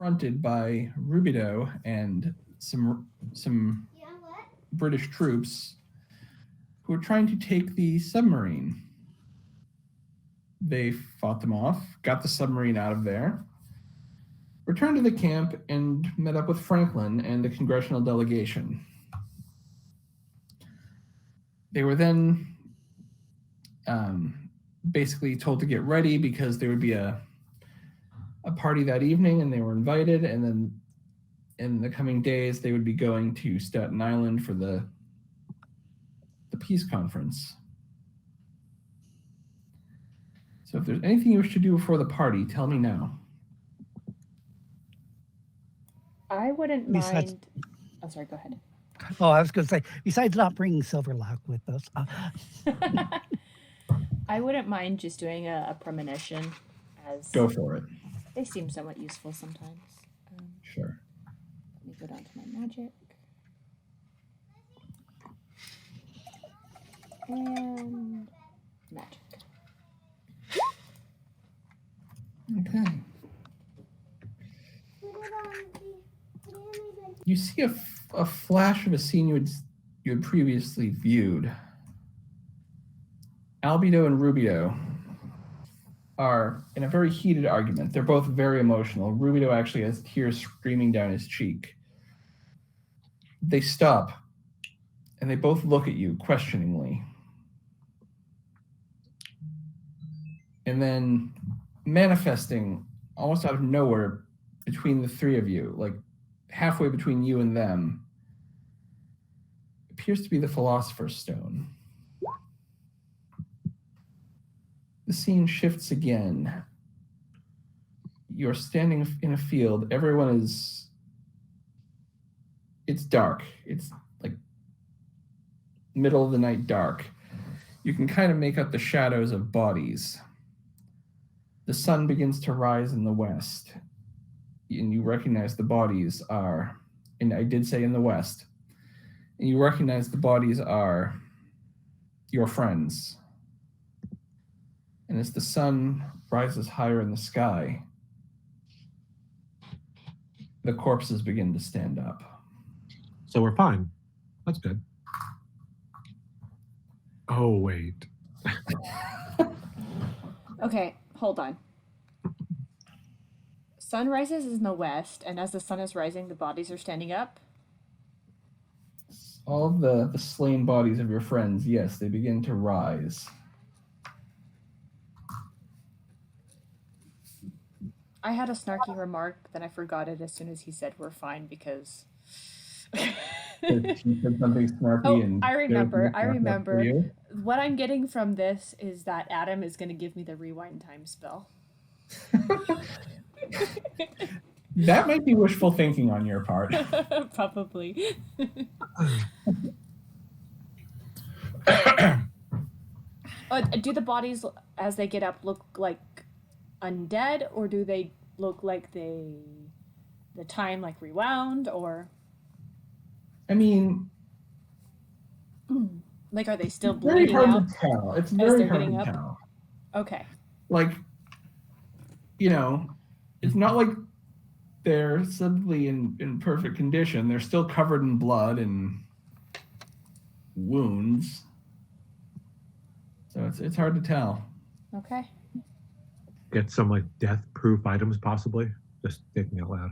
confronted by Rubido and some British troops who were trying to take the submarine. They fought them off, got the submarine out of there, returned to the camp, and met up with Franklin and the congressional delegation. They were then basically told to get ready because there would be a party that evening, and they were invited. And then in the coming days, they would be going to Staten Island for the peace conference. So if there's anything you wish to do before the party, tell me now. I wouldn't mind. Oh, sorry, go ahead. Oh, I was going to say, besides not bringing Silverlock with us. I wouldn't mind just doing a premonition. Go for it. They seem somewhat useful sometimes. Sure. Let me go down to my magic. And magic. Okay. You see a flash of a scene you had previously viewed. Albedo and Rubio are in a very heated argument. They're both very emotional. Rubio actually has tears streaming down his cheek. They stop, and they both look at you questioningly. And then, manifesting almost out of nowhere between the three of you, like halfway between you and them, appears to be the Philosopher's Stone. The scene shifts again. You're standing in a field. Everyone is... It's dark. It's like middle of the night dark. You can kind of make out the shadows of bodies. The sun begins to rise in the west, and you recognize the bodies are, and I did say in the west, and you recognize the bodies are your friends. And as the sun rises higher in the sky, the corpses begin to stand up. So we're fine. That's good. Oh, wait. Okay, hold on. Sun rises in the west, and as the sun is rising, the bodies are standing up? All of the slain bodies of your friends, yes, they begin to rise. I had a snarky remark, then I forgot it as soon as he said we're fine because... He said something snarky and... I remember. What I'm getting from this is that Adam is going to give me the rewind time spell. That might be wishful thinking on your part. Probably. Do the bodies, as they get up, look like undead, or do they look like the time like rewound, or? I mean, like, are they still bleeding out? It's very hard to tell. Okay. Like, you know, it's not like they're suddenly in perfect condition. They're still covered in blood and wounds. So it's hard to tell. Okay. Get some like death-proof items, possibly. Just thinking out loud.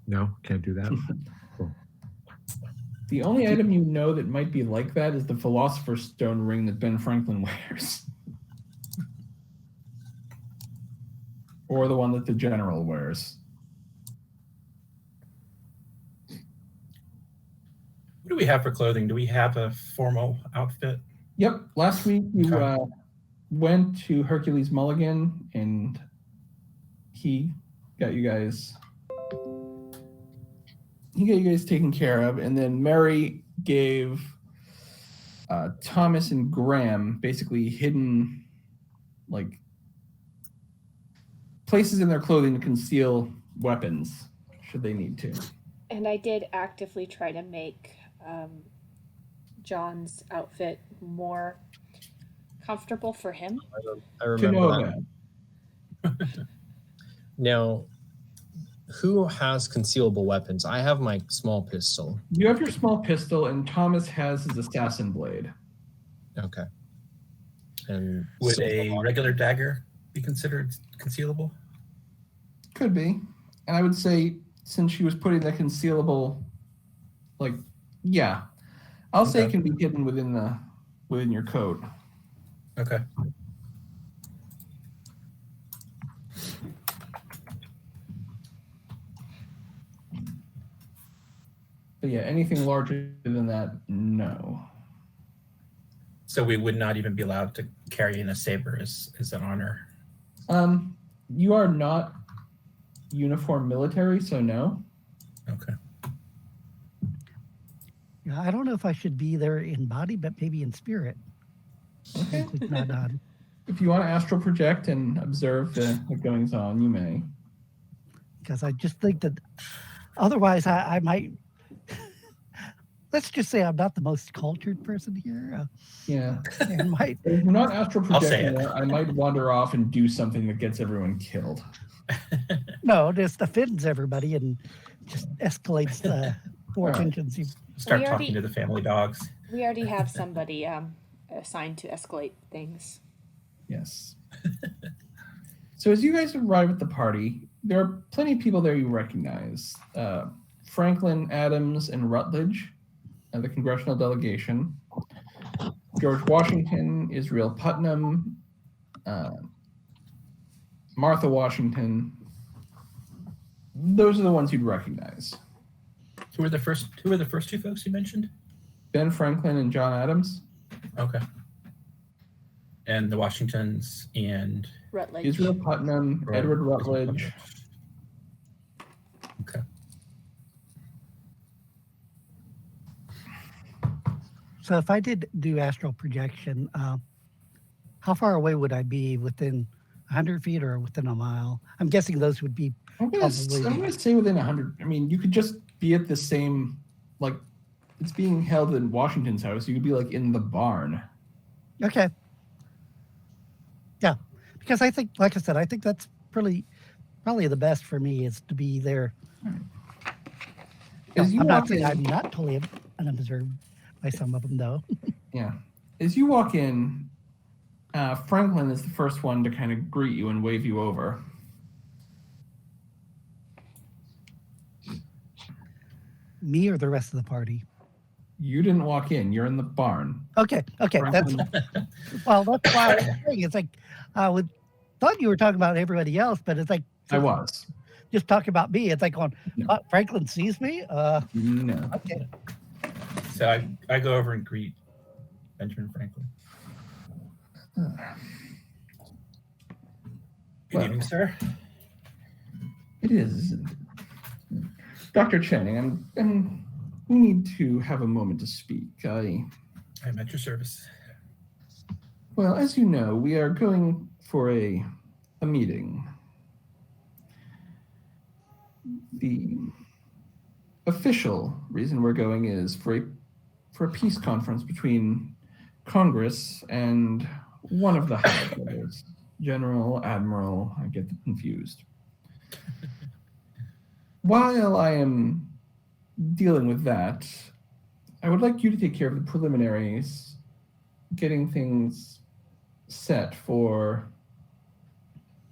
No, can't do that. Cool. The only item you know that might be like that is the Philosopher's Stone ring that Ben Franklin wears. Or the one that the general wears. What do we have for clothing? Do we have a formal outfit? Yep. Last week you went to Hercules Mulligan and he got you guys taken care of, and then Mary gave Thomas and Graham basically hidden like places in their clothing to conceal weapons should they need to. And I did actively try to make John's outfit more comfortable for him. I remember that. Now, who has concealable weapons? I have my small pistol. You have your small pistol, and Thomas has his assassin blade. Okay. And Would a regular dagger be considered concealable? Could be. And I would say, since she was putting the concealable, like, yeah. I'll say it can be hidden within your coat. Okay. But yeah, anything larger than that, no. So we would not even be allowed to carry in a saber as an honor. You are not uniform military, so no. Okay. Yeah, I don't know if I should be there in body, but maybe in spirit. Okay. Nod, nod. If you want to astral project and observe the goings on, you may. Because I just think that otherwise I might. Let's just say I'm not the most cultured person here. Yeah. And might. If you're not astral I'll say projecting it. there, I might wander off and do something that gets everyone killed. No, just offends everybody and just escalates the more tensions. Start We talking already- to the family dogs. We already have somebody assigned to escalate things. Yes. So as you guys arrive at the party, there are plenty of people there you recognize. Franklin, Adams, and Rutledge, the congressional delegation. George Washington, Israel Putnam, Martha Washington. Those are the ones you'd recognize. Who are the first two folks you mentioned? Ben Franklin and John Adams. Okay. And the Washingtons and Rutledge. Israel Putnam, Edward Rutledge. Okay. So if I did do astral projection, how far away would I be? Within 100 feet or within a mile? I'm guessing those would be I'm gonna say within 100. I mean, you could just be at the same, like, it's being held in Washington's house. You could be like in the barn. okay. Yeah, because I think, like I said, I think that's probably the best for me is to be there. As you I'm not walk saying in, I'm not totally unobserved by some of them, though. yeah. As you walk in, Franklin is the first one to kind of greet you and wave you over. Me or the rest of the party? You didn't walk in. You're in the barn. Okay, that's Franklin, well. That's why I was saying it's like I would thought you were talking about everybody else, but it's like I was. just talking about me. It's like going, No. Franklin sees me. No. Okay. So I go over and greet Benjamin Franklin. Good Well, evening, sir. It is. Dr. Channing, we need to have a moment to speak. I'm at your service. Well, as you know, we are going for a meeting. The official reason we're going is for a peace conference between Congress and one of the higher levels. General, Admiral, I get confused. While I am dealing with that, I would like you to take care of the preliminaries, getting things set for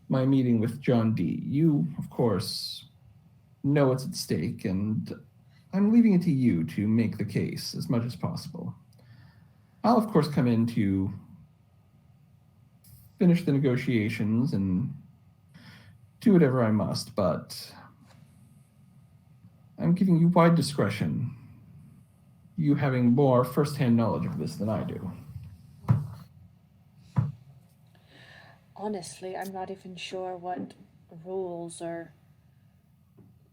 my meeting with John D. You, of course, know what's at stake, and I'm leaving it to you to make the case as much as possible. I'll, of course, come in to finish the negotiations and do whatever I must, but I'm giving you wide discretion, you having more firsthand knowledge of this than I do. Honestly, I'm not even sure what rules or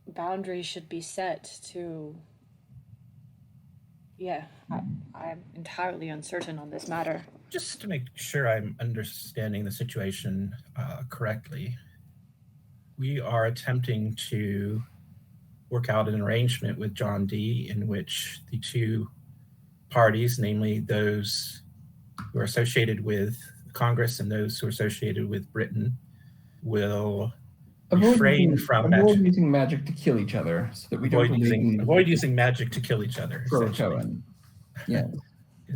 boundaries should be set to. Yeah, I'm entirely uncertain on this matter. Just to make sure I'm understanding the situation correctly, we are attempting to work out an arrangement with John D. in which the two parties, namely those who are associated with Congress and those who are associated with Britain, will Avoid refrain using, from avoid magic. using magic to kill each other, so that we don't Avoid using magic to kill each other. Essentially. Croatoan. Yeah.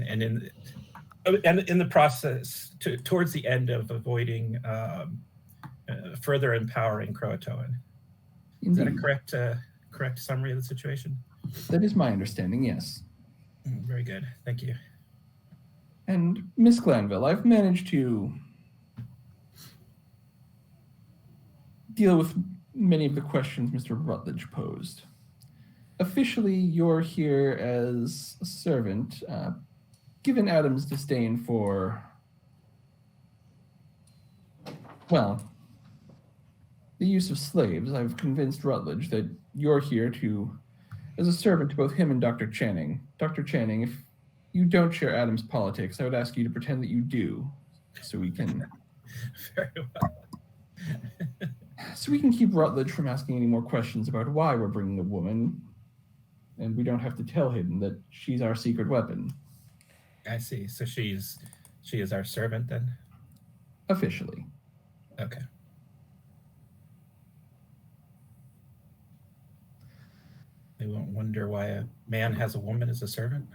And in the process, towards the end of avoiding further empowering Croatoan. Is that a correct summary of the situation? That is my understanding, yes. Very good. Thank you. And Miss Glanville, I've managed to deal with many of the questions Mr. Rutledge posed. Officially, you're here as a servant. Given Adam's disdain for, well, the use of slaves, I've convinced Rutledge that you're here as a servant to both him and Dr. Channing. Dr. Channing, if you don't share Adam's politics, I would ask you to pretend that you do, so we can Very well. so we can keep Rutledge from asking any more questions about why we're bringing a woman, and we don't have to tell him that she's our secret weapon. I see. So she is our servant then? Officially. Okay. They won't wonder why a man has a woman as a servant.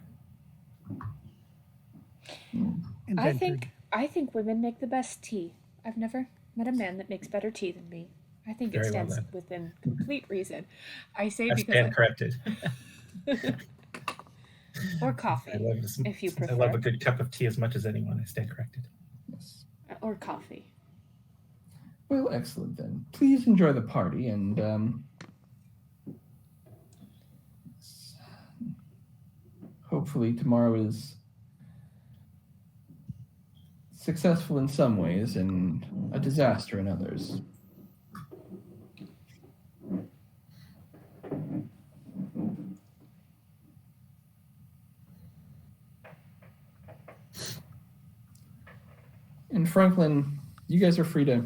Invented. I think women make the best tea. I've never met a man that makes better tea than me. I think Very it well stands then. within complete reason. I say I because stand corrected. or coffee, I love this. if you prefer. I love a good cup of tea as much as anyone. I stand corrected. Yes. Or coffee. Well, excellent then. Please enjoy the party, and hopefully tomorrow is successful in some ways and a disaster in others. And Franklin, you guys are free to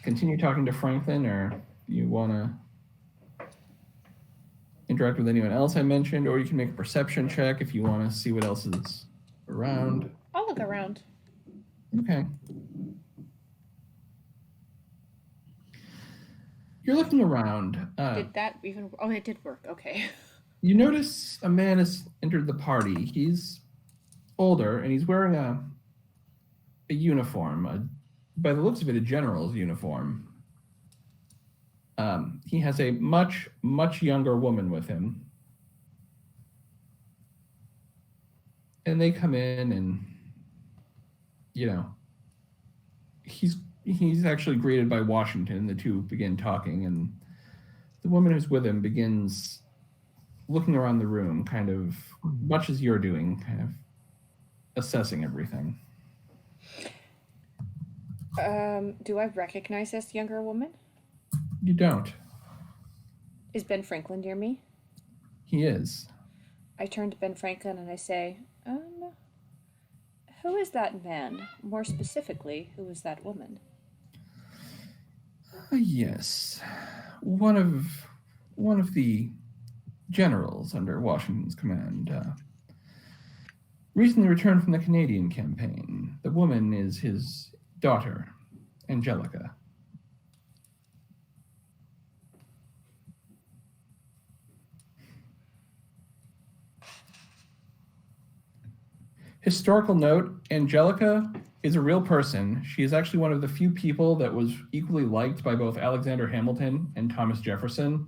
continue talking to Franklin, or you want to interact with anyone else I mentioned, or you can make a perception check if you want to see what else is around. I'll look around. Okay. You're looking around. Did that even? Oh, it did work. Okay. You notice a man has entered the party. He's older and he's wearing a uniform. By the looks of it, a general's uniform. He has a much, much younger woman with him. And they come in and, you know, he's actually greeted by Washington. The two begin talking, and the woman who's with him begins looking around the room, kind of much as you're doing, kind of assessing everything. Do I recognize this younger woman? You don't. Is Ben Franklin near me? He is. I turn to Ben Franklin and I say, who is that man? More specifically, who is that woman? Yes. One of the generals under Washington's command. Recently returned from the Canadian campaign. The woman is his daughter, Angelica. Historical note, Angelica is a real person. She is actually one of the few people that was equally liked by both Alexander Hamilton and Thomas Jefferson.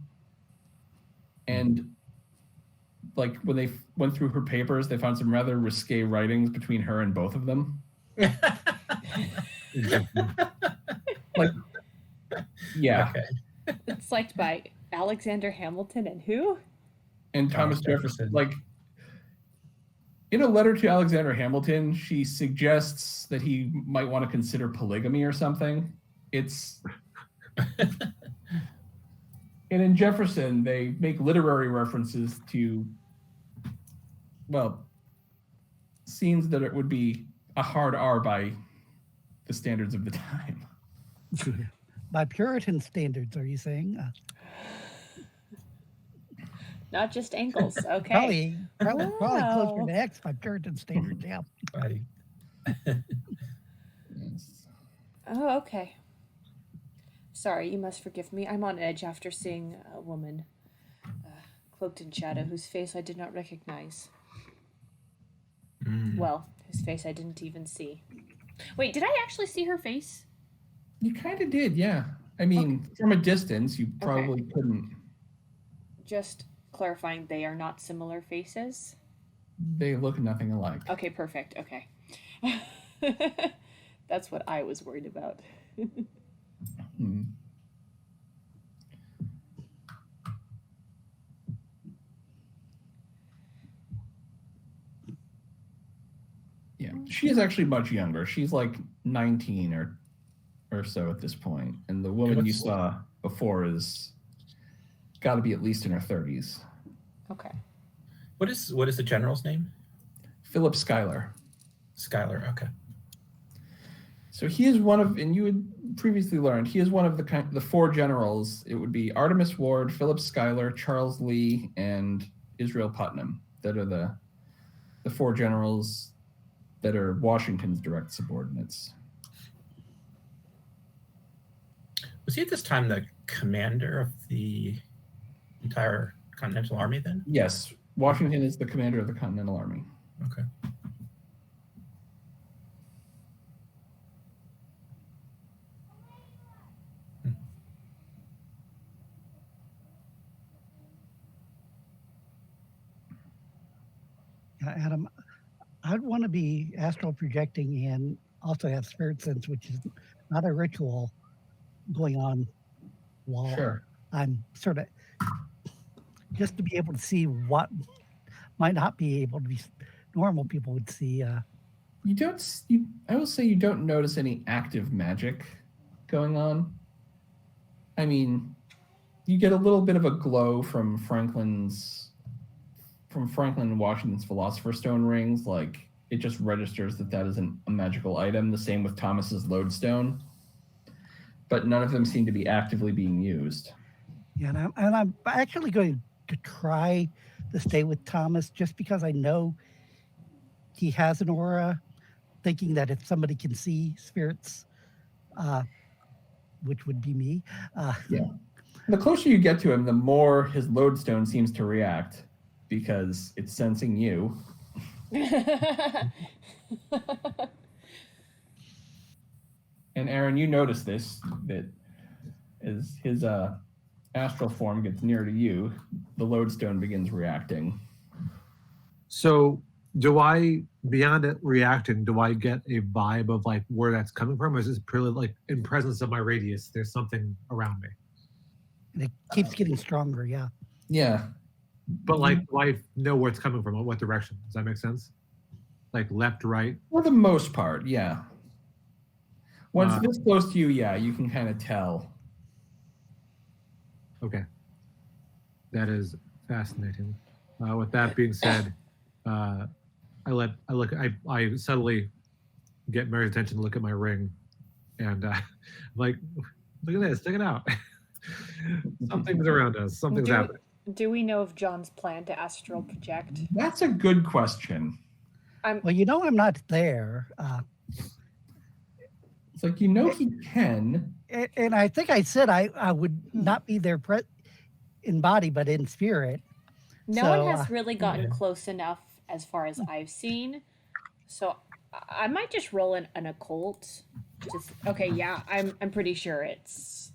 And like when they went through her papers, they found some rather risque writings between her and both of them. Like, yeah. Okay. It's liked by Alexander Hamilton and who? And Thomas Jefferson. Like, in a letter to Alexander Hamilton, she suggests that he might want to consider polygamy or something. It's and in Jefferson, they make literary references to, well, scenes that it would be a hard R by the standards of the time. By Puritan standards, are you saying? Not just ankles. Okay. Probably Wow. closer to X by Puritan standards, yeah. Buddy. Yes. Oh, okay. Sorry, you must forgive me. I'm on edge after seeing a woman cloaked in shadow whose face I did not recognize. Well, whose face I didn't even see. Wait, did I actually see her face? You kind of did, yeah. I mean, from a distance, you probably couldn't. Just clarifying, they are not similar faces? They look nothing alike. Okay, perfect. Okay. That's what I was worried about. Hmm. Yeah, she is actually much younger. She's like 19 or so at this point, and the woman you saw before is got to be at least in her 30s. Okay. What is the general's name? Philip Schuyler. Schuyler. Okay. So he is one of, and you had previously learned, he is one of the four generals. It would be Artemis Ward, Philip Schuyler, Charles Lee, and Israel Putnam that are the four generals that are Washington's direct subordinates. Was he at this time the commander of the entire Continental Army then? Yes, Washington is the commander of the Continental Army. Okay. Adam, I'd want to be astral projecting and also have spirit sense, which is not a ritual going on while Sure. I'm sort of just to be able to see what might not be able to be normal people would see. I will say you don't notice any active magic going on. I mean, you get a little bit of a glow from Franklin and Washington's Philosopher's Stone rings. Like, it just registers that isn't a magical item. The same with Thomas's Lodestone. But none of them seem to be actively being used. Yeah, and I'm actually going to try to stay with Thomas just because I know he has an aura, thinking that if somebody can see spirits, which would be me. Yeah. The closer you get to him, the more his Lodestone seems to react because it's sensing you. And Aaron, you notice this, that as his astral form gets near to you, the Lodestone begins reacting. So do I, beyond it reacting, do I get a vibe of like where that's coming from? Or is this purely like in presence of my radius, there's something around me? And it keeps getting stronger, yeah. Yeah. But like, do I know where it's coming from? What direction? Does that make sense? Like left, right? For the most part, yeah. Once this close to you, yeah, you can kind of tell. Okay. That is fascinating. With that being said, I subtly get Mary's attention to look at my ring, and like, look at this, check it out. Something's around us. Something's happening. Do we know of John's plan to astral project? That's a good question. Well, you know I'm not there. It's like, he can. And I think I said I would not be there in body, but in spirit. No one has really gotten close enough as far as I've seen. So I might just roll an occult. Okay, yeah, I'm pretty sure it's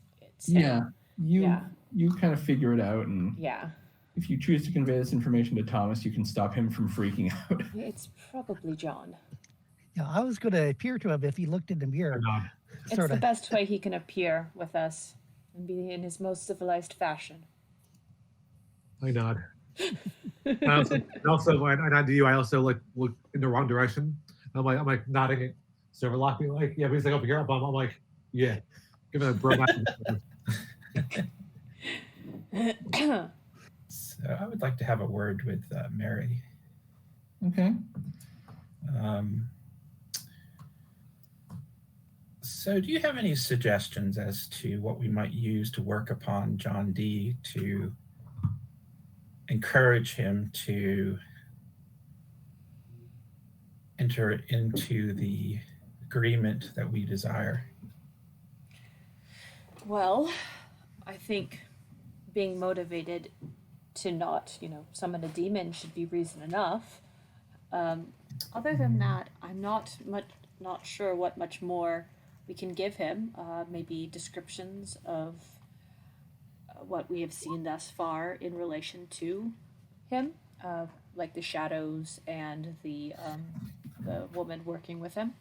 him. Yeah. You kind of figure it out, and yeah. If you choose to convey this information to Thomas, you can stop him from freaking out. It's probably John. Yeah, I was going to appear to him if he looked in the mirror. It's the best way he can appear with us and be in his most civilized fashion. I nod. also, when I nod to you, I also look in the wrong direction. I'm like nodding at Silverlock, being like, yeah, but he's like over here. I'm like, yeah, give it a bro. So I would like to have a word with Mary. Okay. So do you have any suggestions as to what we might use to work upon John D to encourage him to enter into the agreement that we desire? Well, I think being motivated to not, summon a demon should be reason enough. Other than that, I'm not sure what much more we can give him. Maybe descriptions of what we have seen thus far in relation to him, like the shadows and the woman working with him.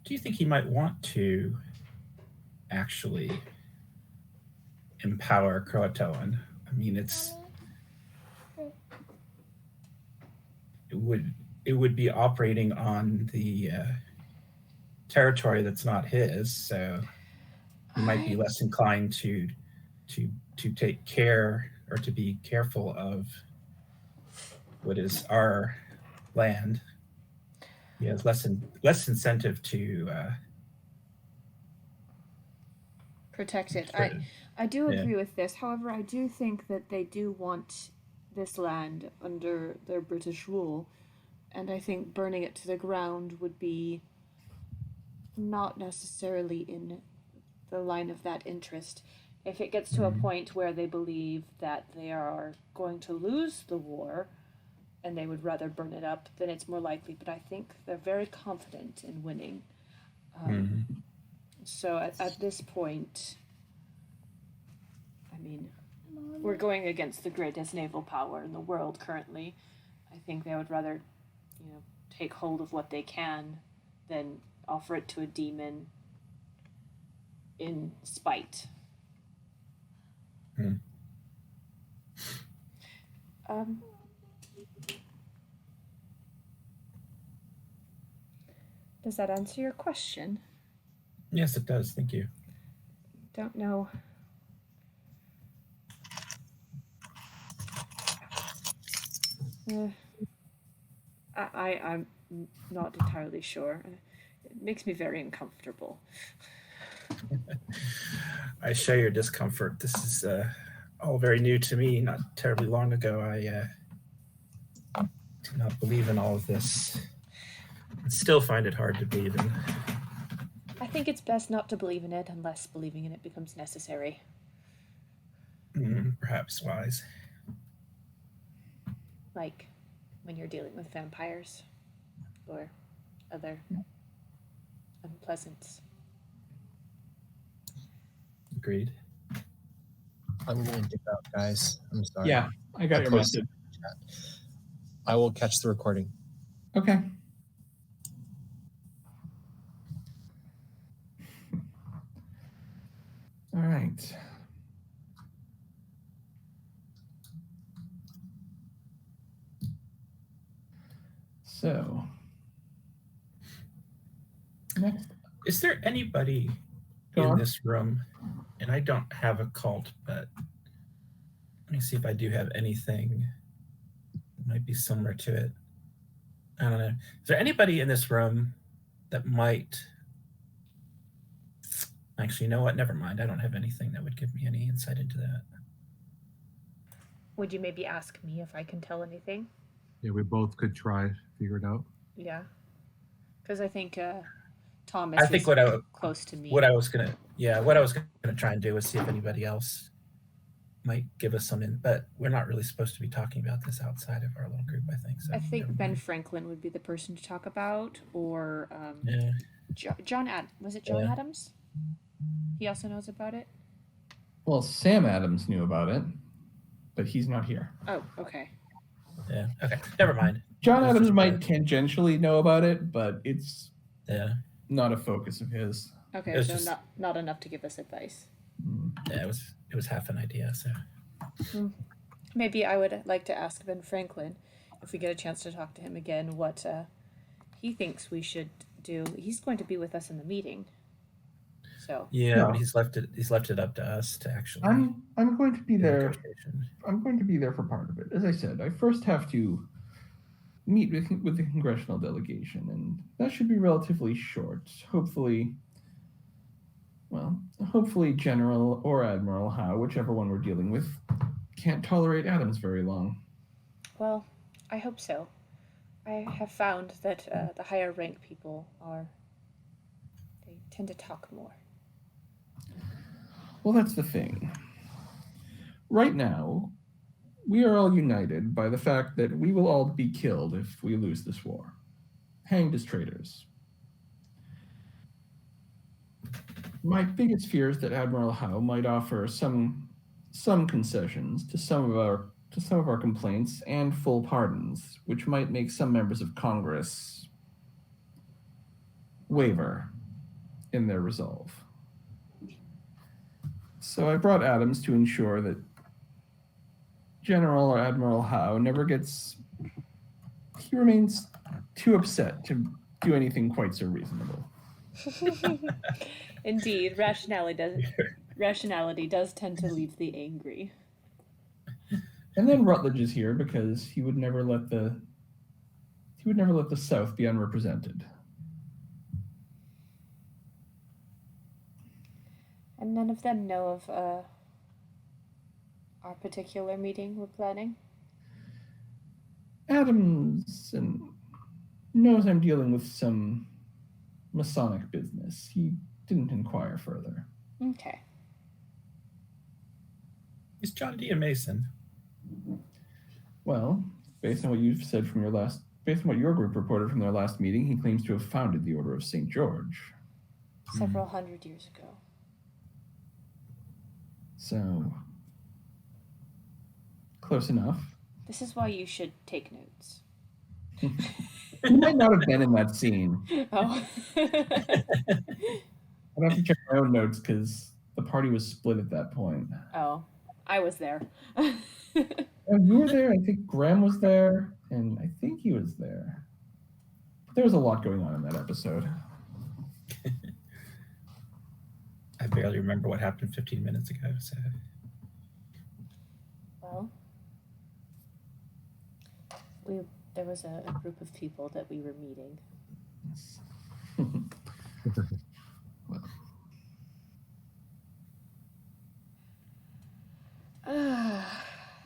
Do you think he might want to actually empower Croatoan? I mean, it would be operating on the territory that's not his, so he might be less inclined to take care or to be careful of what is our land. He has less incentive to protect it. I do agree with this. However, I do think that they do want this land under their British rule, and I think burning it to the ground would be not necessarily in the line of that interest. If it gets to a point where they believe that they are going to lose the war and they would rather burn it up, then it's more likely. But I think they're very confident in winning. So at this point, I mean, we're going against the greatest naval power in the world currently. I think they would rather, take hold of what they can than offer it to a demon in spite. Does that answer your question? Yes, it does. Thank you. Don't know. I'm not entirely sure. It makes me very uncomfortable. I share your discomfort. This is all very new to me. Not terribly long ago, I did not believe in all of this. I still find it hard to believe in. I think it's best not to believe in it unless believing in it becomes necessary. Perhaps wise. Like when you're dealing with vampires or other unpleasants. Agreed. I'm going to dip out, guys. I'm sorry. Yeah, I got your posted message. in the chat. I will catch the recording. Okay. All right. So, next. Is there anybody in this room, and I don't have a cult, but let me see if I do have anything that might be similar to it. I don't know. Is there anybody in this room that might... Actually, you know what? Never mind. I don't have anything that would give me any insight into that. Would you maybe ask me if I can tell anything? Yeah, we both could try to figure it out. Yeah. Because I think Thomas is close to me. What I was gonna try and do is see if anybody else might give us some in, but we're not really supposed to be talking about this outside of our little group, I think. So I think Ben Franklin would be the person to talk about, or John Adams? He also knows about it? Well, Sam Adams knew about it, but he's not here. Oh, okay. Yeah, okay. Never mind. John Adams might tangentially know about it, but it's not a focus of his. Okay, so not enough to give us advice. Yeah, it was half an idea, so. Maybe I would like to ask Ben Franklin, if we get a chance to talk to him again, what he thinks we should do. He's going to be with us in the meeting. So but he's left it up to us to actually. I'm going to be there. I'm going to be there for part of it. As I said, I first have to meet with the congressional delegation, and that should be relatively short. Hopefully General or Admiral Howe, whichever one we're dealing with, can't tolerate Adams very long. Well, I hope so. I have found that the higher rank people tend to talk more. Well, that's the thing. Right now, we are all united by the fact that we will all be killed if we lose this war, hanged as traitors. My biggest fear is that Admiral Howe might offer some concessions to some of our complaints and full pardons, which might make some members of Congress waver in their resolve. So I brought Adams to ensure that General or Admiral Howe he remains too upset to do anything quite so reasonable. Indeed, rationality does tend to leave the angry. And then Rutledge is here because he would never let the South be unrepresented. And none of them know of our particular meeting we're planning? Adams knows I'm dealing with some Masonic business. He didn't inquire further. Okay. Is John D. a Mason? Well, based on what you've said based on what your group reported from their last meeting, he claims to have founded the Order of St. George. Several hundred years ago. So, close enough. This is why you should take notes. He might not have been in that scene. Oh. I'd have to check my own notes because the party was split at that point. Oh, I was there. You were there. I think Graham was there, and I think he was there. There was a lot going on in that episode. I barely remember what happened 15 minutes ago. So, Well, there was a group of people that we were meeting. Well.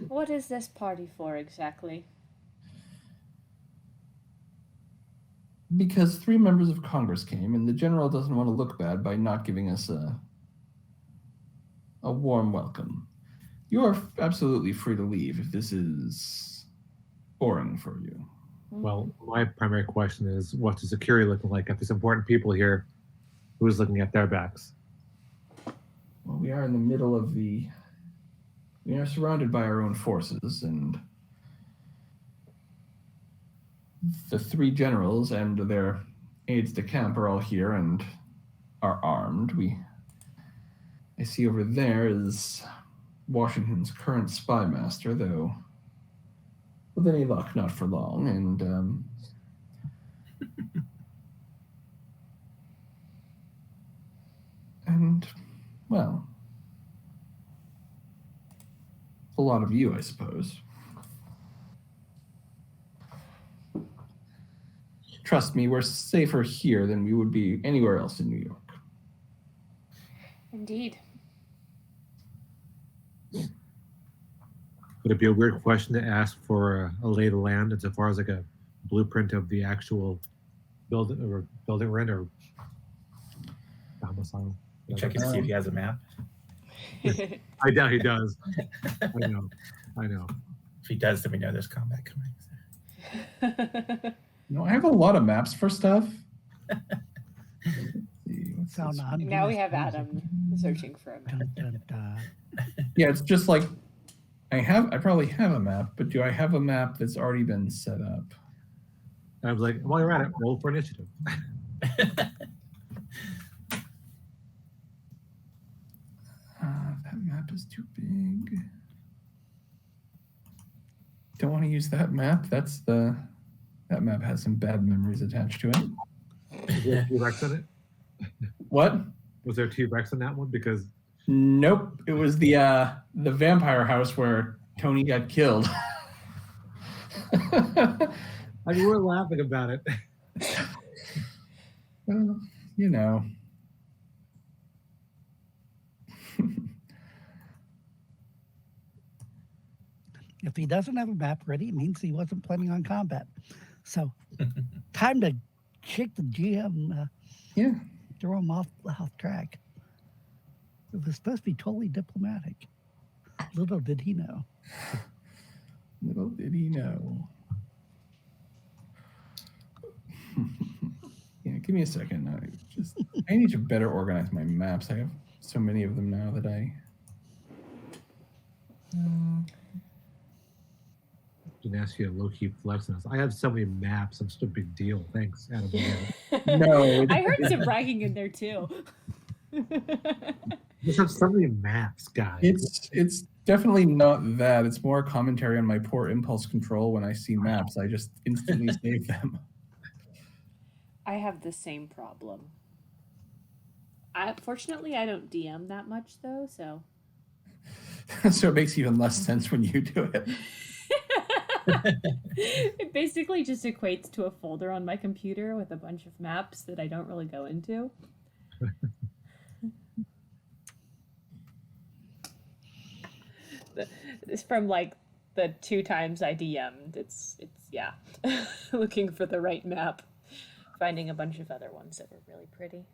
What is this party for exactly? Because 3 members of Congress came, and the general doesn't want to look bad by not giving us a warm welcome. You are absolutely free to leave if this is boring for you. Well, my primary question is, what's the security looking like? If there's important people here, who's looking at their backs? Well, we are in the middle of we are surrounded by our own forces, and the 3 generals and their aides de camp are all here and are armed. I see over there is Washington's current spy master, though with any luck, not for long, and well, a lot of you, I suppose. Trust me, we're safer here than we would be anywhere else in New York. Indeed. Would it be a weird question to ask for a lay of the land insofar as like a blueprint of the actual building we're in, or domicile? check to see if he has a map. I doubt he does. I know. If he does, then we know there's combat coming. No, I have a lot of maps for stuff. Now we have Adam searching for a map. Yeah, it's just like I probably have a map, but do I have a map that's already been set up? I was like, while you're at it, roll for initiative. That map is too big. Don't want to use that map. That map has some bad memories attached to it. Was there T-Rex in it? What? Was there T-Rex in that one? Because nope, it was the vampire house where Tony got killed. I mean, we're laughing about it. Well, you know. If he doesn't have a map ready, it means he wasn't planning on combat. So, time to kick the GM. Yeah. throw him off track. It was supposed to be totally diplomatic. Little did he know. Little did he know. Yeah, give me a second. I need to better organize my maps. I have so many of them now that I. Didn't ask you a low-key flex on us. I have so many maps. I'm such a big deal. Thanks, Adam. No, I heard some bragging in there too. Just have so many maps, guys. It's definitely not that. It's more commentary on my poor impulse control. When I see maps, I just instantly save them. I have the same problem. Fortunately, I don't DM that much though, so. So it makes even less sense when you do it. It basically just equates to a folder on my computer with a bunch of maps that I don't really go into. It's from like the 2 times I DM'd. It's yeah, looking for the right map, finding a bunch of other ones that were really pretty.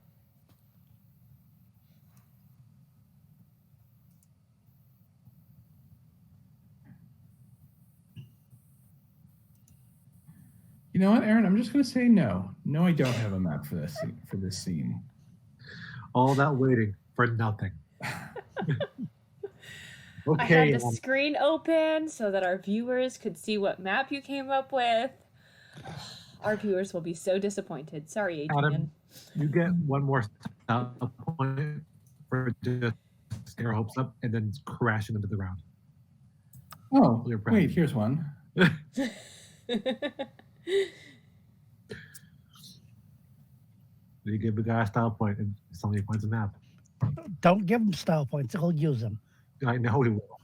You know what, Aaron? I'm just going to say no. No, I don't have a map for this scene. All that waiting for nothing. I had the screen open so that our viewers could see what map you came up with. Our viewers will be so disappointed. Sorry, Adrian. Adam, you get one more style point for just scare hopes up and then crashing into the round. Oh, wait, here's one. You give the guy a style point and somebody finds a map. Don't give him style points. He'll use them. I know he will.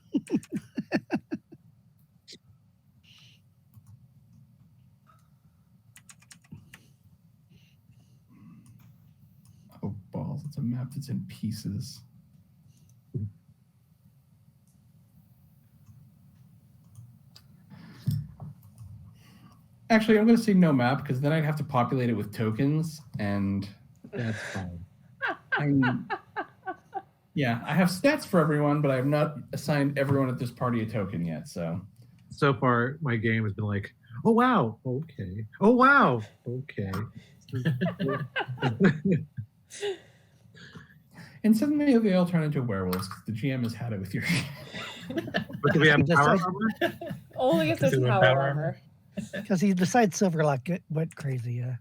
Oh, balls. It's a map that's in pieces. Actually, I'm going to say no map because then I'd have to populate it with tokens, and That's fine. Yeah, I have stats for everyone, but I have not assigned everyone at this party a token yet. So far, my game has been like, oh wow, okay, oh wow, okay. And suddenly they all turn into werewolves because the GM has had it with your. But do we have power armor? Only if there's power armor. Because he decides Silverlock went crazy. Yeah.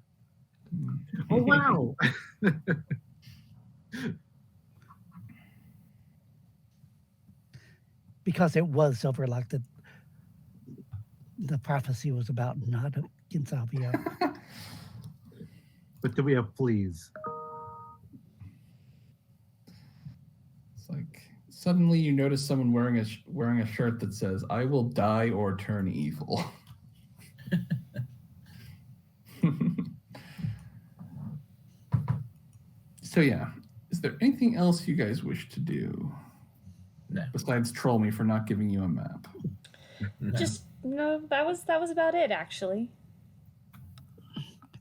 Oh wow. Because it was Silverlock that the prophecy was about, not against Alvia. But do we have fleas? It's like suddenly you notice someone wearing a shirt that says "I will die or turn evil." So yeah, is there anything else you guys wish to do? No. Besides troll me for not giving you a map. No. Just no. That was about it, actually.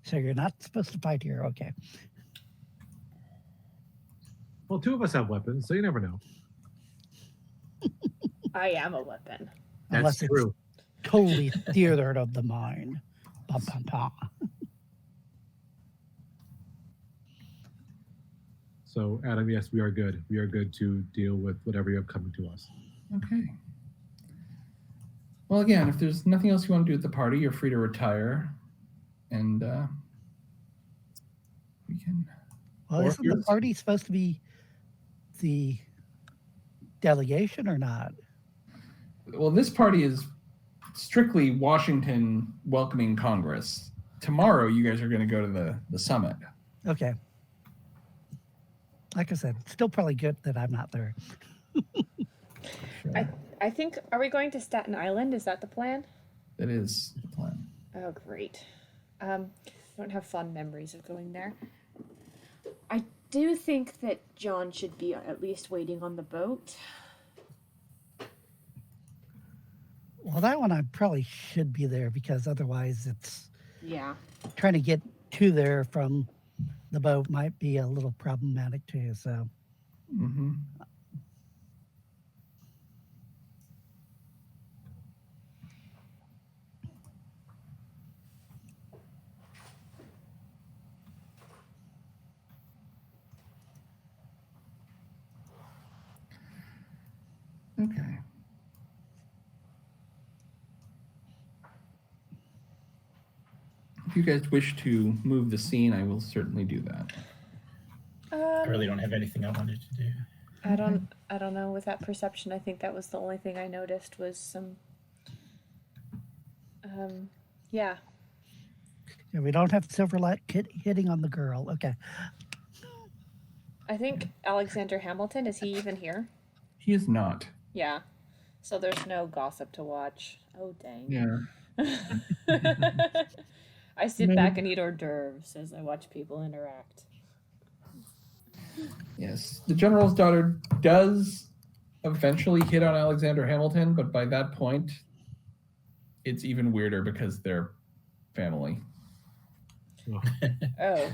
So you're not supposed to fight here. Okay. Well, 2 of us have weapons, so you never know. I am a weapon. That's Unless true. It's totally theater of the mind. Bum, bum, bum. So, Adam, yes, we are good. We are good to deal with whatever you have coming to us. Okay. Well, again, if there's nothing else you want to do at the party, you're free to retire, and we can. Well, isn't the party supposed to be the delegation or not? Well, this party is strictly Washington welcoming Congress. Tomorrow, you guys are going to go to the summit. Okay. Like I said, still probably good that I'm not there. Sure. I think, are we going to Staten Island? Is that the plan? That is the plan. Oh, great. I don't have fond memories of going there. I do think that John should be at least waiting on the boat. Well, that one I probably should be there because otherwise it's Yeah. trying to get to there from the bow might be a little problematic too. So Mm-hmm. Okay. If you guys wish to move the scene, I will certainly do that. I really don't have anything I wanted to do. I don't know. With that perception, I think that was the only thing I noticed was some. Yeah. yeah, we don't have Silverlight hitting on the girl. Okay. I think Alexander Hamilton, is he even here? He is not. Yeah. So there's no gossip to watch. Oh dang. Yeah. I sit Maybe. back and eat hors d'oeuvres as I watch people interact. Yes. The general's daughter does eventually hit on Alexander Hamilton, but by that point, it's even weirder because they're family. Oh,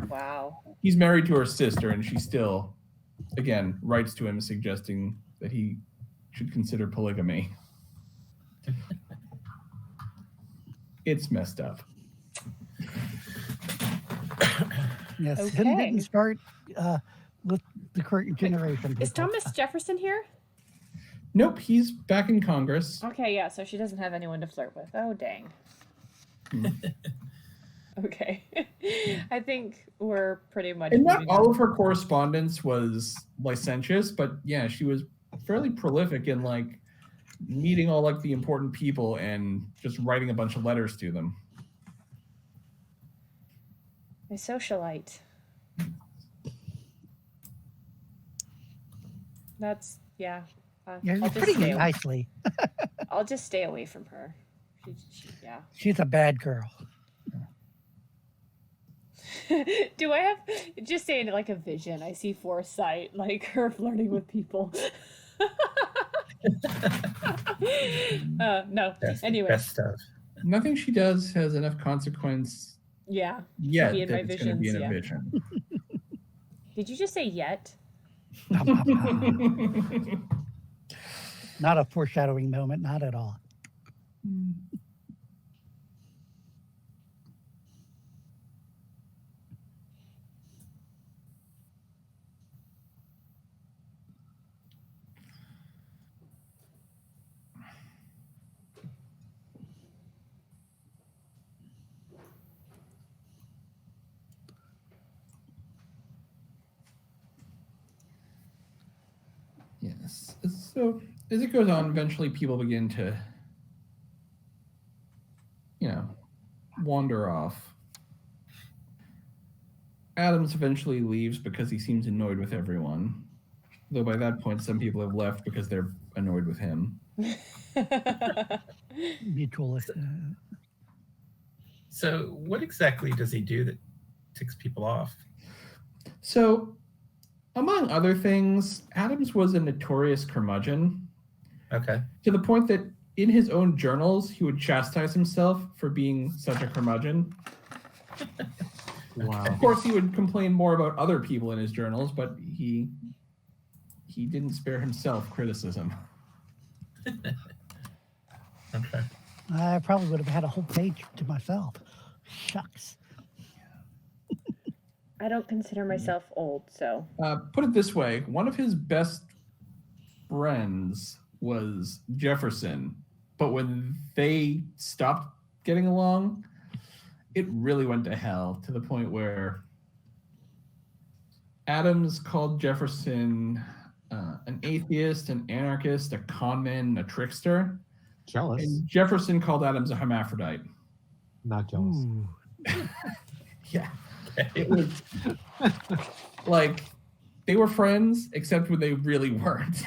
wow. He's married to her sister, and she still, again, writes to him suggesting that he should consider polygamy. It's messed up. Yes. Okay. Him didn't start with the current generation. Is people. Thomas Jefferson here? Nope, he's back in Congress. Okay, yeah, so she doesn't have anyone to flirt with. Oh, dang. Okay. I think we're pretty much. And not moving all on. of her correspondence was licentious, but yeah, she was fairly prolific in like meeting all like the important people and just writing a bunch of letters to them. A socialite. That's, yeah. Yeah, I'll you're just putting stay it away. nicely. I'll just stay away from her. Yeah. She's a bad girl. Do I have, just saying like a vision? I see foresight, like her flirting with people. No. Anyway. Best stuff. Nothing she does has enough consequence Yeah. yet be in that my it's going to be in visions, a yeah. vision. Did you just say yet? Not a foreshadowing moment, not at all. Yes. So as it goes on, eventually people begin to, wander off. Adams eventually leaves because he seems annoyed with everyone. Though by that point, some people have left because they're annoyed with him. Mutual. So, what exactly does he do that ticks people off? So, among other things, Adams was a notorious curmudgeon. Okay. To the point that in his own journals, he would chastise himself for being such a curmudgeon. Wow. Of course, he would complain more about other people in his journals, but he didn't spare himself criticism. Okay. I probably would have had a whole page to myself. Shucks. I don't consider myself old, so. Put it this way, one of his best friends was Jefferson, but when they stopped getting along, it really went to hell, to the point where Adams called Jefferson an atheist, an anarchist, a conman, a trickster. Jealous. And Jefferson called Adams a hermaphrodite. Not jealous. Ooh. Yeah. It was like they were friends, except when they really weren't.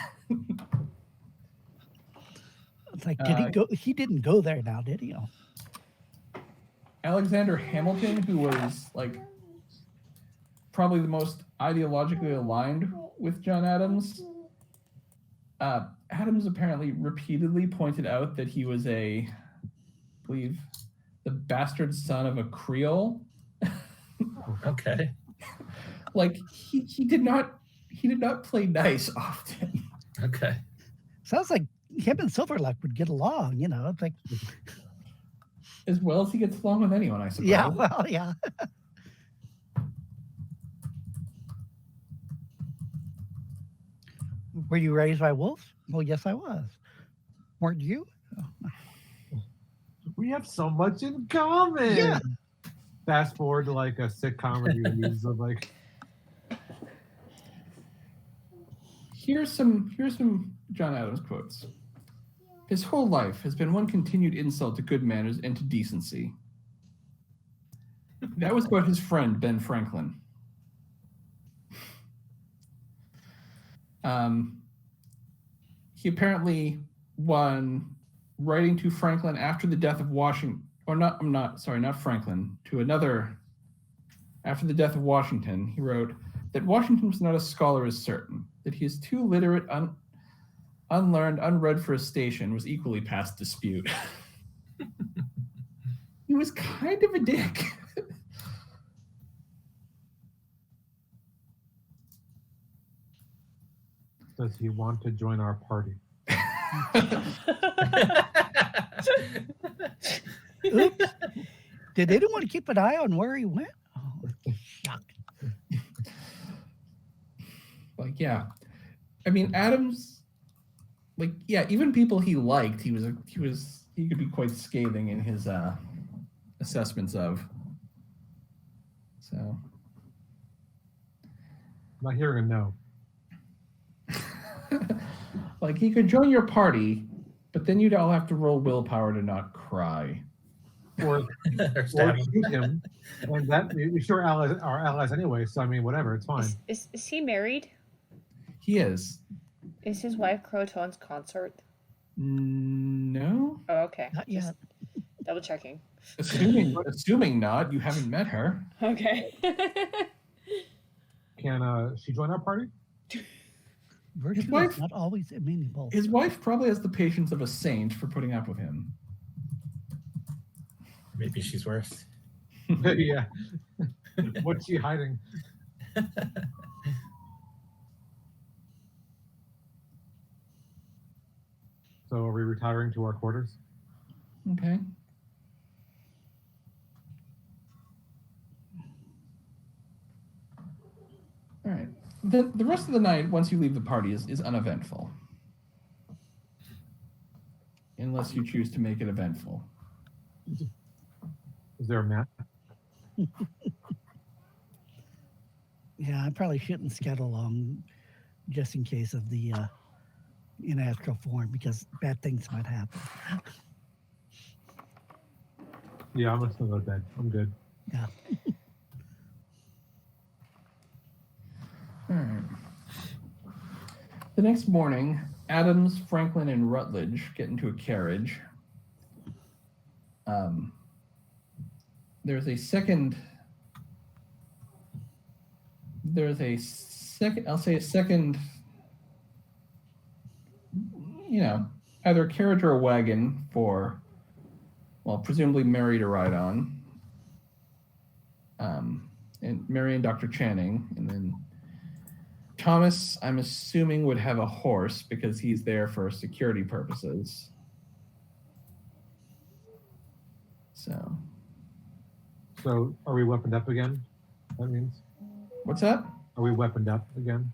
It's like, did he go? He didn't go there now, did he? Alexander Hamilton, who was like probably the most ideologically aligned with John Adams, Adams apparently repeatedly pointed out that he was I believe, the bastard son of a Creole. Okay. Like he did not play nice often. Okay. Sounds like him and Silverluck would get along. It's like, As well as he gets along with anyone, I suppose. yeah, well, yeah. Were you raised by wolves? Well, yes, I was. Weren't you? We have so much in common. Yeah. Fast forward to like a sitcom reviews of like. Here's some John Adams quotes. His whole life has been one continued insult to good manners and to decency. That was about his friend Ben Franklin. He apparently won writing to Franklin after the death of Washington, not Franklin, to another. After the death of Washington, he wrote that Washington was not a scholar is certain, that he is too literate, unlearned, unread for his station was equally past dispute. He was kind of a dick. Does he want to join our party? Oops. Did anyone keep an eye on where he went? Oh, shocked. Like, yeah. I mean, Adams, like, yeah, even people he liked, he could be quite scathing in his assessments of. So. I'm not hearing a no. Like, he could join your party, but then you'd all have to roll willpower to not cry. Or stab him. shoot him. And that we sure are allies anyway, so I mean whatever, it's fine. Is he married? He is. Is his wife Croton's consort? No. Oh, okay. Not yet. Just double checking. Assuming not, you haven't met her. Okay. Can she join our party? Virtue wife- is not always amenable. His wife probably has the patience of a saint for putting up with him. Maybe she's worse. Yeah. What's she hiding? So are we retiring to our quarters? Okay. All right. The rest of the night, once you leave the party, is uneventful. Unless you choose to make it eventful. Is there a map? Yeah, I probably shouldn't scuttle along just in case of the in astral form because bad things might happen. Yeah, I'm just gonna go to bed. I'm good. Yeah. All right. The next morning, Adams, Franklin, and Rutledge get into a carriage. There's a second. I'll say a second. Either a carriage or a wagon for, well, presumably Mary to ride on. And Mary and Dr. Channing, and then Thomas, I'm assuming, would have a horse because he's there for security purposes. So are we weaponed up again? That means? What's that? Are we weaponed up again?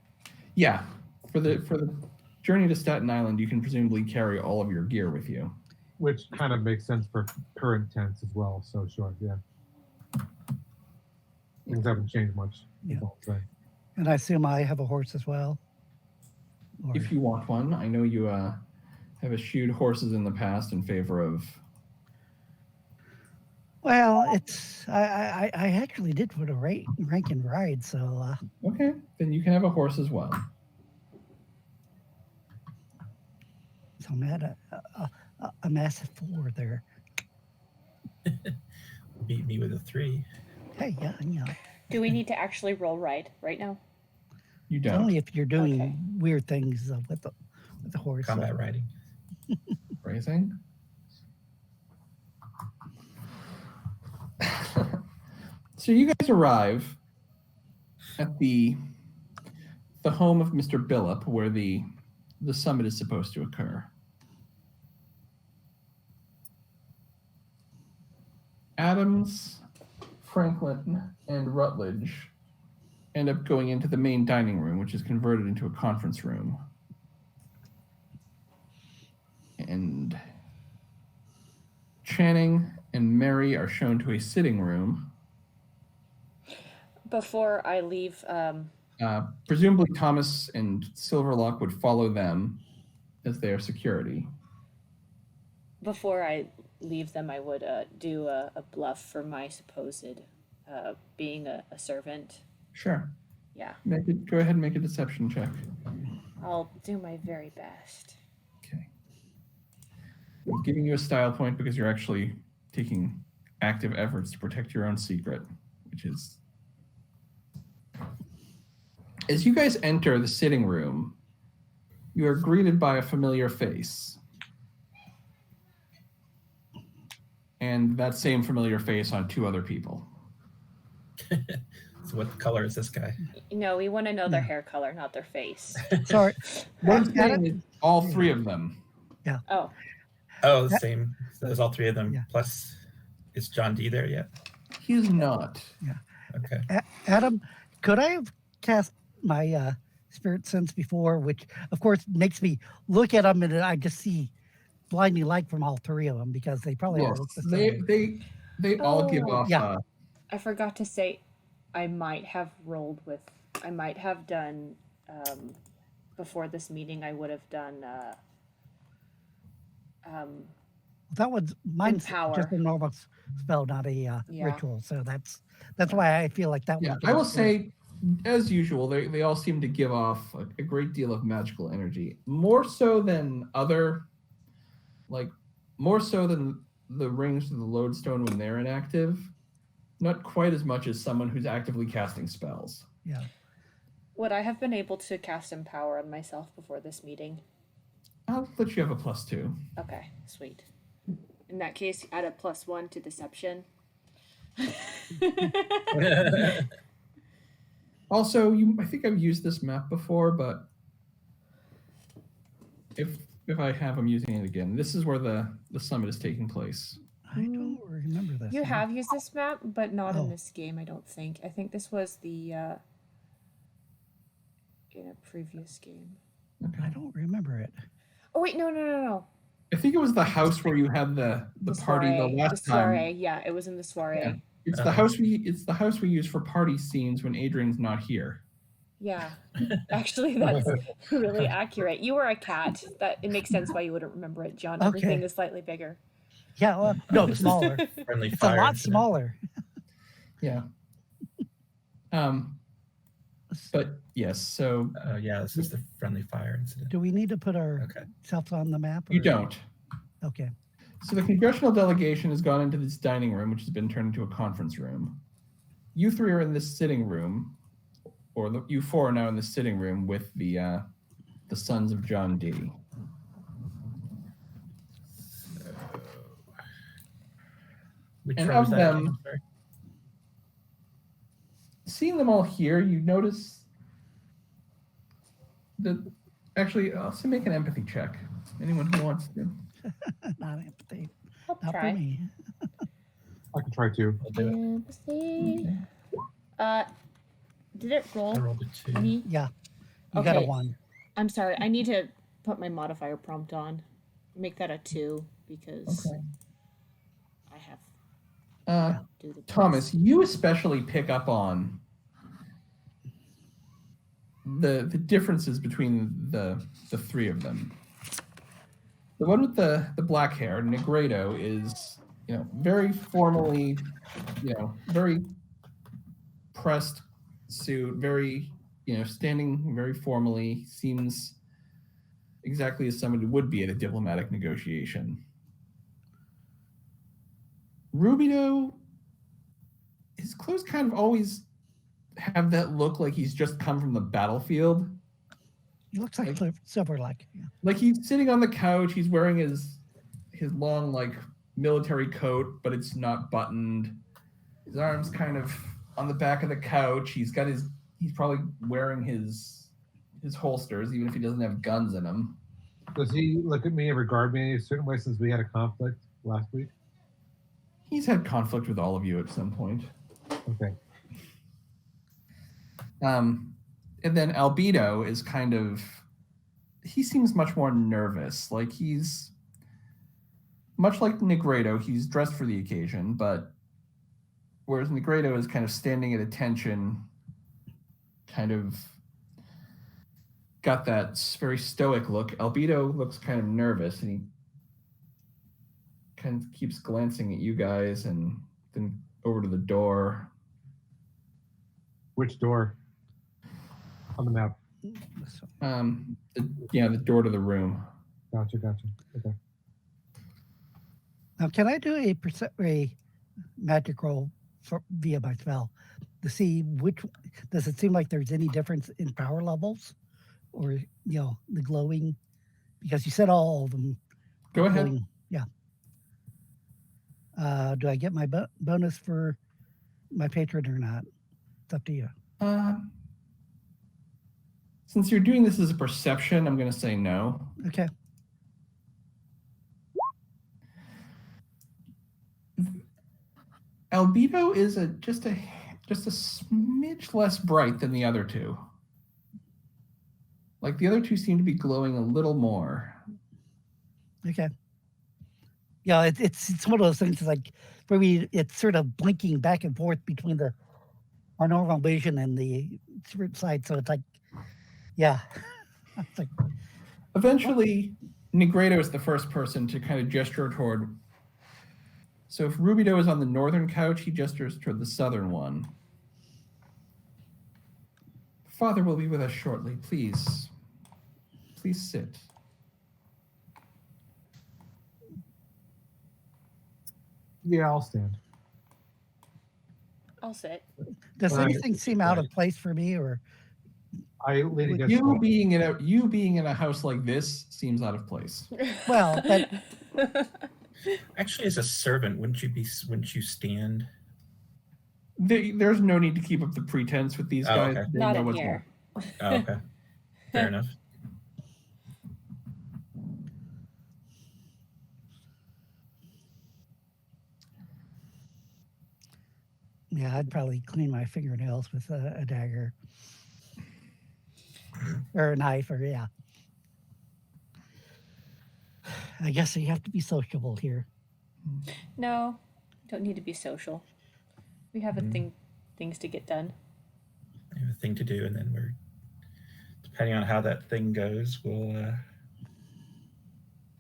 Yeah. For the journey to Staten Island, you can presumably carry all of your gear with you. Which kind of makes sense for current tense as well. So sure, yeah. Things haven't changed much. Yeah. I'll say. And I assume I have a horse as well. Or- If you want one, I know you have eschewed horses in the past in favor of. Well, it's I actually did put a rank and ride, so Okay, then you can have a horse as well. I'm at a massive 4 there. Beat me with a 3. Hey, yeah. Do we need to actually roll ride right now? You It's don't. only if you're doing Okay. weird things with the horse. Combat riding. Racing. So you guys arrive at the home of Mr. Billop, where the summit is supposed to occur. Adams, Franklin, and Rutledge end up going into the main dining room, which is converted into a conference room. And Channing and Mary are shown to a sitting room. Before I leave, Presumably Thomas and Silverlock would follow them as they are security. before I leave them, I would do a bluff for my supposed being a servant. Sure. Yeah, Go ahead and make a deception check. I'll do my very best. Okay. I'm giving you a style point because you're actually taking active efforts to protect your own secret, which is... As you guys enter the sitting room, you are greeted by a familiar face. And that same familiar face on two other people. So what color is this guy? No, we want to know their hair color, not their face. Sorry. One thing is all three of them. Oh, Oh, the same. So there's all three of them. Yeah. Plus, is John D there yet? He's not. Okay. Adam, could I have cast my spirit sense before, which of course makes me look at them and I just see blinding light from all three of them because they probably all Yes, look the same. they all give Oh. off. Yeah. I forgot to say, I might have done, before this meeting, I would have done, That was mine's Empower. just a normal spell, not a Yeah. ritual. So that's why I feel like that Yeah, one. I will say, as usual, they all seem to give off a great deal of magical energy, more so than the rings of the lodestone when they're inactive. Not quite as much as someone who's actively casting spells. Yeah. would I have been able to cast Empower on myself before this meeting? I'll let you have a +2. Okay, sweet. In that case, add a +1 to deception. Also, I think I've used this map before, but if I have, I'm using it again. This is where the summit is taking place. I don't remember this. You one. have used this map, but not Oh. in this game, I don't think. I think this was the in a previous game. I don't remember it. Oh wait, no. I think it was the house where you had the party the soiree. last The soiree, time. yeah, it was in the soiree. Yeah. It's the house we use for party scenes when Adrian's not here. Yeah. Actually, that's really accurate. You were a cat. That it makes sense why you wouldn't remember it, John. Everything Okay. is slightly bigger. Yeah, well, no, smaller. Friendly It's fire. a lot incident. smaller. Yeah. But yes, so Yeah, this is the friendly fire incident. Do we need to put Okay. ourselves on the map? you or- don't. Okay. So the congressional delegation has gone into this dining room, which has been turned into a conference room. You three are in this sitting room, or you four are now in the sitting room with the sons of John D. Which And row is of that them- again? Sorry. Seeing them all here, you notice that actually, I'll also make an empathy check. Anyone who wants to. Not empathy. I'll Not try. for me. I can try to. I'll do it. Empathy. Did it roll I rolled a 2. any? Yeah. You got a Okay. 1. I'm sorry. I need to put my modifier prompt on. Make that a 2 because Okay. I have Uh, do the Thomas, you especially pick up on the differences between the three of them. The one with the black hair, Negredo, is very formally, very pressed suit, very standing very formally, seems exactly as somebody would be at a diplomatic negotiation. Rubio, his clothes kind of always have that look like he's just come from the battlefield. He looks like Silverlock. Yeah. Like he's sitting on the couch, he's wearing his long military coat, but it's not buttoned. His arms kind of on the back of the couch. He's He's probably wearing his holsters, even if he doesn't have guns in him. Does he look at me and regard me in a certain way since we had a conflict last week? He's had conflict with all of you at some point. Okay. And then Albedo is kind of, he seems much more nervous. Like he's, much like Negredo, he's dressed for the occasion, but whereas Negredo is kind of standing at attention, kind of got that very stoic look, Albedo looks kind of nervous, and he kind of keeps glancing at you guys and then over to the door. Which door? On the map. The door to the room. Gotcha. Okay. Now, can I do a magic roll via my spell to see which? Does it seem like there's any difference in power levels, or the glowing? Because you said all of them. Go ahead. Glowing, yeah. Do I get my bonus for my patron or not? It's up to you. Since you're doing this as a perception, I'm going to say no. Okay. Albedo is just a smidge less bright than the other two. Like the other two seem to be glowing a little more. Okay. Yeah, it's one of those things. Like for me, it's sort of blinking back and forth between our normal vision and the spirit side. So it's like, yeah. It's like, eventually, Negredo is the first person to kind of gesture toward. So if Rubido is on the northern couch, he gestures toward the southern one. Father will be with us shortly. Please sit. Yeah, I'll stand. I'll sit. does anything seem out of place for me, or I lean against You being in a house like this seems out of place. well, but Actually, as a servant, wouldn't you stand? There's no need to keep up the pretense with these guys. Okay. They Not know in what's here. Oh, okay. Fair enough. yeah, I'd probably clean my fingernails with a dagger or a knife, or yeah. I guess you have to be sociable here. No, don't need to be social. We have things to get done. I have a thing to do, and then depending on how that thing goes, we'll.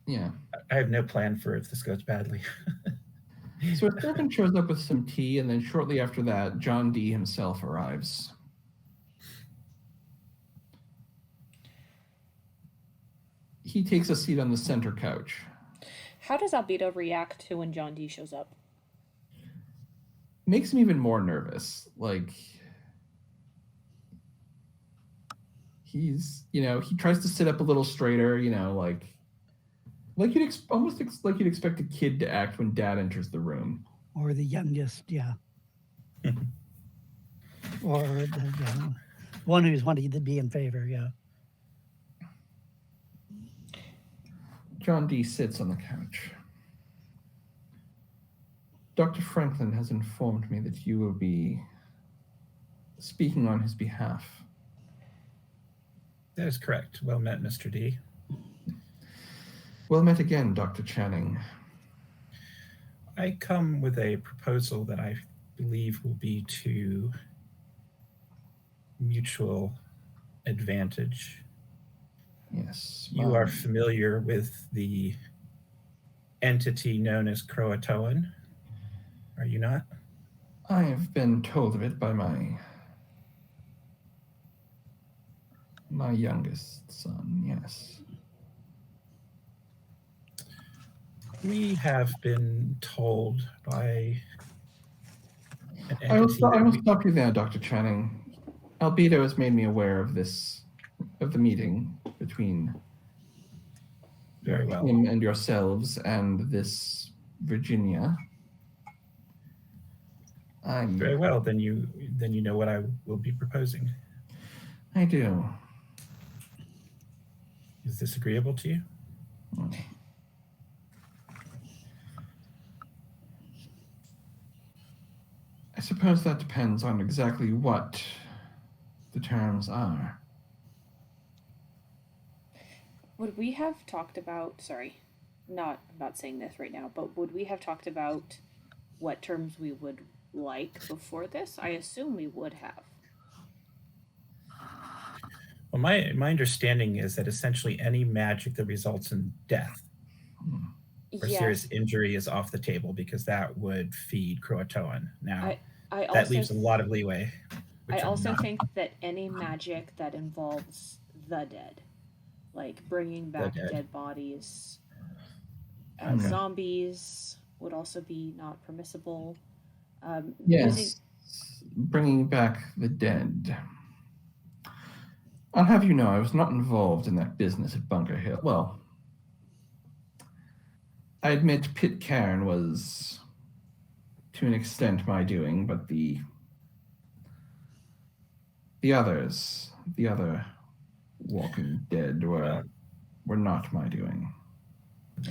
Yeah. I have no plan for if this goes badly. So a servant shows up with some tea, and then shortly after that, John D. himself arrives. He takes a seat on the center couch. How does Albedo react to when John D shows up? Makes him even more nervous. Like he's, he tries to sit up a little straighter, like you'd almost like you'd expect a kid to act when dad enters the room. Or the youngest, yeah. Or the one who's wanting to be in favor, yeah. John D. sits on the couch. Dr. Franklin has informed me that you will be speaking on his behalf. That is correct. Well met, Mr. D. Well met again, Dr. Channing. I come with a proposal that I believe will be to mutual advantage. Yes. You are familiar with the entity known as Croatoan, are you not? I have been told of it by my youngest son, yes. We have been told by an I will entity. stop you there, Dr. Channing. Albedo has made me aware of the meeting between Very well. him and yourselves and this Virginia. Very well. Then you know what I will be proposing. I do. Is this agreeable to you? I suppose that depends on exactly what the terms are. Would we have talked about, sorry, I'm not saying this right now, but would we have talked about what terms we would like before this? I assume we would have. Well, my understanding is that essentially any magic that results in death or serious injury is off the table because that would feed Croatoan. Now, that leaves a lot of leeway. I also think that any magic that involves the dead, like bringing back dead bodies as zombies, would also be not permissible. Yes, bringing back the dead. I'll have you know, I was not involved in that business at Bunker Hill. Well, I admit Pitcairn was, to an extent, my doing, but the others, the other Walking Dead were not my doing.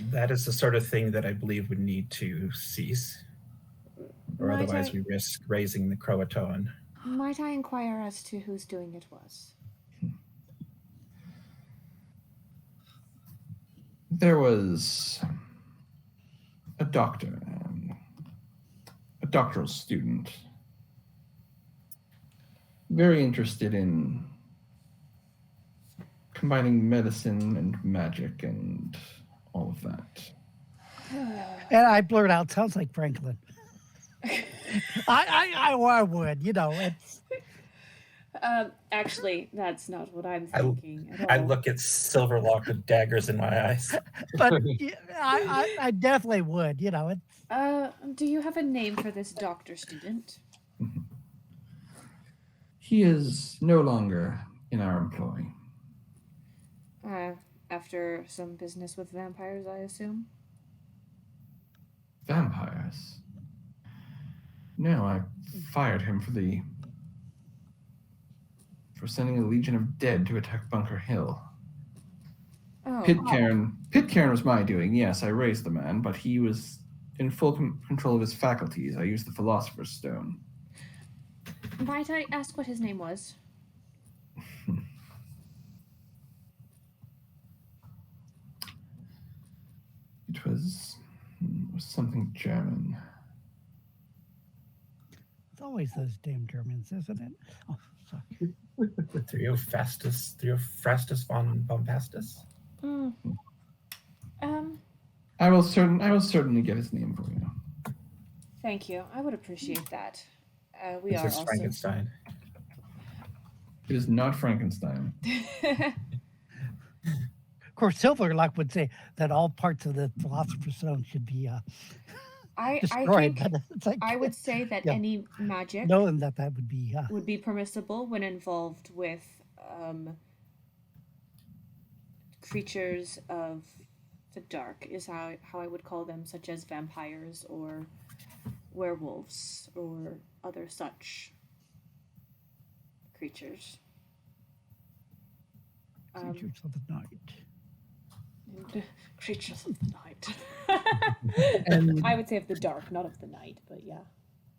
That is the sort of thing that I believe would need to cease, or otherwise we risk raising the Croatoan. Might I inquire as to whose doing it was? There was a doctor, a doctoral student, very interested in combining medicine and magic and all of that. And I blurt out, sounds like Franklin. I would, you know. It's... Actually, that's not what I'm thinking at all. I look at Silverlock with daggers in my eyes. But I definitely would, you know. Do you have a name for this doctor student? He is no longer in our employ. After some business with vampires, I assume? Vampires? No, I fired him for sending a legion of dead to attack Bunker Hill. Pitcairn was my doing. Yes, I raised the man, but he was in full control of his faculties. I used the Philosopher's Stone. Might I ask what his name was? It was something German. It's always those damn Germans, isn't it? Oh, sorry. Theophrastus von Bombastus. I will certainly get his name for you. Thank you. I would appreciate that. We This are is also Frankenstein. It is not Frankenstein. Of course, Silverlock would say that all parts of the Philosopher's Stone should be destroyed. I would say that any magic, knowing that would be permissible when involved with creatures of the dark, is how I would call them, such as vampires or werewolves or other such creatures. Creatures of the night. Creatures of the night. And I would say of the dark, not of the night, but yeah.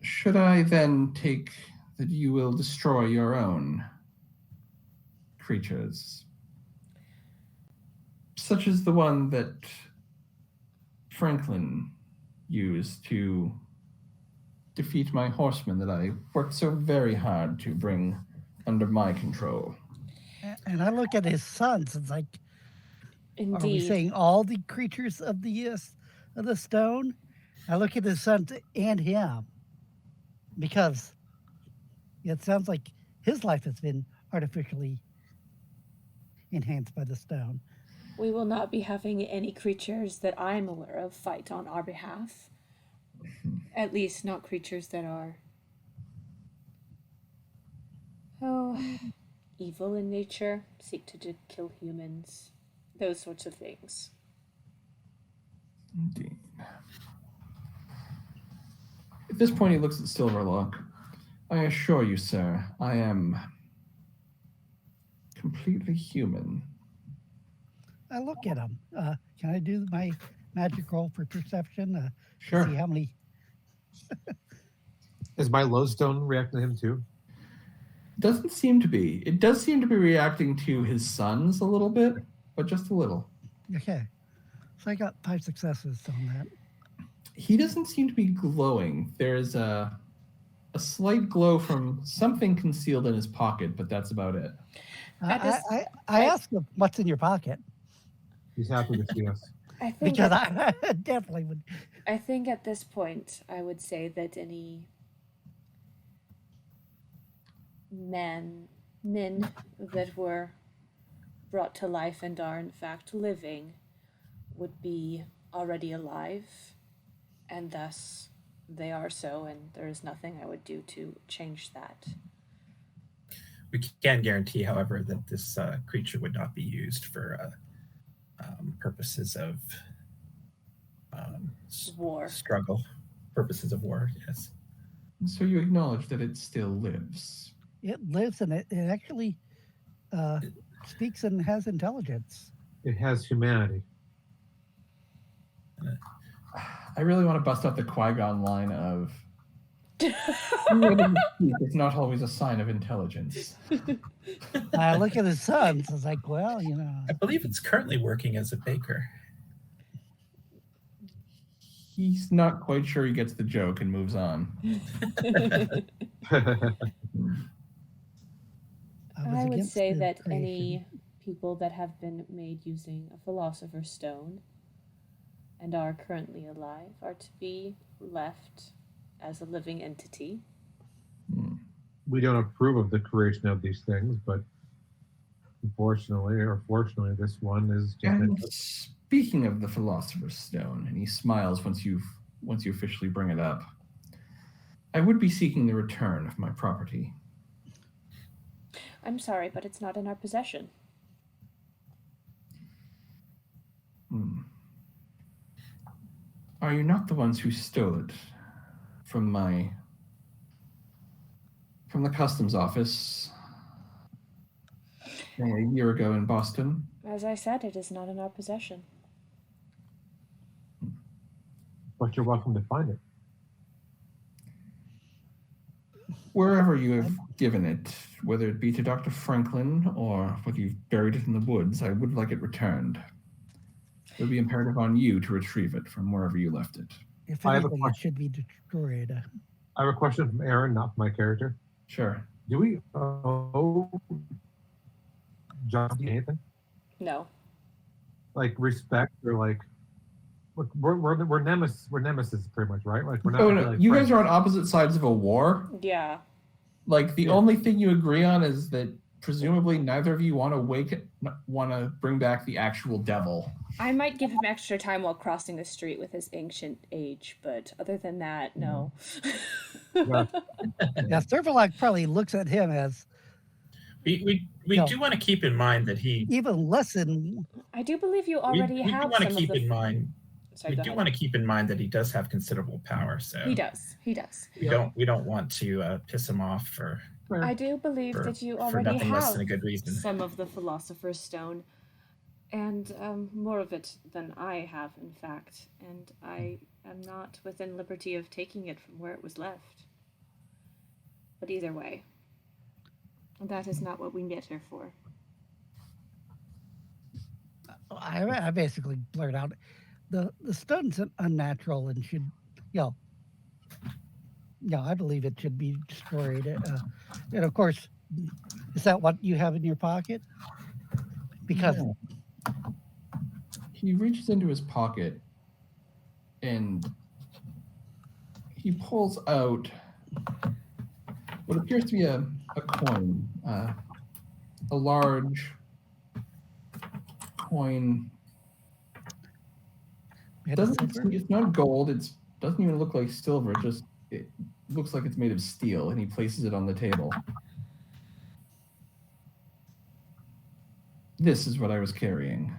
Should I then take that you will destroy your own creatures, such as the one that Franklin used to defeat my horsemen that I worked so very hard to bring under my control? And I look at his sons, it's like, Indeed. Are we saying all the creatures of the stone? I look at his sons and him, because it sounds like his life has been artificially enhanced by the stone. We will not be having any creatures that I'm aware of fight on our behalf. At least not creatures that are evil in nature, seek to kill humans, those sorts of things. Indeed. At this point, he looks at Silverlock. I assure you, sir, I am completely human. I look at him. Can I do my magic roll for perception? Sure. See how many. Is my lodestone reacting to him too? Doesn't seem to be. It does seem to be reacting to his sons a little bit, but just a little. Okay. So I got 5 successes on that. He doesn't seem to be glowing. There's a slight glow from something concealed in his pocket, but that's about it. I asked him, what's in your pocket? He's happy to see us. I think Because I definitely would. I think at this point, I would say that any men that were brought to life and are in fact living would be already alive, and thus they are so, and there is nothing I would do to change that. We can guarantee, however, that this creature would not be used for purposes of War. struggle, purposes of war, yes. So you acknowledge that it still lives. It lives and it actually speaks and has intelligence. It has humanity. I really want to bust out the Qui-Gon line of it's not always a sign of intelligence. I look at his sons. I was like, well, I believe it's currently working as a baker. He's not quite sure he gets the joke and moves on. I would say that any people that have been made using a philosopher's stone and are currently alive are to be left as a living entity. We don't approve of the creation of these things, but unfortunately or fortunately, this one is just. And speaking of the philosopher's stone, and he smiles once you officially bring it up, I would be seeking the return of my property. I'm sorry, but it's not in our possession. Are you not the ones who stole it from the customs office a year ago in Boston? As I said, it is not in our possession. But you're welcome to find it. Wherever you have given it, whether it be to Dr. Franklin or whether you've buried it in the woods, I would like it returned. It would be imperative on you to retrieve it from wherever you left it. If I have a anything, it should be destroyed. I have a question from Aaron, not from my character. Sure. Do we owe John D anything? No. Like respect or like we're nemesis. We're nemesis pretty much, right? Like we're not. Oh no, like you friends. guys are on opposite sides of a war. Yeah. Like the only thing you agree on is that presumably neither of you want to bring back the actual devil. I might give him extra time while crossing the street with his ancient age, but other than that, no. Yeah. Yeah, Serverlock probably looks at him as We No. do want to keep in mind that he. even less than. I do believe you We already do have want some to keep of the... in mind. Sorry, We go do ahead. want to keep in mind that he does have considerable power. So He does. He does. we don't want to piss him off for I do believe that you for already nothing less have than a good reason. some of the Philosopher's Stone, and more of it than I have, in fact, and I am not within liberty of taking it from where it was left. But either way, that is not what we met here for. I basically blurred out the stone's unnatural and should, I believe it should be destroyed. And of course, is that what you have in your pocket? Because He reaches into his pocket and he pulls out what appears to be a coin, a large coin. It's not gold. It doesn't even look like silver. It looks like it's made of steel, and he places it on the table. This is what I was carrying.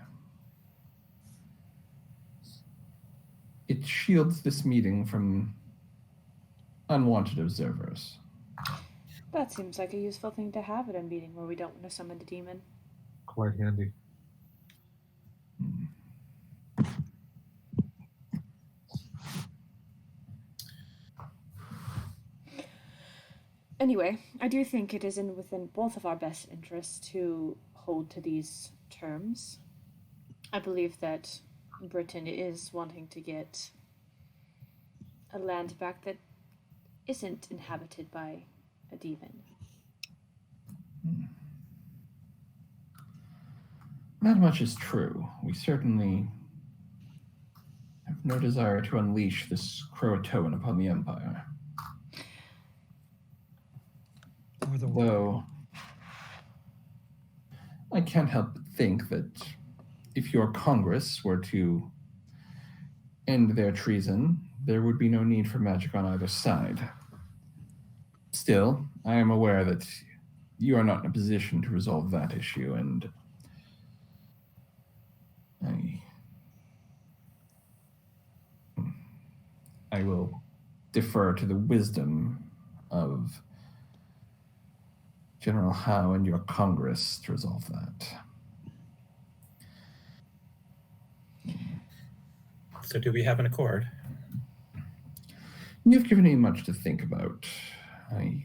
It shields this meeting from unwanted observers. That seems like a useful thing to have at a meeting where we don't want to summon a demon. quite handy. Anyway, I do think it is within both of our best interests to hold to these terms. I believe that Britain is wanting to get a land back that isn't inhabited by a demon. That much is true. We certainly have no desire to unleash this Croatoan upon the Empire. Or the Though I can't help but think that if your Congress were to end their treason, there would be no need for magic on either side. Still, I am aware that you are not in a position to resolve that issue, and I will defer to the wisdom of General Howe and your Congress to resolve that. So do we have an accord? You've given me much to think about. I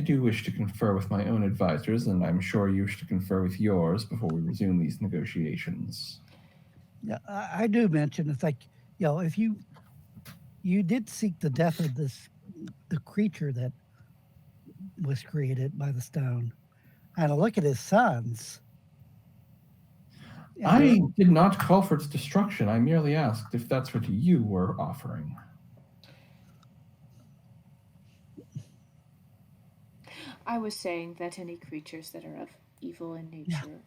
do wish to confer with my own advisors, and I'm sure you wish to confer with yours before we resume these negotiations. Yeah, I do mention it's like, if you did seek the death of the creature that was created by the stone, and I look at his sons. I did not call for its destruction. I merely asked if that's what you were offering. I was saying that any creatures that are of evil in nature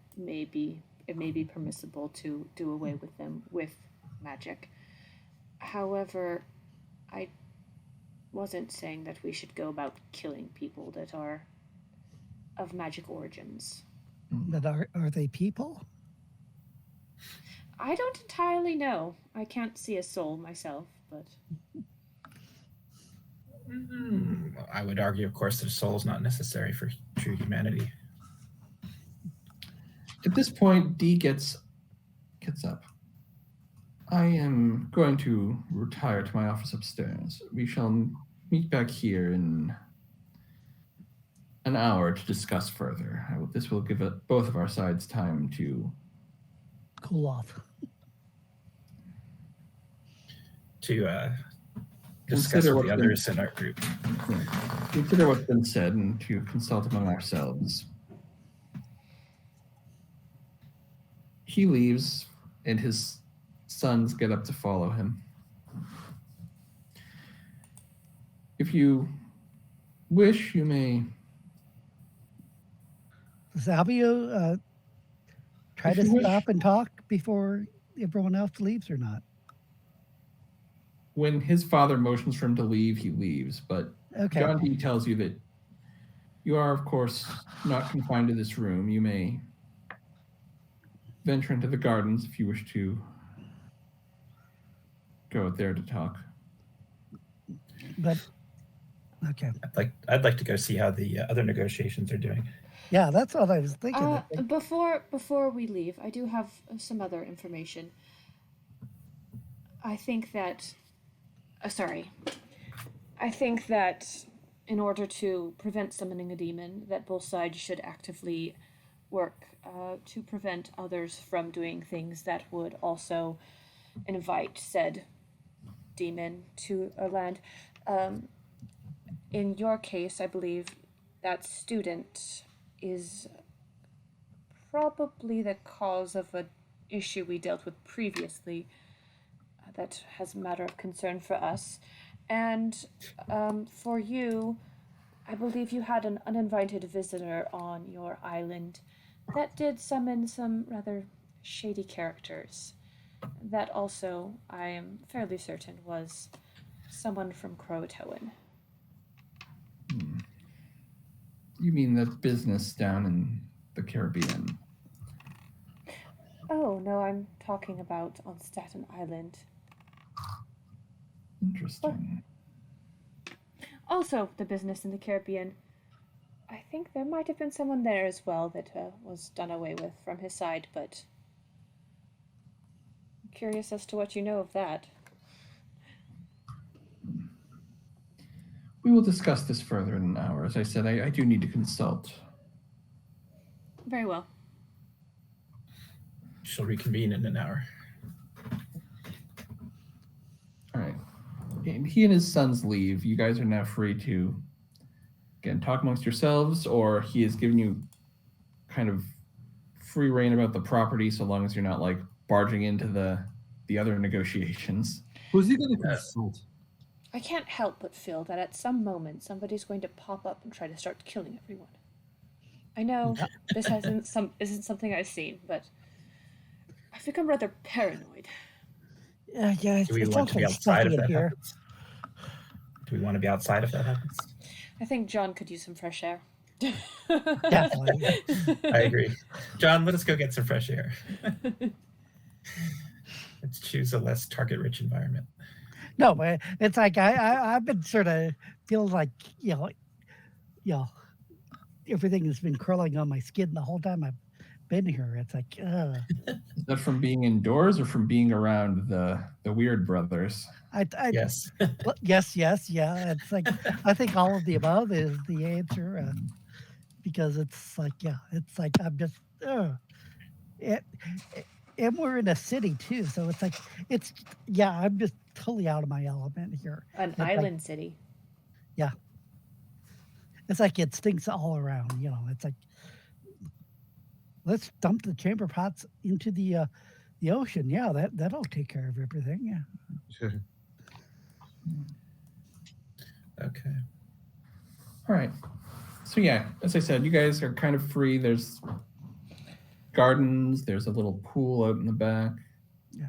it may be permissible to do away with them with magic. However, I wasn't saying that we should go about killing people that are of magic origins. But are they people? I don't entirely know. I can't see a soul myself, but I would argue, of course, that a soul is not necessary for true humanity. At this point, Dee gets up. I am going to retire to my office upstairs. We shall meet back here in an hour to discuss further. This will give both of our sides time to cool off. To discuss with the others in our group. Consider what's been said and to consult among ourselves. He leaves, and his sons get up to follow him. If you wish, you may... Does Albio try to stop and talk before everyone else leaves or not? When his father motions for him to leave, he leaves. But okay. John D. tells you that you are, of course, not confined to this room. You may venture into the gardens if you wish to go out there to talk. But okay, I'd like to go see how the other negotiations are doing. Yeah, that's what I was thinking. Before we leave, I do have some other information. I think that in order to prevent summoning a demon, that both sides should actively work to prevent others from doing things that would also invite said demon to a land. In your case, I believe that student is probably the cause of an issue we dealt with previously that has a matter of concern for us. And for you, I believe you had an uninvited visitor on your island that did summon some rather shady characters. That also, I am fairly certain, was someone from Croatoan. You mean that business down in the Caribbean? Oh, no, I'm talking about on Staten Island. Interesting. Also, the business in the Caribbean. I think there might have been someone there as well that was done away with from his side, but I'm curious as to what you know of that. We will discuss this further in an hour. As I said, I do need to consult. Very well. She'll reconvene in an hour. All right. And he and his sons leave. You guys are now free to, again, talk amongst yourselves, or he has given you kind of free reign about the property so long as you're not like barging into the other negotiations. Who's he going to consult? I can't help but feel that at some moment somebody's going to pop up and try to start killing everyone. I know this isn't something I've seen, but I've become rather paranoid. Yeah, Do we want to be outside if that happens? Do we want to be outside if that happens? I think John could use some fresh air. Definitely. I agree. John, let us go get some fresh air. Let's choose a less target-rich environment. No, but it's like I've been sort of feeling like everything has been curling on my skin the whole time I've been here. It's like, Is that from being indoors or from being around the Weird Brothers? Yes. Yes, yeah. It's like I think all of the above is the answer because it's like I'm just and we're in a city too, so it's like I'm just totally out of my element here. An island city. Yeah. It's like it stinks all around, it's like let's dump the chamber pots into the ocean. Yeah, that'll take care of everything. Yeah. Sure. Okay. All right. So yeah, as I said, you guys are kind of free. There's gardens. There's a little pool out in the back. Yeah.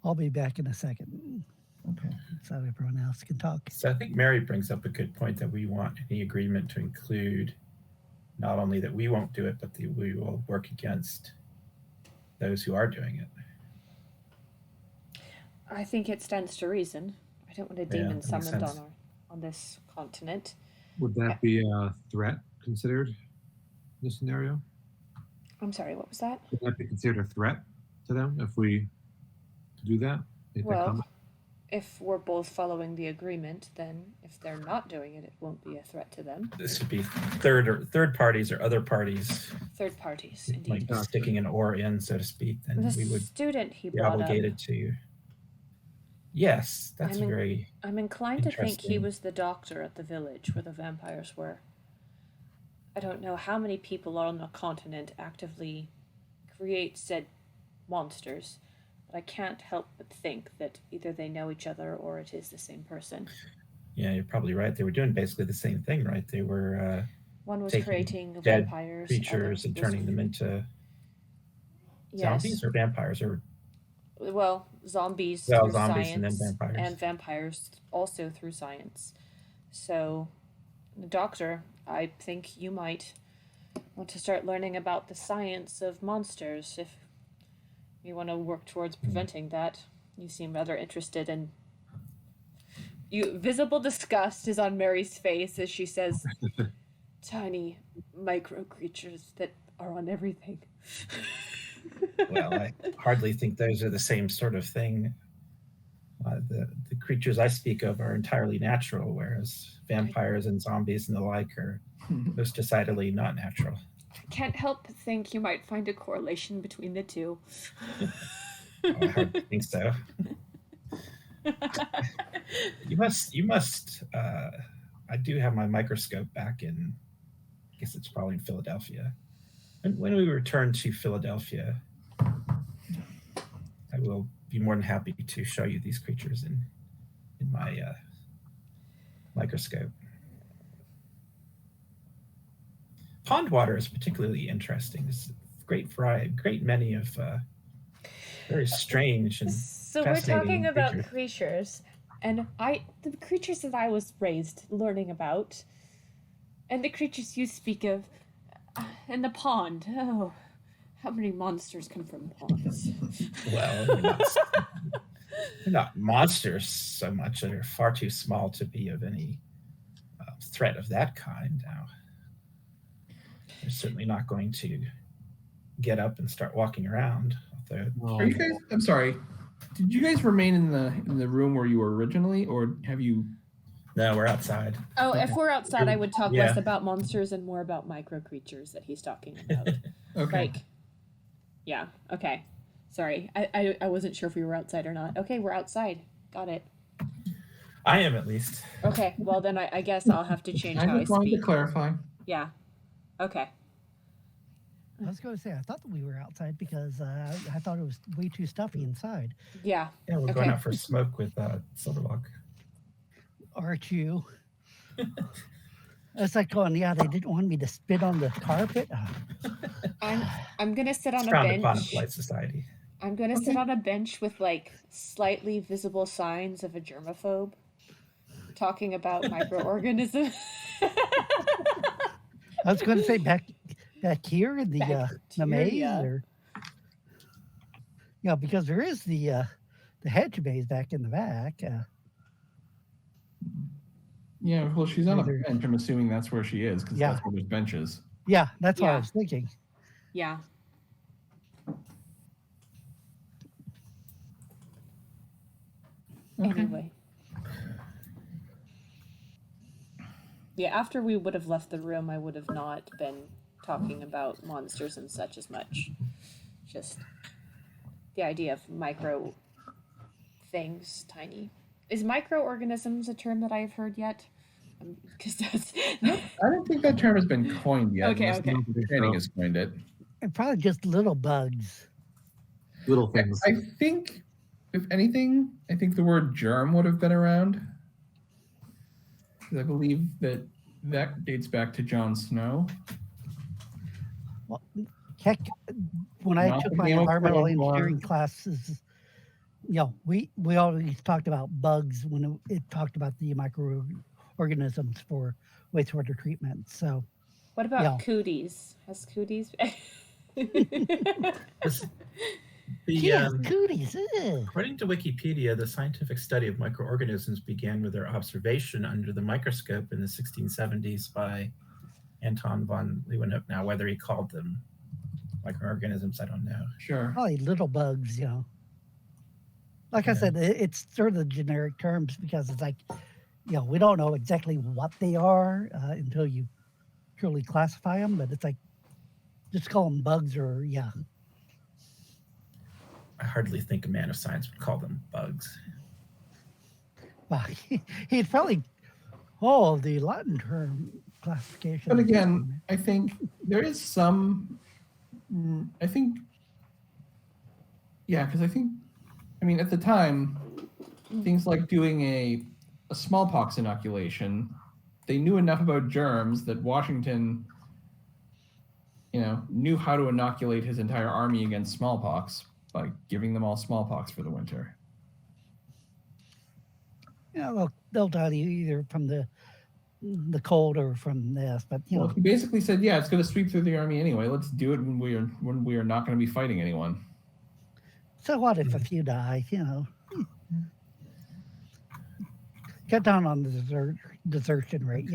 I'll be back in a second. Okay. So everyone else can talk. So I think Mary brings up a good point that we want any agreement to include not only that we won't do it, but that we will work against those who are doing it. I think it stands to reason. I don't want a demon that makes summoned sense. on this continent. Would that be a threat considered in this scenario? I'm sorry, what was that? Would that be considered a threat to them if we do that? If they Well, come? if we're both following the agreement, then if they're not doing it, it won't be a threat to them. This would be third parties or other parties, Third parties, like indeed. sticking an oar in, so to speak. Then The we would student he be brought obligated up, to. Yes, that's very. I'm inclined to think he interesting. was the doctor at the village where the vampires were. I don't know how many people on the continent actively create said monsters, but I can't help but think that either they know each other or it is the same person. Yeah, you're probably right. They were doing basically the same thing, right? They were One was taking creating dead vampires, creatures and other was- turning them into yes. zombies or vampires or Well, zombies Well, through zombies science and then vampires. and vampires also through science. So, the doctor, I think you might want to start learning about the science of monsters if you want to work towards preventing that. You seem rather interested in. Visible disgust is on Mary's face as she says, "Tiny micro creatures that are on everything." well, I hardly think those are the same sort of thing. The creatures I speak of are entirely natural, whereas vampires and zombies and the like are most decidedly not natural. I can't help but think you might find a correlation between the two. I hardly think so. You must. I do have my microscope back in. I guess it's probably in Philadelphia. When we return to Philadelphia, I will be more than happy to show you these creatures in my microscope. Pond water is particularly interesting. There's a great many of very strange and So we're talking fascinating about creatures. creatures, and the creatures that I was raised learning about, and the creatures you speak of, in the pond. Oh, how many monsters come from ponds? Well, they're not monsters so much. They're far too small to be of any threat of that kind. Now, They're certainly not going to get up and start walking around. Are you guys? I'm sorry. Did you guys remain in the room where you were originally, or have you? No, we're outside. Oh, if we're outside, I would talk Yeah. less about monsters and more about micro creatures that he's talking about. Okay. Like, yeah. Okay. Sorry, I wasn't sure if we were outside or not. Okay, we're outside. Got it. I am, at least. Okay. Well, then I guess I'll have to change how I just wanted to speak. clarify. Yeah. Okay. I was going to say, I thought that we were outside because I thought it was way too stuffy inside. Yeah. Yeah, we're going out for a smoke with Silverlock. Aren't you? It's like going, yeah, they didn't want me to spit on the carpet. I'm gonna sit on It's a frowned upon in bench. polite society. I'm gonna sit on a bench with like slightly visible signs of a germaphobe, talking about microorganisms. I was going to say back here in the maze, Bacteria. or because there is the hedge maze back in the back. Yeah, well, she's on a Either- bench. I'm assuming that's where she is because Yeah. that's where there's benches. Yeah, that's what I Yeah. was thinking. Yeah. Okay. Anyway. Yeah, after we would have left the room, I would have not been talking about monsters and such as much. Just the idea of micro things, tiny. Is microorganisms a term that I've heard yet? Because that's. I don't think that term has been coined yet. Okay, unless okay. Channing has coined it. And probably just little bugs. Little things. I think, if anything, I think the word germ would have been around. 'Cause I believe that dates back to Jon Snow. Well, heck, when I Not took the my Game of environmental Thrones one. engineering classes, we always talked about bugs when it talked about the microorganisms for wastewater treatment. So What about Yeah. cooties? Has cooties? yes, cooties. Ugh. According to Wikipedia, the scientific study of microorganisms began with their observation under the microscope in the 1670s by Anton von Leeuwenhoek. Now, whether he called them microorganisms, I don't know. Sure. Probably little bugs. Like I Yeah. said, it's sort of the generic terms because it's like, we don't know exactly what they are until you truly classify them. But it's like, just call them bugs or I hardly think a man of science would call them bugs. Well, he'd probably the Latin term classification. But again, I think there is some. I think. Yeah, because at the time, things like doing a smallpox inoculation, they knew enough about germs that Washington, knew how to inoculate his entire army against smallpox by giving them all smallpox for the winter. They'll die either from the cold or from this, but Well, he basically said, "Yeah, it's going to sweep through the army anyway. Let's do it when we are not going to be fighting anyone." So what if a few die? Cut down on the desertion rate.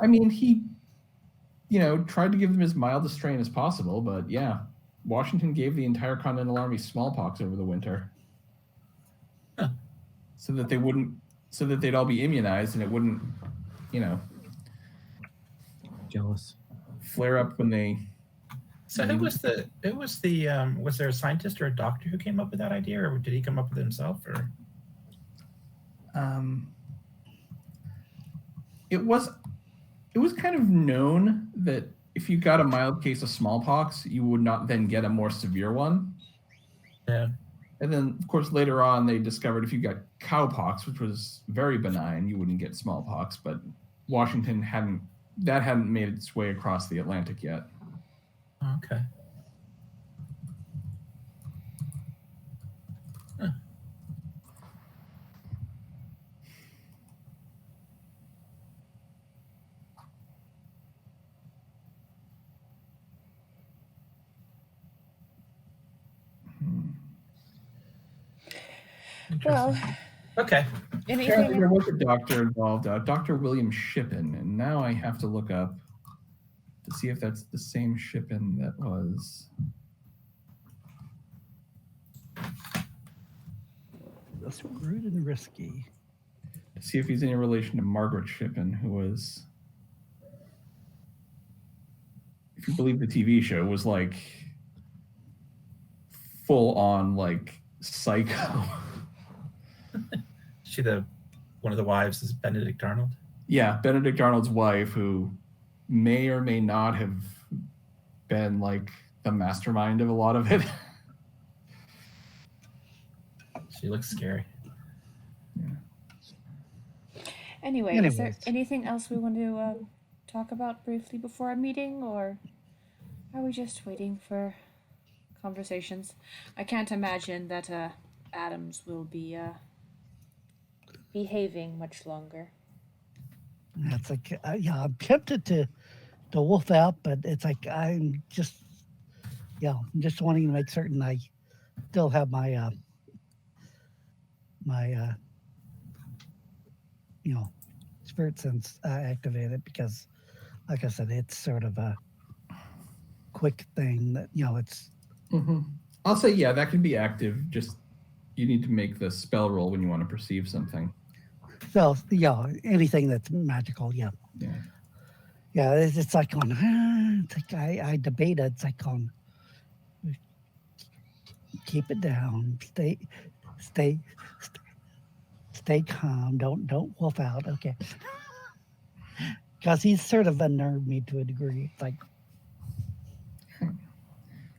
I mean, he, tried to give them as mild a strain as possible, but yeah, Washington gave the entire Continental Army smallpox over the winter, so that they'd all be immunized and it wouldn't, Jealous. flare up when they. So was there a scientist or a doctor who came up with that idea, or did he come up with it himself, or? It was kind of known that if you got a mild case of smallpox, you would not then get a more severe one. Yeah. And then, of course, later on, they discovered if you got cowpox, which was very benign, you wouldn't get smallpox. But Washington hadn't made its way across the Atlantic yet. Okay. Well, Okay. Apparently, anything? there was a doctor involved, Dr. William Shippen, and now I have to look up to see if that's the same shipping that was. That's rude and risky. To see if he's any relation to Margaret Shippen, who was, if you believe the TV show, was like full on like psycho. She one of the wives is Benedict Arnold. Yeah, Benedict Arnold's wife, who may or may not have been like the mastermind of a lot of it. She looks scary. Anyway, is there Anyways. anything else we want to talk about briefly before our meeting, or are we just waiting for conversations? I can't imagine that Adams will be behaving much longer. It's like, yeah, I'm tempted to wolf out, but it's like I'm just wanting to make certain I still have my spirit sense activated, because, like I said, it's sort of a quick thing that it's. Mm-hmm. I'll say, yeah, that can be active. Just you need to make the spell roll when you want to perceive something. So anything that's magical, yeah. It's like on. It's like I debate it. It's like on. Keep it down. Stay calm. Don't wolf out. Okay. Because he's sort of unnerved me to a degree. It's like.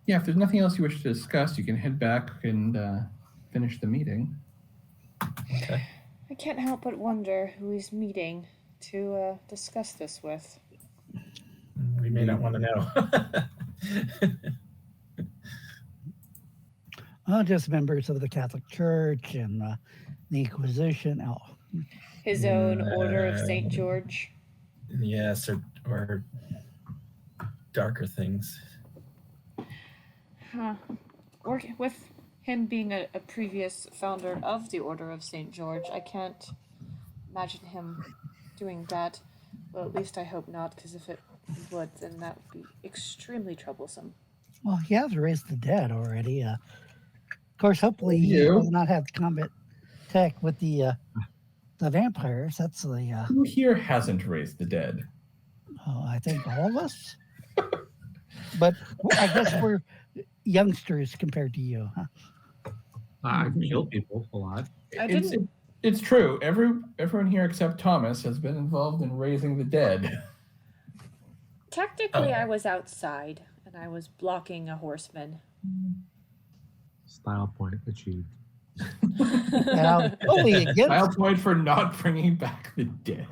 Yeah, if there's nothing else you wish to discuss, you can head back and finish the meeting. Okay. I can't help but wonder who he's meeting to discuss this with. We may not want to know. Just members of the Catholic Church and the Inquisition. Oh. His own Order of St. George. Yes, or darker things. Huh. Or with him being a previous founder of the Order of St. George, I can't imagine him doing that. Well, at least I hope not, because if it would, then that would be extremely troublesome. Well, he has raised the dead already. Of course, hopefully he will not have combat tech with the vampires. That's the. Who here hasn't raised the dead? Oh, I think all of us. But I guess we're youngsters compared to you, huh? I kill people a lot. It's true. Everyone here except Thomas has been involved in raising the dead. Technically, I was outside, and I was blocking a horseman. Style point achieved. Style point for not bringing back the dead.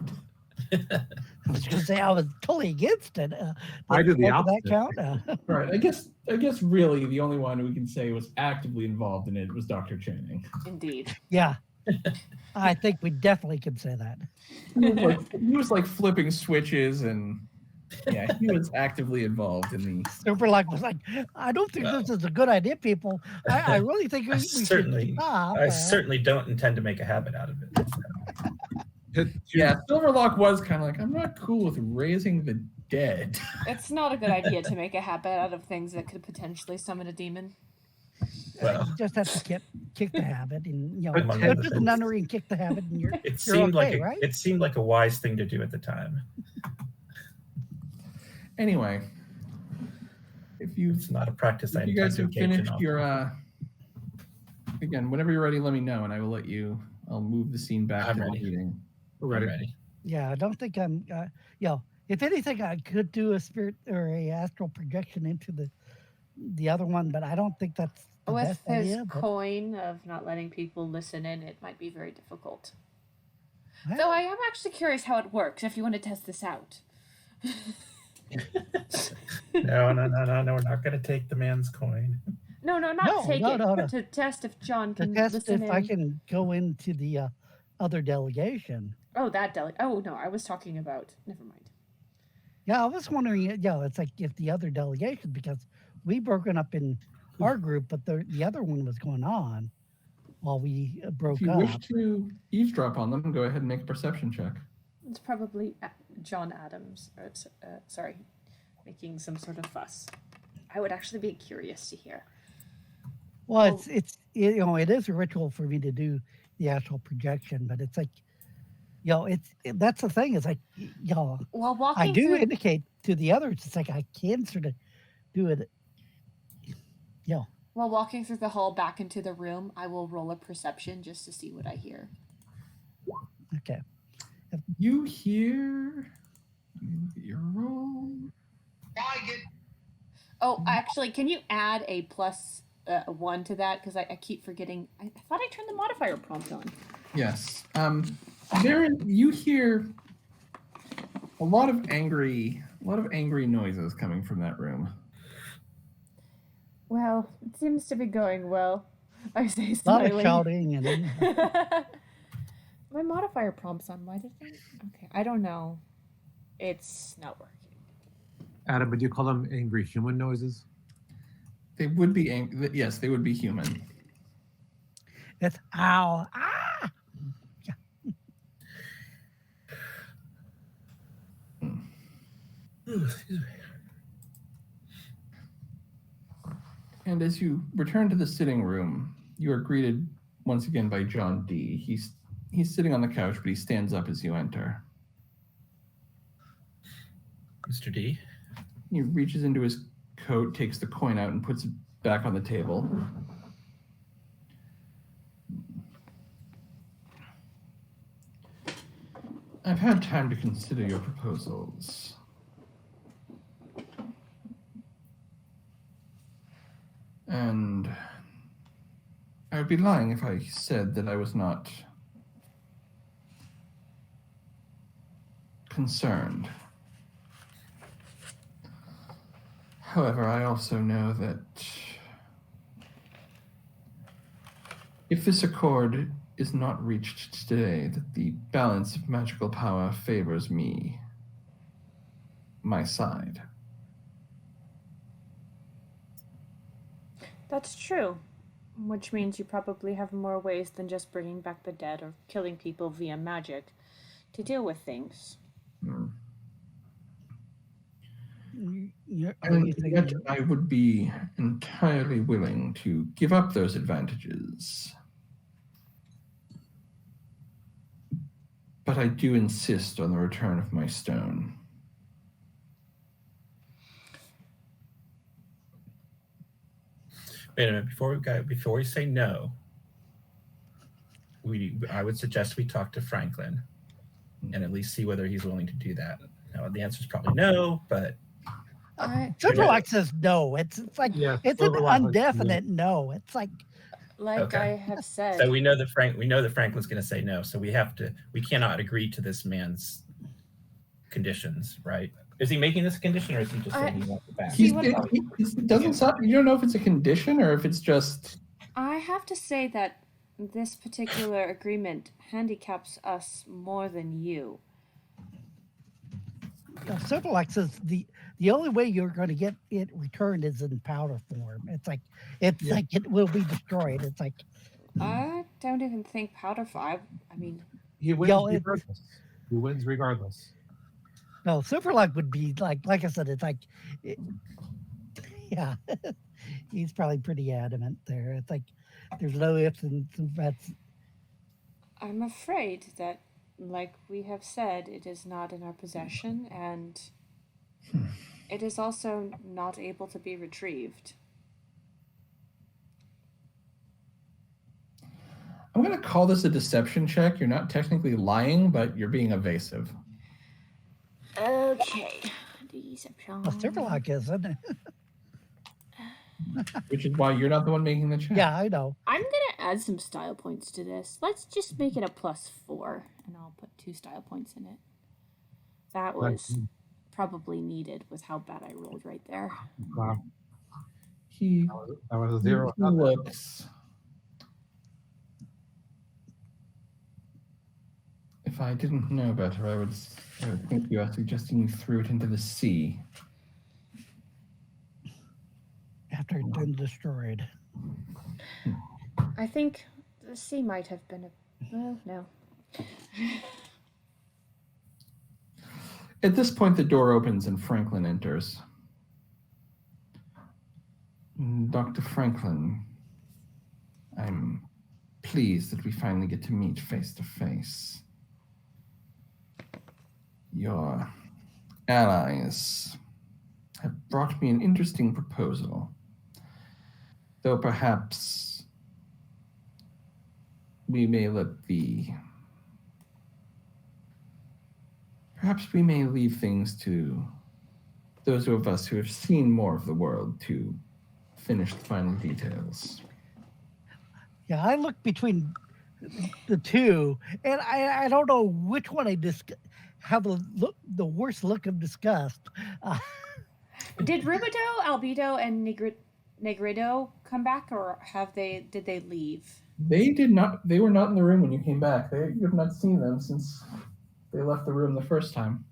I was going to say I was totally against it. I did the opposite. That count? Right. I guess really the only one we can say was actively involved in it was Dr. Channing. Indeed. Yeah. I think we definitely could say that. He was like flipping switches, and yeah, he was actively involved in the. Superlock was like, I don't think this is a good idea, people. I really think we should stop. I certainly don't intend to make a habit out of it. Yeah, Silverlock was kind of like, I'm not cool with raising the dead. It's not a good idea to make a habit out of things that could potentially summon a demon. Well, you just have to kick the habit, and go Among to the nunnery and kick the habit, and you're. it seemed okay, like it seemed like a wise thing to do at the time. Anyway, It's not a practice I if you guys have intend to engage in finished your again, whenever you're ready, let me know, and I will I'll move the scene back to the meeting. We're ready. Ready. Yeah, I don't think I'm. If anything, I could do a spirit or a astral projection into the other one, but I don't think that's the With best his idea. coin of not letting people listen in, it might be very difficult. But, Though I am actually curious how it works, if you want to test this out. No, we're not going to take the man's coin. No, not take it. No. To test if John to can test listen if in. I can go into the other delegation. Oh, Oh, no, I was talking about... Never mind. Yeah, I was wondering, it's like if the other delegation, because we broken up in our group, but the other one was going on while we broke If you up. wish to eavesdrop on them, go ahead and make a perception check. It's probably John Adams. Sorry. making some sort of fuss. I would actually be curious to hear. Well, it is a ritual for me to do the astral projection, but it's like, that's the thing. It's like, While I walking do through, indicate to the others. It's like I can sort of do it. while walking through the hall back into the room, I will roll a perception just to see what I hear. Okay. You hear. Let me look at your roll. Oh, actually, can you add a plus 1 to that? Because I keep forgetting. I thought I turned the modifier prompt on. Yes. Baron, you hear a lot of angry noises coming from that room. Well, it seems to be going well. I say, A lot of smiling. shouting and My modifier prompt's on. Why did I? Okay, I don't know. It's not working. Adam, would you call them angry human noises? They would be yes, they would be human. it's ow, ah. Excuse me. And as you return to the sitting room, you are greeted once again by John D. He's sitting on the couch, but he stands up as you enter. Mr. D. He reaches into his coat, takes the coin out, and puts it back on the table. I've had time to consider your proposals. And I would be lying if I said that I was not concerned. However, I also know that if this accord is not reached today, that the balance of magical power favors me, my side. That's true. Which means you probably have more ways than just bringing back the dead or killing people via magic to deal with things. And You're yet I would be entirely willing to give up those advantages. But I do insist on the return of my stone. Wait a minute. Before we say no, I would suggest we talk to Franklin and at least see whether he's willing to do that. Now, the answer is probably no, but Superlock says no. It's like it's an indefinite no. It's like I have said. So we know that Franklin's going to say no. So we cannot agree to this man's conditions, right? Is he making this a condition, or is he just saying he wants it back? It doesn't stop. You don't know if it's a condition or if it's just. I have to say that this particular agreement handicaps us more than you. Superlock says the only way you're going to get it returned is in powder form. It's like it will be destroyed. It's like I don't even think powder 5. I mean, he wins regardless. He wins regardless. No, Superlock would be like I said. It's like, yeah, he's probably pretty adamant there. It's like there's no ifs and buts. I'm afraid that, like we have said, it is not in our possession, and it is also not able to be retrieved. I'm going to call this a deception check. You're not technically lying, but you're being evasive. Okay. Deception. Well, Superlock is, isn't it? Which is why you're not the one making the check. Yeah, I know. I'm going to add some style points to this. Let's just make it a +4, and I'll put 2 style points in it. That was probably needed with how bad I rolled right there. Wow. That was a 0. He looks. If I didn't know better, I would think you are suggesting you threw it into the sea. After it's been destroyed. I think the sea might have been well, no. At this point, the door opens and Franklin enters. Dr. Franklin, I'm pleased that we finally get to meet face to face. Your allies have brought me an interesting proposal, though perhaps we may leave things to those of us who have seen more of the world to finish the final details. Yeah, I look between the two, and I don't know which one I have the worst look of disgust. Did Rubido, Albedo, and Negredo come back, or did they leave? They did not. They were not in the room when you came back. You have not seen them since they left the room the first time.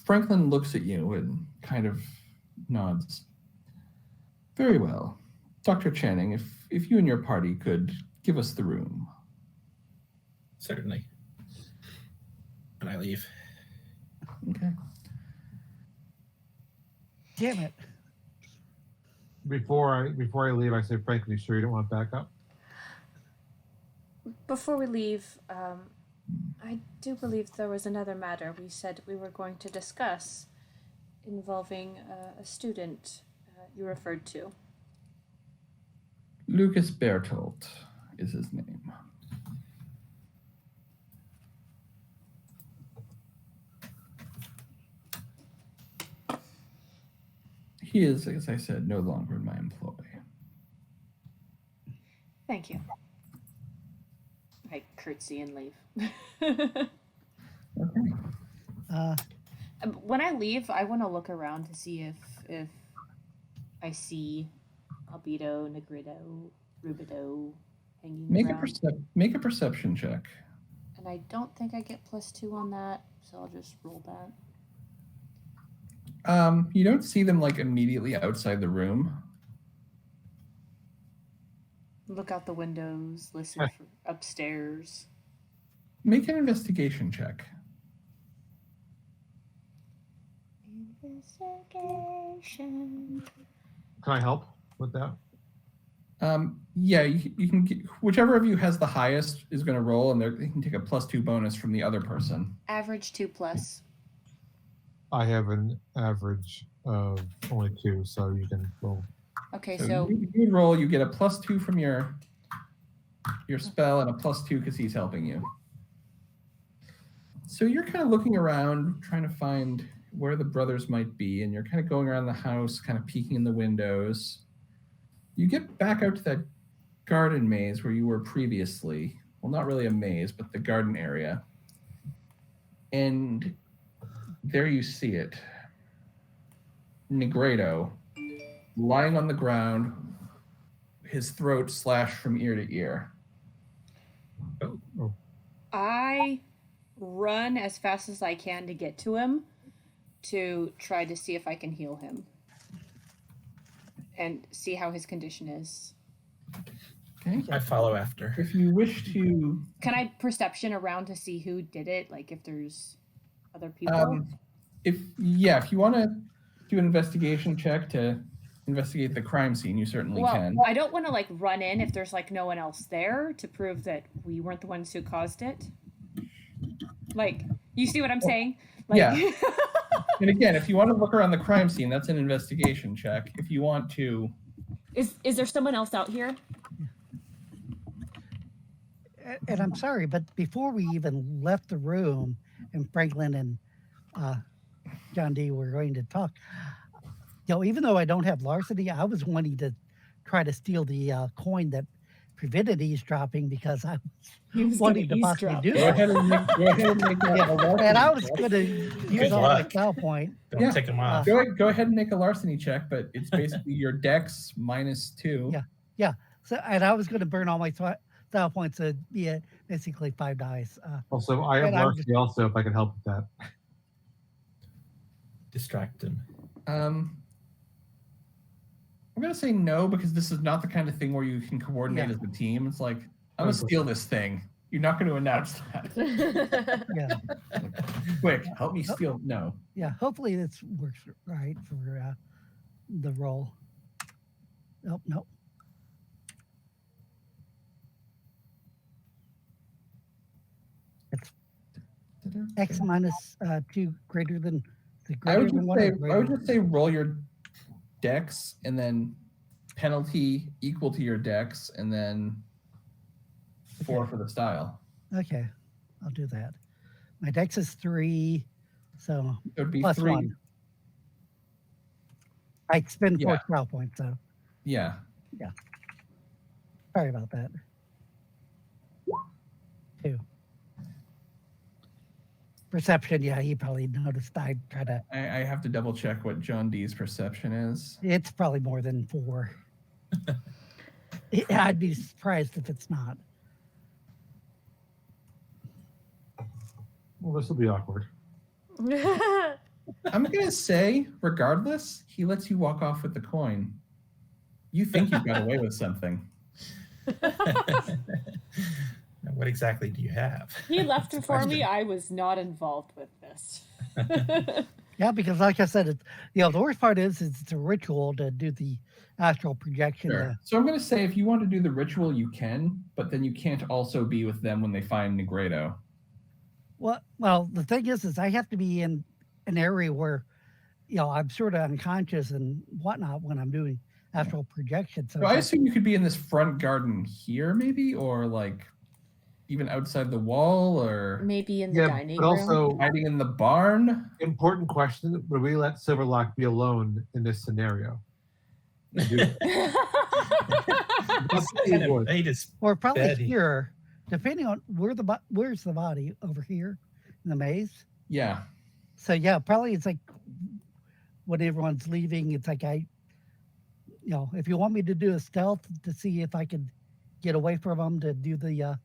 Franklin looks at you and kind of nods. Very well. Dr. Channing, if you and your party could give us the room. Certainly. And I leave. Okay. Damn it. Before I leave, I say, Frank, you sure you don't want backup? Before we leave, I do believe there was another matter we said we were going to discuss involving a student you referred to. Lucas Bertolt is his name. He is, as I said, no longer in my employ. Thank you. I curtsy and leave. Okay. When I leave, I want to look around to see if I see Albedo, Negredo, Rubido hanging around. Make a perception check. And I don't think I get +2 on that, so I'll just roll that. You don't see them like immediately outside the room. Look out the windows, listen for upstairs. Make an investigation check. Investigation. Can I help with that? Yeah, you can get, whichever of you has the highest is going to roll, and they can take a +2 bonus from the other person. Average 2+. I have an average of only 2, so you can roll. Okay, so you roll, you get a +2 from your spell and a +2 because he's helping you. So you're kind of looking around, trying to find where the brothers might be, and you're kind of going around the house, kind of peeking in the windows. You get back out to that garden maze where you were previously. Well, not really a maze, but the garden area. And there you see it. Negredo, lying on the ground, his throat slashed from ear to ear. Oh. I run as fast as I can to get to him to try to see if I can heal him and see how his condition is. Okay. I follow after. If you wish to... Can I perception around to see who did it? Like if there's other people? If you want to do an investigation check to investigate the crime scene, you certainly can. I don't want to like run in if there's like no one else there to prove that we weren't the ones who caused it. Like, you see what I'm saying? Like, yeah. And again, if you want to look around the crime scene, that's an investigation check. If you want to... Is there someone else out here? And I'm sorry, but before we even left the room and Franklin and John D were going to talk, even though I don't have larceny, I was wanting to try to steal the coin that prevented eavesdropping because I was wanting to possibly do Go ahead and make and I was going to use all my style point. Don't take them off. Go ahead and make a larceny check, but it's basically your dex -2. Yeah. So, and I was going to burn all my style points to be basically 5 dice. Also, I have larceny also, if I can help with that. Distract him. I'm going to say no, because this is not the kind of thing where you can coordinate as a team. It's like, I'm going to steal this thing. You're not going to announce that. Yeah. Quick, help me steal. No. Yeah. Hopefully this works right for the roll. Oh, no. It's X minus 2 greater than the I greater than 1. I would just say roll your dex and then penalty equal to your dex and then 4 for the style. Okay, I'll do that. My dex is 3, so It would be plus 3. 1. I spend 4 Yeah. style points, so Yeah. sorry about that. 2. Perception, yeah, he probably noticed I try to. I have to double check what John D's perception is. It's probably more than 4. I'd be surprised if it's not. Well, this will be awkward. I'm going to say, regardless, he lets you walk off with the coin. You think you got away with something. What exactly do you have? He left before me. I was not involved with this. Yeah, because like I said, the worst part is it's a ritual to do the astral projection. Sure. So I'm going to say if you want to do the ritual, you can, but then you can't also be with them when they find Negredo. Well, the thing is I have to be in an area where, I'm sort of unconscious and whatnot when I'm doing astral projection. So I assume you could be in this front garden here, maybe, or like even outside the wall, or Maybe in the dining room. Also, hiding in the barn. important question: would we let Silverlock be alone in this scenario? or probably bed. here, depending on where's the body over here in the maze. Yeah. So yeah, probably it's like when everyone's leaving, it's like if you want me to do a stealth to see if I could get away from them to do the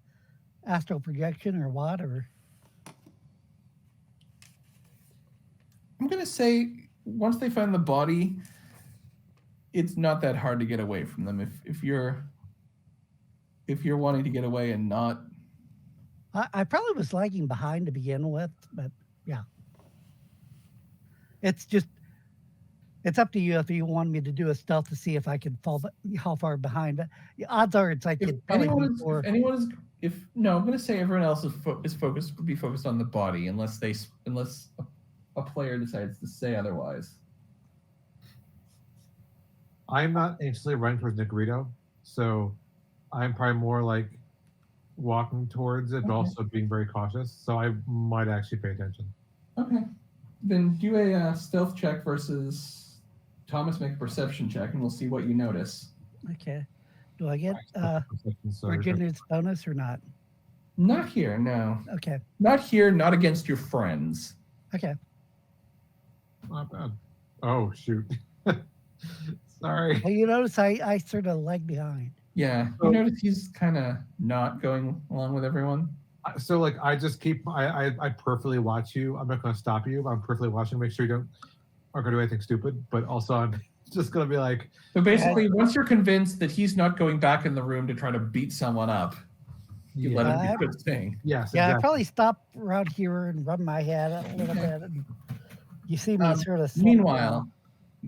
astral projection or what, or I'm going to say once they find the body, it's not that hard to get away from them. If you're wanting to get away and not. I probably was lagging behind to begin with, but yeah. It's up to you if you want me to do a stealth to see if I can fall, how far behind. But the odds are it's like I'm going to say everyone else is focused on the body unless a player decides to say otherwise. I'm not anxiously running towards Negredo, so I'm probably more like walking towards it, but also being very cautious. So I might actually pay attention. Okay. Then do a stealth check versus Thomas. Make a perception check, and we'll see what you notice. Okay. Do I get Virginia's bonus or not? Not here, no. Okay. Not here, not against your friends. Okay. Not bad. Oh, shoot. Sorry. Well, you notice I sort of lag behind. Yeah. You notice he's kind of not going along with everyone? So, like, I just keep, I perfectly watch you. I'm not going to stop you. I'm perfectly watching, make sure you aren't going to do anything stupid. But also, I'm just going to be like. So basically, once you're convinced that he's not going back in the room to try to beat someone up, you let him do his thing. Yes. Yeah, exactly. I probably stop around here and rub my head a little bit. And you see me sort of. Meanwhile,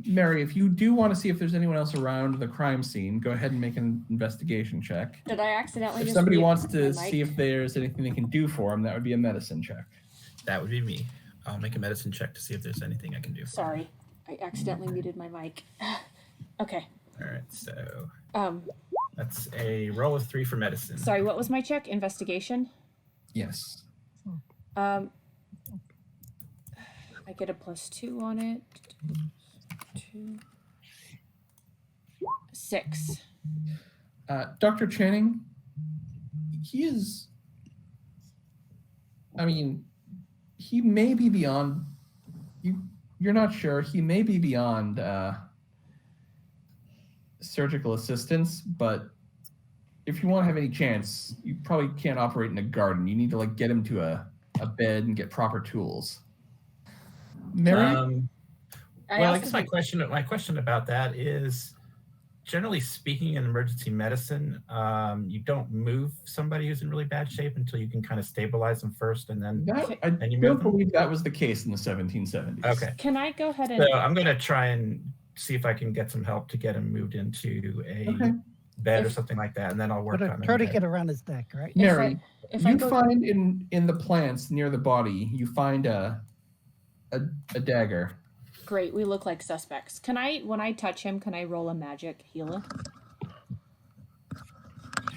Mary, if you do want to see if there's anyone else around the crime scene, go ahead and make an investigation check. Did I accidentally? If just somebody mute wants to my mic? see if there's anything they can do for him, that would be a medicine check. That would be me. I'll make a medicine check to see if there's anything I can do. Sorry, I accidentally muted my mic. Okay. All right, so That's a roll of 3 for medicine. Sorry, what was my check? Investigation? Yes. I get a +2 on it. 2, 6. Dr. Channing, he is, he may be beyond, you're not sure, he may be beyond surgical assistance, but if you want to have any chance, you probably can't operate in a garden. You need to get him to a bed and get proper tools. Mary? Well, I guess my question about that is, generally speaking, in emergency medicine, you don't move somebody who's in really bad shape until you can kind of stabilize them first, and then I you don't move them? believe that was the case in the 1770s. Okay. Can I go ahead and So I'm going to try and see if I can get some help to get him moved into a bed or something like that, and then I'll work Put a on tourniquet around his neck, right? Mary, if I you go- find in the plants near the body, you find a dagger. Great, we look like suspects. Can I, when I touch him, can I roll a magic healer?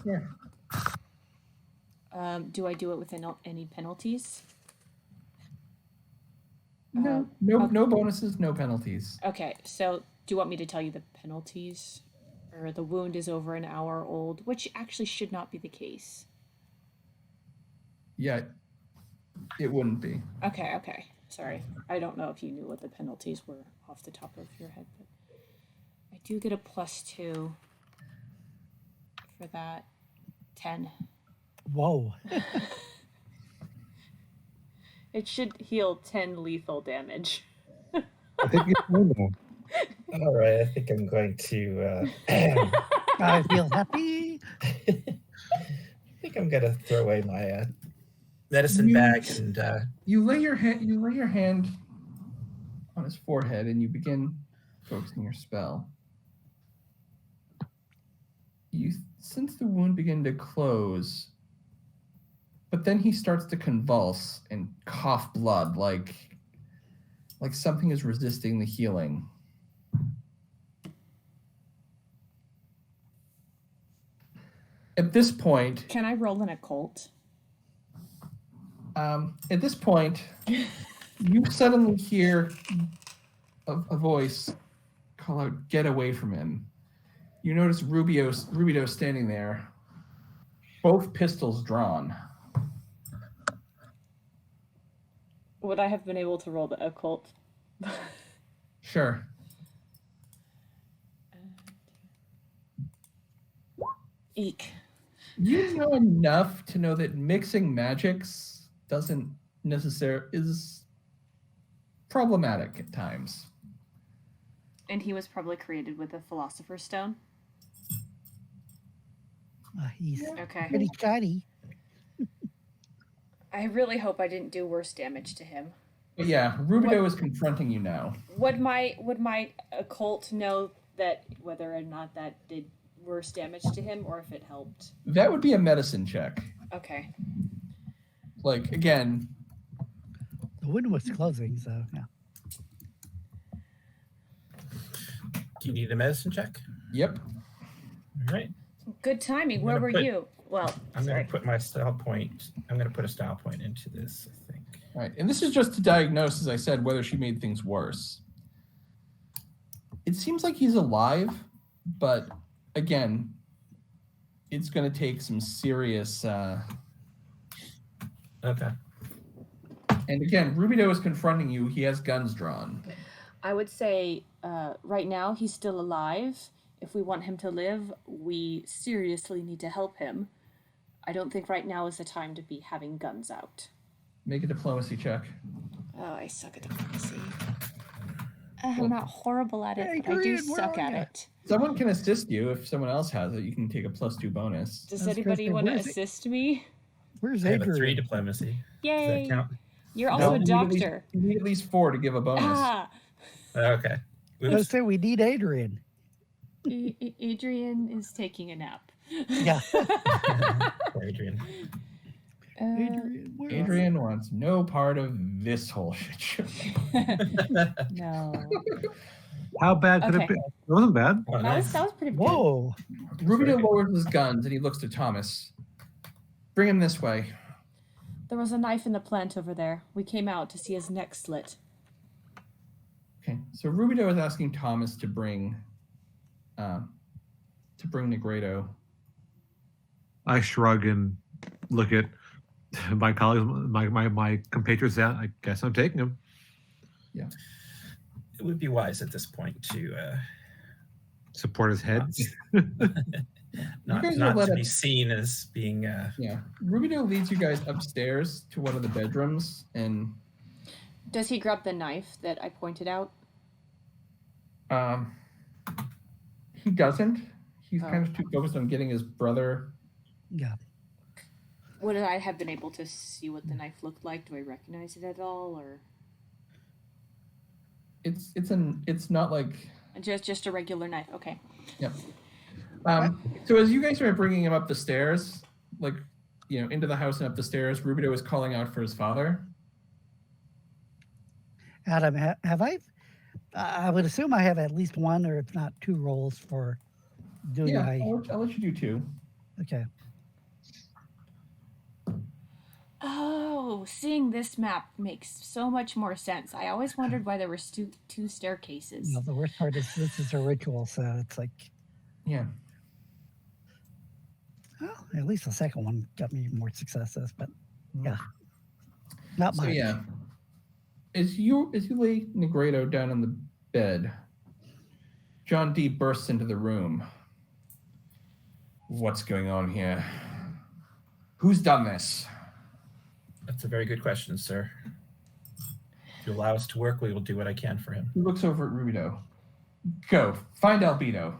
Sure. Do I do it with any penalties? No bonuses, no penalties. Okay, so do you want me to tell you the penalties? Or the wound is over an hour old, which actually should not be the case. Yeah, it wouldn't be. Okay. Sorry. I don't know if you knew what the penalties were off the top of your head, but I do get a +2 for that. 10. Whoa. It should heal 10 lethal damage. I think it's fine now. All right, I think I'm going to. I feel happy. I think I'm gonna throw away my medicine bag and. You lay your hand on his forehead and you begin focusing your spell. You sense the wound begin to close, but then he starts to convulse and cough blood like something is resisting the healing. At this point, Can I roll an occult? At this point, you suddenly hear a voice call out, "Get away from him." You notice Rubio standing there, both pistols drawn. Would I have been able to roll the occult? Sure. Eek. You know enough to know that mixing magics is problematic at times. And he was probably created with a Philosopher's Stone? He's Okay. pretty shiny. I really hope I didn't do worse damage to him. But yeah, Rubio is confronting you now. Would my occult know that whether or not that did worse damage to him or if it helped? That would be a medicine check. Okay. Like, again, The window was closing, so yeah. Do you need a medicine check? yep. All right. Good timing. I'm Where gonna were put- you? Well, I'm sorry. going to put my style point. I'm going to put a style point into this, I think. All right, and this is just to diagnose, as I said, whether she made things worse. It seems like he's alive, but again, it's going to take some serious. Okay. And again, Rubio is confronting you. He has guns drawn. I would say right now he's still alive. If we want him to live, we seriously need to help him. I don't think right now is the time to be having guns out. Make a diplomacy check. Oh, I suck at diplomacy. I'm not horrible at it, but I do Adrian, where suck are at ya? it. Someone can assist you. If someone else has it, you can take a +2 bonus. Does That's anybody Kristen. want to Where's it? assist me? Where's I have a 3 Adrian? diplomacy. Does Yay! that count? You're also a you need at least- doctor. You need at least 4 to give a bonus. Ah, Okay. I was Oops. saying we need Adrian. Adrian is taking a nap. Yeah. Poor Adrian. Adrian, where are you? Adrian wants no part of this whole shit show. No. How bad could Okay. it be? It wasn't bad. Oh, That nice. was pretty good. Whoa. Rubio lowers his guns and he looks to Thomas. Bring him this way. There was a knife in the plant over there. We came out to see his neck slit. Okay, so Rubio is asking Thomas to bring Negredo. I shrug and look at my colleagues, my compatriots. I guess I'm taking him. It would be wise at this point to Support his head. not guys not will let to it- be seen as being. Yeah, Rubio leads you guys upstairs to one of the bedrooms, and Does he grab the knife that I pointed out? He doesn't. He's Oh. kind of too focused on getting his brother. Yeah. Would I have been able to see what the knife looked like? Do I recognize it at all, or It's not like. just a regular knife? Okay. Yep. So as you guys are bringing him up the stairs, like, into the house and up the stairs, Rubido is calling out for his father. Adam, have I would assume I have at least one, or if not two, rolls for doing Yeah, my. I'll let you do two. Okay. Oh, seeing this map makes so much more sense. I always wondered why there were two staircases. The worst part is this is a ritual, so it's like. Yeah. Well, at least the second one got me more successes, but yeah, not much. So yeah, as you lay Negredo down on the bed, John D bursts into the room. What's going on here? Who's done this? That's a very good question, sir. If you allow us to work, we will do what I can for him. He looks over at Rubido. Go, find Albedo.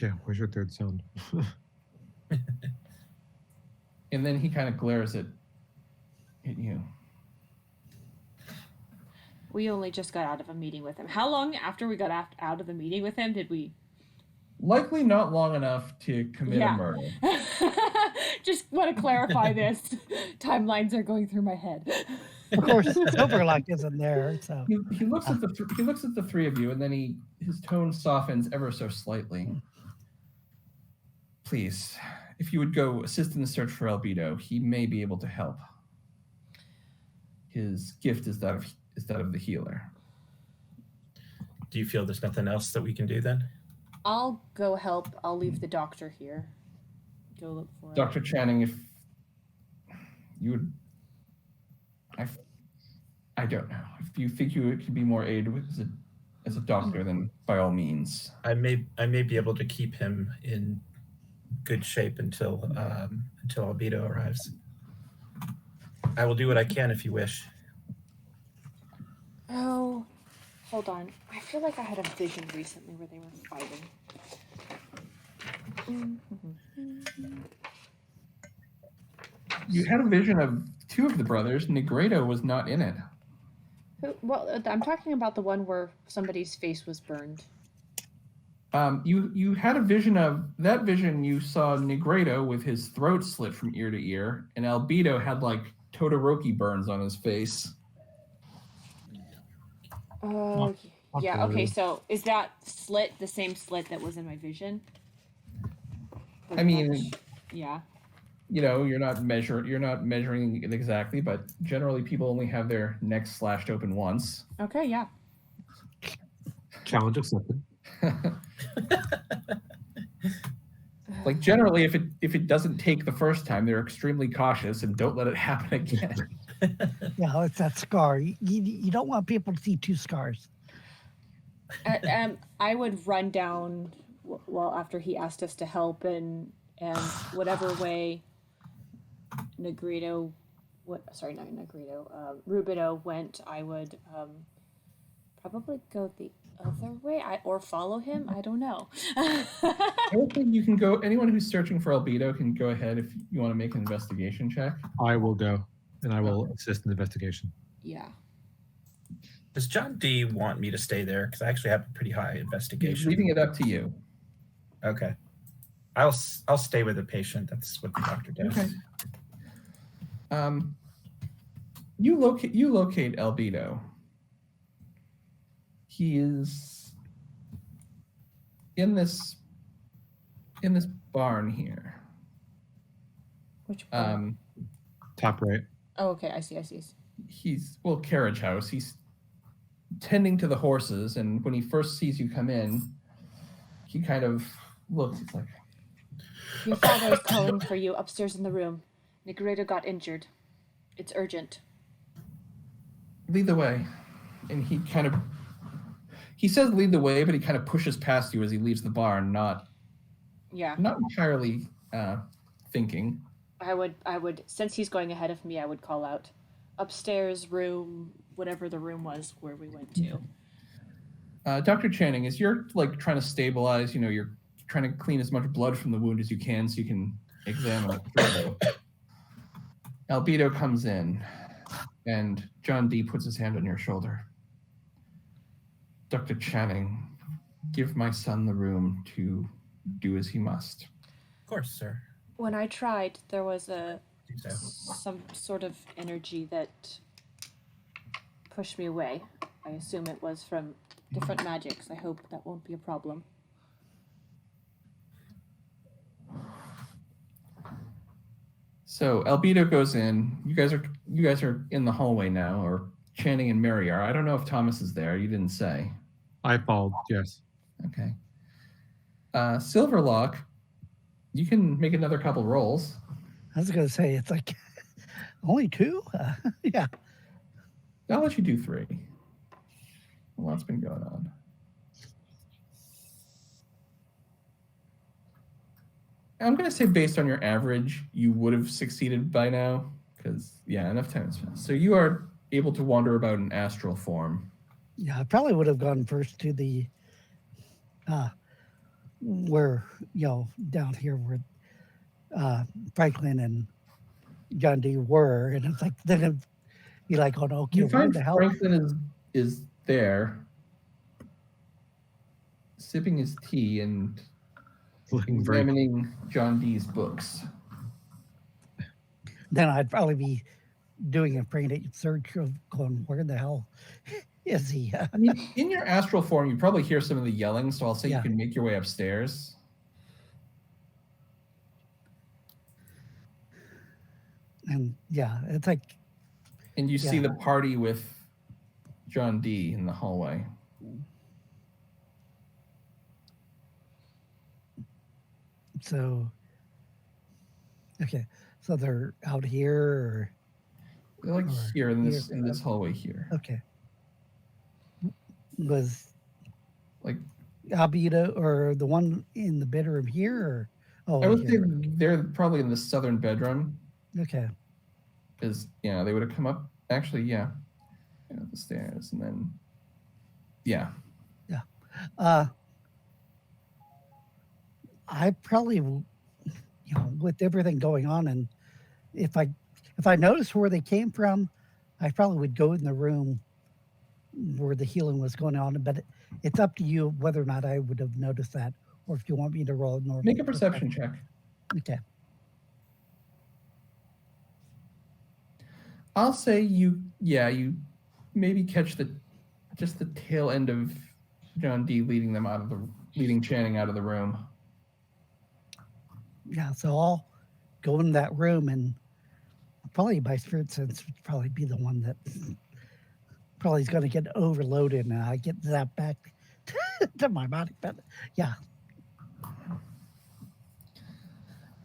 Yeah, where's your third sound? And then he kind of glares at you. We only just got out of a meeting with him. How long after we got out of the meeting with him did we? Likely not long enough to commit a murder. Just want to clarify this. Timelines are going through my head. Of course, Silverlock isn't there, so. He looks at the three of you, and then his tone softens ever so slightly. Please, if you would go assist in the search for Albedo, he may be able to help. His gift is that of the healer. Do you feel there's nothing else that we can do then? I'll go help. I'll leave the doctor here. Go look for Dr. Channing, if you would, I don't know. If you think you could be more aid as a doctor, then by all means. I may be able to keep him in good shape until Albedo arrives. I will do what I can if you wish. Oh, hold on. I feel like I had a vision recently where they were fighting. You had a vision of two of the brothers. Negredo was not in it. Well, I'm talking about the one where somebody's face was burned. You had a vision of that vision. You saw Negredo with his throat slit from ear to ear, and Albedo had like Todoroki burns on his face. Oh, yeah. Okay, so is that slit the same slit that was in my vision? I mean, yeah. You're not measuring it exactly, but generally people only have their necks slashed open once. Okay, yeah. Challenge accepted. Like generally, if it doesn't take the first time, they're extremely cautious and don't let it happen again. Yeah, it's that scar. You don't want people to see two scars. I would run down after he asked us to help and whatever way Rubido went, I would probably go the other way or follow him. I don't know. I don't think you can go. Anyone who's searching for Albedo can go ahead if you want to make an investigation check. I will go, and I will assist in the investigation. Yeah. Does John D want me to stay there? Because I actually have a pretty high investigation. Leaving it up to you. Okay. I'll stay with the patient. That's what the doctor does. Okay. You locate Albedo. He is in this barn here. Which barn? Top right. Oh, okay. I see. He's carriage house. He's tending to the horses, and when he first sees you come in, he kind of looks. It's like, your father is calling for you upstairs in the room. Negredo got injured. It's urgent. Lead the way. And he says lead the way, but he kind of pushes past you as he leaves the barn, not entirely thinking. I would, since he's going ahead of me, I would call out upstairs room, whatever the room was where we went to. Dr. Channing, as you're like trying to stabilize, you're trying to clean as much blood from the wound as you can so you can examine it further. Albedo comes in, and John D puts his hand on your shoulder. Dr. Channing, give my son the room to do as he must. Of course, sir. When I tried, there was Do so. some sort of energy that pushed me away. I assume it was from different magics. I hope that won't be a problem. So Albedo goes in. You guys are in the hallway now, or Channing and Mary are. I don't know if Thomas is there. You didn't say. I followed. Yes. Okay. Silverlock, you can make another couple rolls. I was going to say, it's like only 2? Yeah. I'll let you do 3. A lot's been going on. I'm going to say based on your average, you would have succeeded by now. Because, yeah, enough time has passed. So you are able to wander about in astral form. Yeah, I probably would have gone first to the, where, down here where Franklin and John D were. And it's like, then it'd be like, oh, no, okay, You where find the hell? Franklin is there, sipping his tea and Looking very. examining John D's books. Then I'd probably be doing a brain search of going, where the hell is he? I mean, in your astral form, you probably hear some of the yelling, so I'll say Yeah. you can make your way upstairs. And yeah, it's like, And you see Yeah. the party with John D in the hallway. so, okay, so they're out here, or, They're like Or here in this here. in this hallway here. okay. Was Like Albedo or the one in the bedroom here? Or, oh, I would say here. they're probably in the southern bedroom Okay. because they would have come up. Actually, yeah, the stairs and then yeah. I probably, with everything going on, and if I noticed where they came from, I probably would go in the room where the healing was going on. But it's up to you whether or not I would have noticed that, or if you want me to roll a normal. Make a perception check. Okay. I'll say you maybe catch just the tail end of John D leading Channing out of the room. Yeah, so I'll go in that room, and probably my spirit sense would probably be the one that probably is going to get overloaded, and I get that back to my body. But yeah,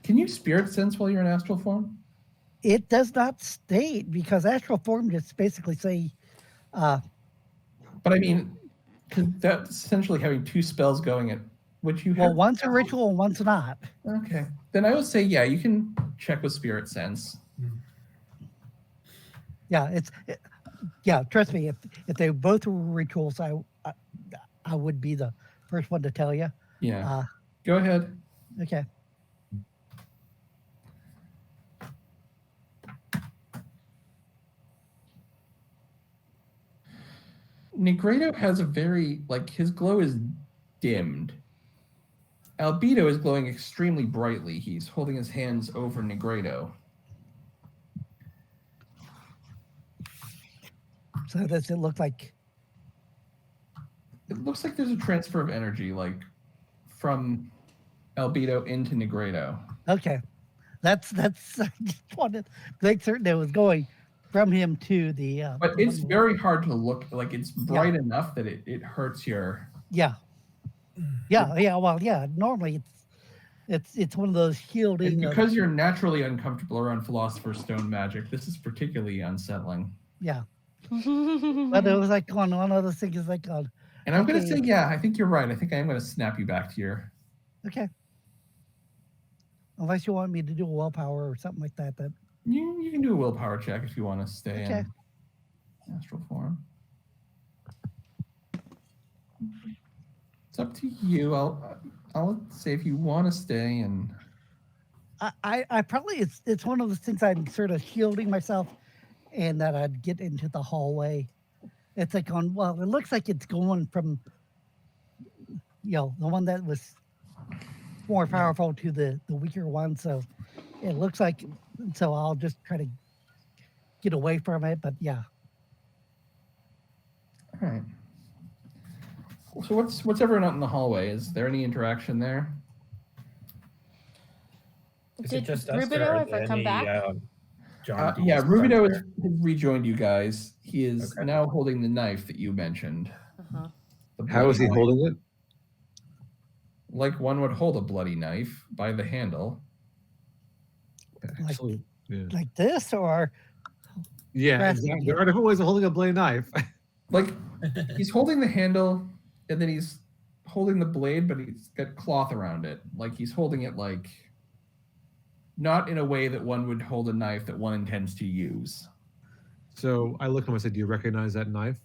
Can you spirit sense while you're in astral form? it does not state, because astral form just basically say, But I mean, because that's essentially having 2 spells going at which you have. well, one's a ritual and one's not. Okay, then I would say you can check with spirit sense. Yeah, trust me, if they both were rituals, I would be the first one to tell you. Yeah, go ahead. Okay. Negredo has a very his glow is dimmed. Albedo is glowing extremely brightly. He's holding his hands over Negredo. So does it look like? It looks like there's a transfer of energy, from Albedo into Negredo. Okay, that's I just wanted to make certain it was going from him to the. But it's very hard to look. It's bright enough that it hurts your. Yeah. Well, yeah. Normally, it's one of those shielding. And because you're naturally uncomfortable around Philosopher's Stone magic, this is particularly unsettling. Yeah. But it was like one of those things. Like, and I'm going to say, I think you're right. I think I am going to snap you back to your. Okay. Unless you want me to do a willpower or something like that. That you can do a willpower check if you want to stay Okay. in astral form. It's up to you. I'll say if you want to stay and. I probably it's one of those things I'm sort of shielding myself, and that I'd get into the hallway. It's like it looks like it's going from, the one that was more powerful to the weaker one. So it looks like, so I'll just try to get away from it. But yeah. All right. So what's everyone out in the hallway? Is there any interaction there? Did Rubido ever come back? John Yeah, Rubido has rejoined you guys. He is now holding the knife that you mentioned. Uh-huh. How is he holding it? Like one would hold a bloody knife by the handle. Like this, or exactly. There are different ways of holding a bloody knife. Like he's holding the handle, and then he's holding the blade, but he's got cloth around it. Like he's holding it like not in a way that one would hold a knife that one intends to use. So I look at him and say, "Do you recognize that knife?"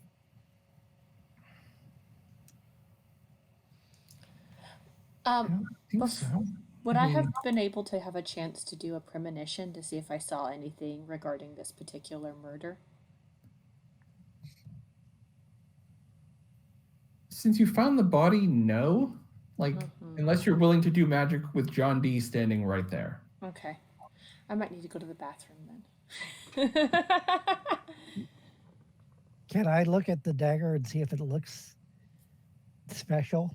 Would I have been able to have a chance to do a premonition to see if I saw anything regarding this particular murder? Since you found the body, no. Unless you're willing to do magic with John D standing right there. Okay. I might need to go to the bathroom then. Can I look at the dagger and see if it looks special?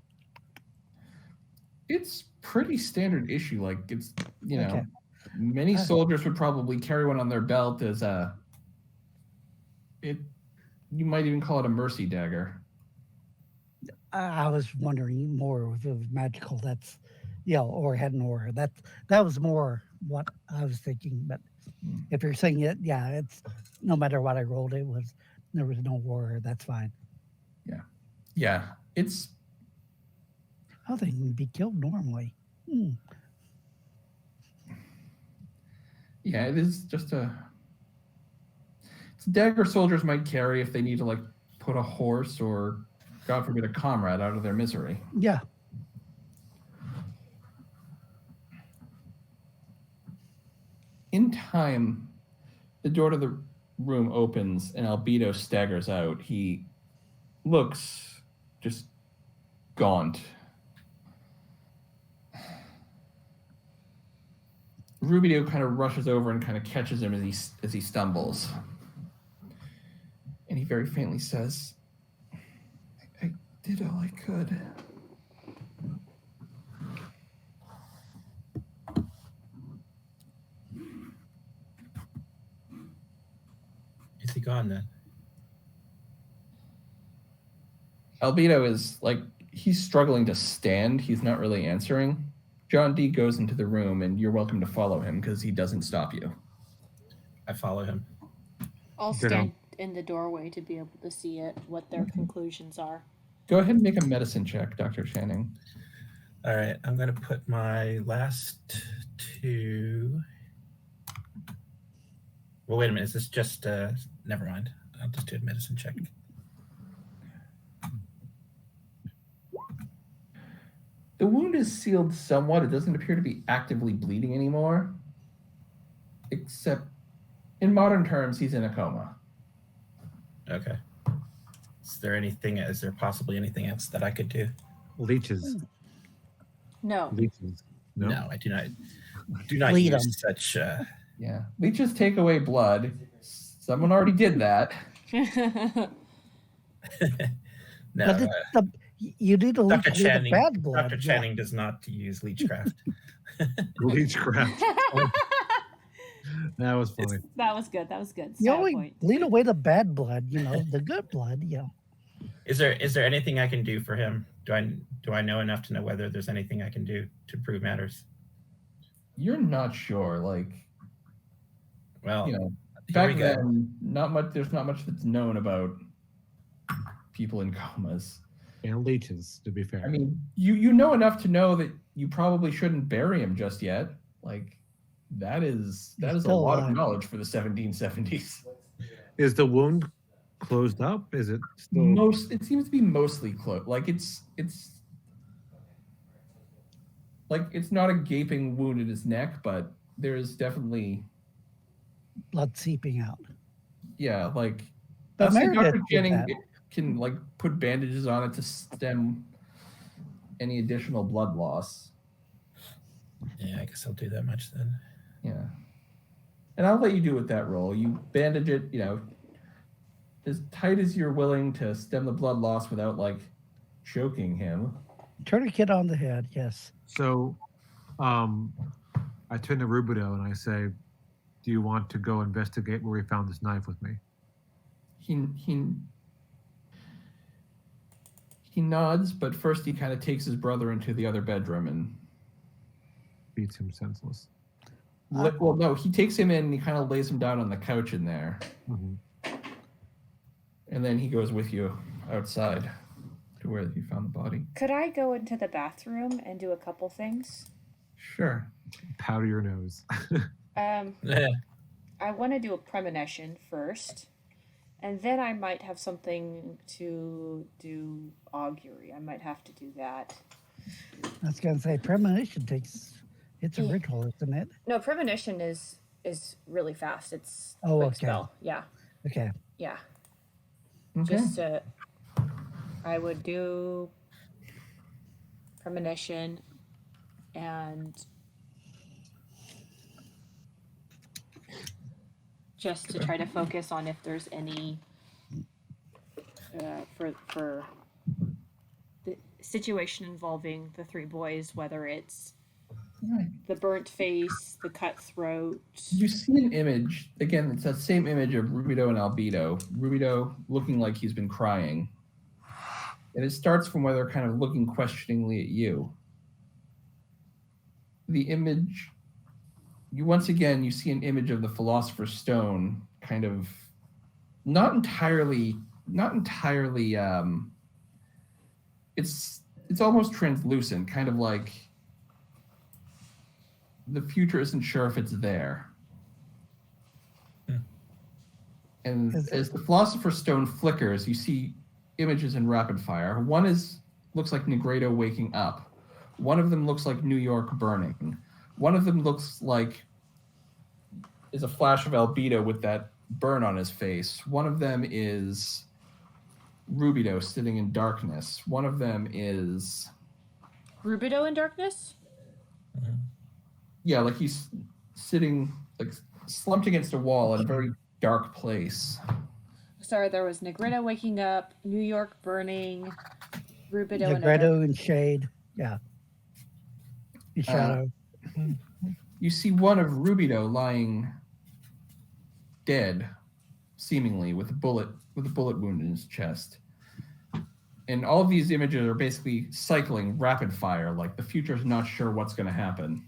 It's pretty standard issue. Like it's, many soldiers would probably carry one on their belt as you might even call it a mercy dagger. I was wondering more if it was magical. That's, or had an aura. That was more what I was thinking. But if you're saying it, it's no matter what I rolled, there was no aura. That's fine. Yeah. It's. Oh, they can be killed normally. Yeah, it is just it's a dagger soldiers might carry if they need to put a horse or, God forbid, a comrade out of their misery. Yeah. In time, the door to the room opens and Albedo staggers out. He looks just gaunt. Rubido kind of rushes over and kind of catches him as he stumbles. And he very faintly says, I did all I could. Is he gone then? Albedo is he's struggling to stand. He's not really answering. John D goes into the room, and you're welcome to follow him because he doesn't stop you. I follow him. I'll stand in the doorway to be able to see what their conclusions are. Go ahead and make a medicine check, Dr. Channing. All right, I'm going to put my last two. Well, wait a minute. Is this just, never mind. I'll just do a medicine check. The wound is sealed somewhat. It doesn't appear to be actively bleeding anymore. Except, in modern terms, he's in a coma. Okay. Is there possibly anything else that I could do? Leeches. No. Leeches. No, I do not. Do not Bleed use them. such. Yeah. Leeches take away blood. Someone already did that. No. But you need to leech Dr. away Channing. the bad blood. Dr. Channing does not use leechcraft. Leechcraft. That was funny. That was good. You only bleed away the bad blood, the good blood, Is there anything I can do for him? Do I know enough to know whether there's anything I can do to prove matters? You're not sure. Well, back then, there's not much that's known about people in comas. And leeches, to be fair. I mean, you know enough to know that you probably shouldn't bury him just yet. That is a lot of knowledge for the 1770s. Is the wound closed up? Is it still It seems to be mostly closed. Like it's like it's not a gaping wound in his neck, but there is definitely Blood seeping out. yeah, like But I'll say Meredith Dr. did Jennings that. can like put bandages on it to stem any additional blood loss. Yeah, I guess I'll do that much then. Yeah. And I'll let you do with that roll. You bandage it, as tight as you're willing to stem the blood loss without like choking him. Tourniquet on the head, yes. so? I turn to Rubido and I say, "Do you want to go investigate where we found this knife with me?" He nods, but first he kind of takes his brother into the other bedroom and Beats him senseless. well, no, he takes him in and he kind of lays him down on the couch in there. Mm-hmm. And then he goes with you outside to where you found the body. Could I go into the bathroom and do a couple things? Sure. Powder your nose. I want to do a premonition first, and then I might have something to do augury. I might have to do that. I was going to say premonition it's a ritual, isn't it? No, premonition is really fast. It's Oh, quick okay. spell. Yeah, Okay. yeah. Okay. Just I would do premonition and just to try to focus on if there's any for the situation involving the three boys, whether it's Right. the burnt face, the cut throat. You see an image, again, it's that same image of Rubido and Albedo. Rubido looking like he's been crying. And it starts from where they're kind of looking questioningly at you. The image, once again, you see an image of the Philosopher's Stone, kind of not entirely, it's almost translucent, kind of like the future isn't sure if it's there. And as the Philosopher's Stone flickers, you see images in rapid fire. One looks like Negredo waking up. One of them looks like New York burning. One of them looks like is a flash of Albedo with that burn on his face. One of them is Rubido sitting in darkness. One of them is Rubido in darkness? yeah, like he's sitting like slumped against a wall in a very dark place. Sorry, there was Negredo waking up, New York burning, Rubido in a Negredo in shade. Yeah. In shadow. You see one of Rubido lying dead, seemingly with a bullet wound in his chest. And all of these images are basically cycling rapid fire, like the future's not sure what's going to happen.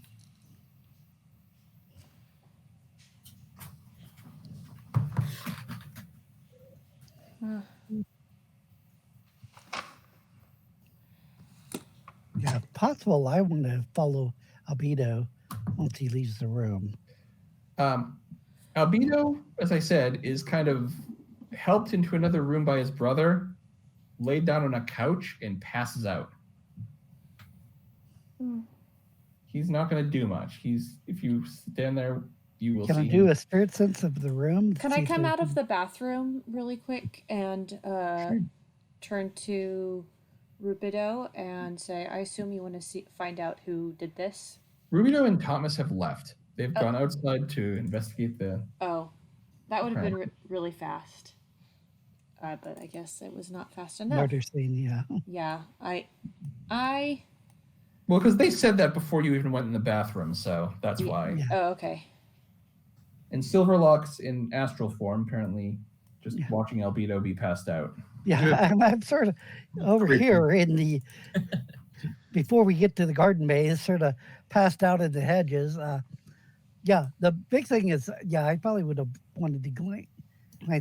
Yeah, possible I want to follow Albedo once he leaves the room. Albedo, as I said, is kind of helped into another room by his brother, laid down on a couch, and passes out. He's not going to do much. If you stand there, you will Can see I do him. a spirit sense of the room? Can I come out of the bathroom really quick and turn to Rubido and say, I assume you want to find out who did this? Rubido and Thomas have left. They've gone outside to investigate the... Oh, that would have been really fast. But I guess it was not fast enough. Murder scene, yeah. Yeah, Well, because they said that before you even went in the bathroom, so that's why. Yeah. Oh, okay. And Silverlock's in astral form, apparently just watching Albedo be passed out. Yeah, I'm sort of over here in the... Before we get to the garden maze, sort of passed out in the hedges. Yeah, the big thing is, I probably would have wanted to glance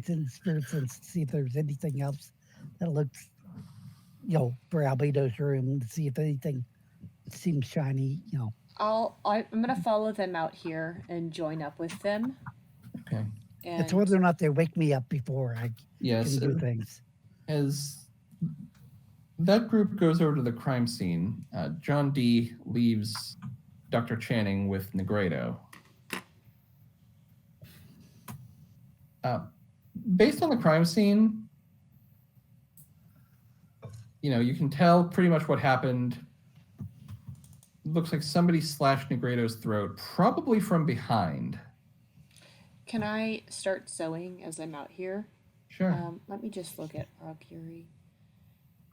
in spirit sense to see if there's anything else that looks, for Albedo's room, to see if anything seems shiny, I'm gonna follow them out here and join up with them. Okay. And It's whether or not they wake me up before I Yes, can do things. as that group goes over to the crime scene, John D leaves Dr. Channing with Negredo. Based on the crime scene, you can tell pretty much what happened. Looks like somebody slashed Negredo's throat, probably from behind. can I start sewing as I'm out here? Sure. Let me just look at Augury.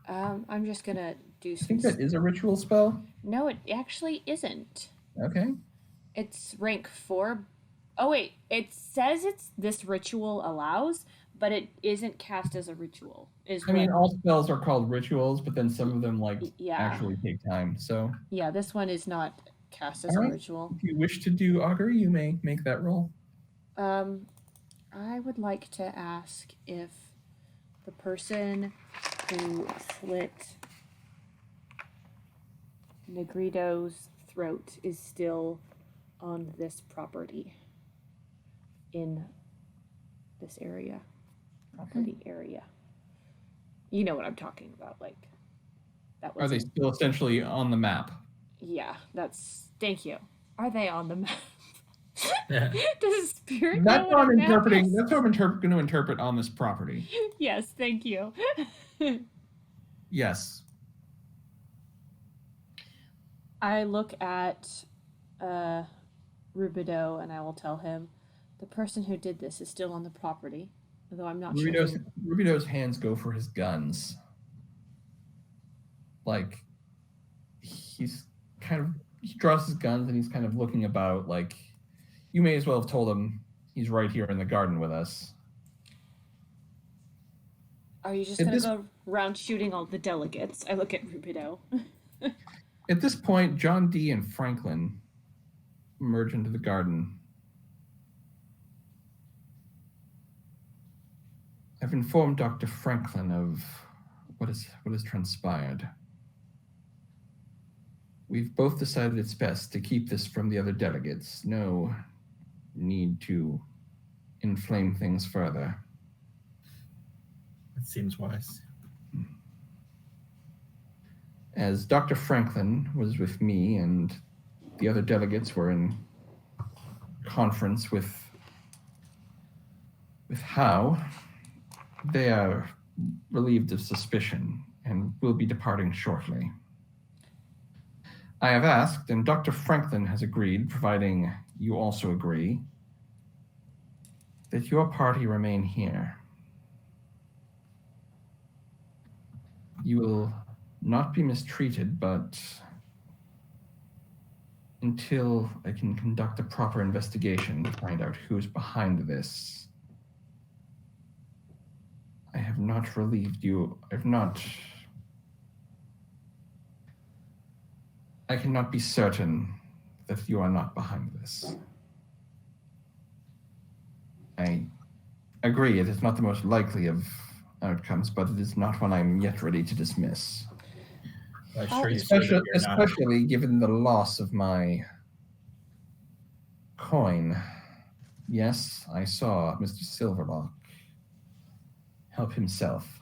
I'm just gonna do I some. think that is a ritual spell. No, it actually isn't. Okay. It's rank 4. Oh wait, it says it's this ritual allows, but it isn't cast as a ritual. I mean, all spells are called rituals, but then some of them yeah. actually take time. So yeah, this one is not cast as All a right. ritual. If you wish to do augury, you may make that roll. I would like to ask if the person who slit Negredo's throat is still on this property in this area. Property area. You know what I'm talking about, like that was Are they still essentially on the map? Yeah, thank you. Are they on the map? Yeah. Does spirit That's know what what I'm a map interpreting. is? That's what I'm going to interpret on this property. Yes, thank you. Yes. I look at Rubido and I will tell him the person who did this is still on the property, though I'm not sure. Rubido's hands go for his guns. Like he draws his guns and he's kind of looking about. Like you may as well have told him he's right here in the garden with us. Are you just going to go around shooting all the delegates? I look at Rubido. At this point, John D. and Franklin emerge into the garden. I've informed Dr. Franklin of what has transpired. We've both decided it's best to keep this from the other delegates. No need to inflame things further. That seems wise. As Dr. Franklin was with me and the other delegates were in conference with Howe, they are relieved of suspicion and will be departing shortly. I have asked, and Dr. Franklin has agreed, providing you also agree, that your party remain here. You will not be mistreated, but until I can conduct a proper investigation to find out who's behind this, I have not relieved you. I cannot be certain that you are not behind this. I agree, it is not the most likely of outcomes, but it is not one I'm yet ready to dismiss. I assure you, sir, that you're not. Especially given the loss of my coin. Yes, I saw Mr. Silverlock help himself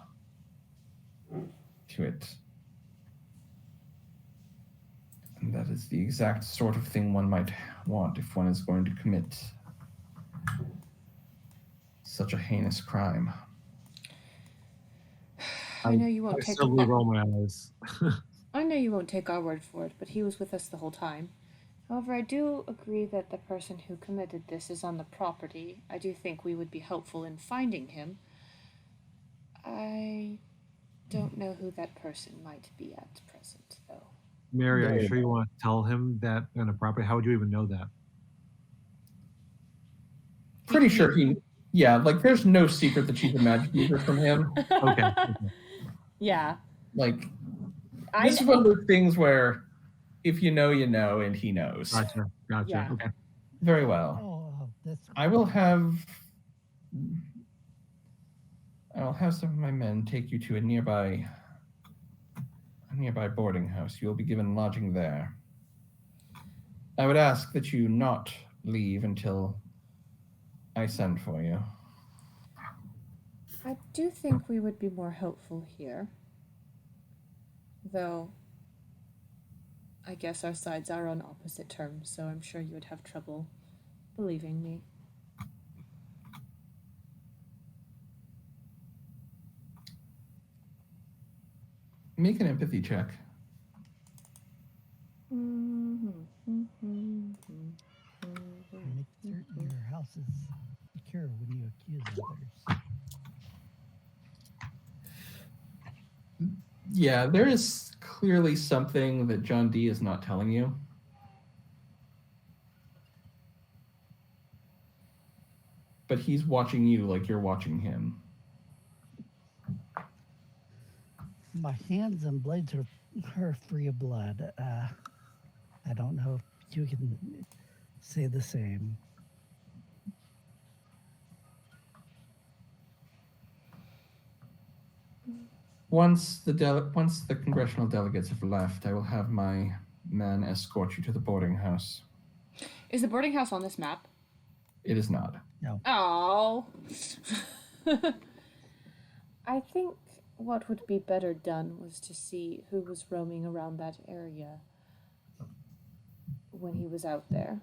to it. And that is the exact sort of thing one might want if one is going to commit such a heinous crime. I know you won't take. Still roll my eyes. I know you won't take our word for it, but he was with us the whole time. However, I do agree that the person who committed this is on the property. I do think we would be helpful in finding him. I don't know who that person might be at present, though. Mary, are you sure you want to tell him that on the property? How would you even know that? Pretty sure there's no secret that she's a magic user from him. Okay. Yeah. This is one of those things where if you know, and he knows. Gotcha. Yeah. Okay. Very well. Oh, I will have some of my men take you to a nearby boarding house. You'll be given lodging there. I would ask that you not leave until I sent for you. I do think we would be more helpful here. Though, I guess our sides are on opposite terms, so I'm sure you would have trouble believing me. Make an empathy check. Make certain your house is secure when you accuse others. Yeah, there is clearly something that John D is not telling you. But he's watching you like you're watching him. My hands and blades are free of blood. I don't know if you can say the same. Once the congressional delegates have left, I will have my men escort you to the boarding house. Is the boarding house on this map? It is not. No. Oh. I think what would be better done was to see who was roaming around that area when he was out there.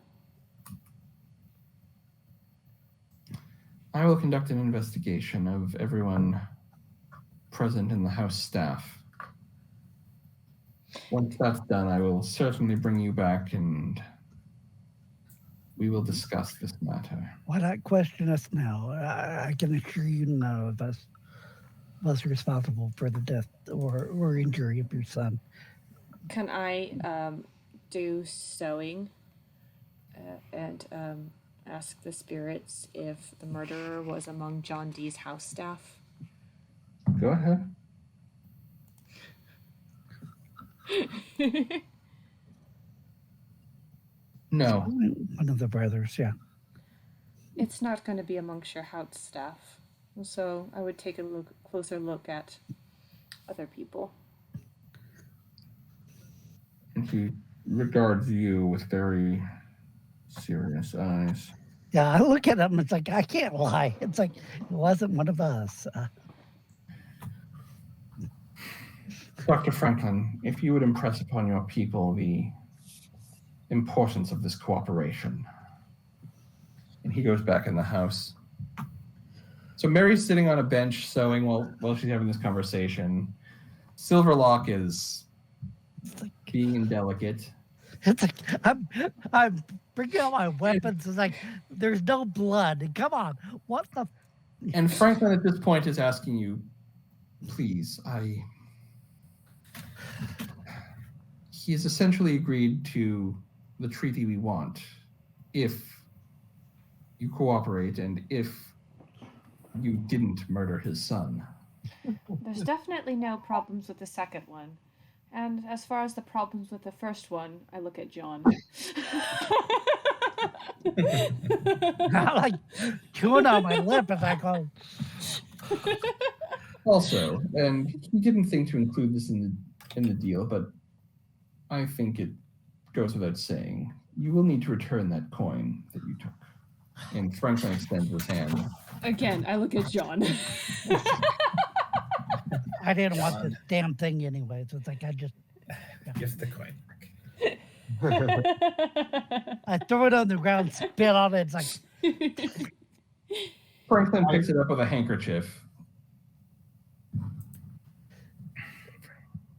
I will conduct an investigation of everyone present in the house staff. Once that's done, I will certainly bring you back and we will discuss this matter. Why not question us now? I can assure you none of us was responsible for the death or injury of your son. Can I do sewing and ask the spirits if the murderer was among John D's house staff? Go ahead. No. One of the brothers, yeah. It's not going to be amongst your house staff. So I would take a closer look at other people. And he regards you with very serious eyes. Yeah, I look at him, it's like, I can't lie. It's like, it wasn't one of us. Dr. Franklin, if you would impress upon your people the importance of this cooperation. And he goes back in the house. So Mary's sitting on a bench sewing while she's having this conversation. Silverlock is being indelicate. It's like, I'm bringing out my weapons. It's like, there's no blood. Come on, what the? And Franklin at this point is asking you, please, he has essentially agreed to the treaty we want if you cooperate and if you didn't murder his son. There's definitely no problems with the second one. And as far as the problems with the first one, I look at John. I'm like chewing on my lip as I go. Also, and he didn't think to include this in the deal, but I think it goes without saying, you will need to return that coin that you took. And Franklin extends his hand. Again, I look at John. I didn't want this damn thing anyway, so it's like I just Give the coin back. I throw it on the ground, spit on it. It's like Franklin picks it up with a handkerchief.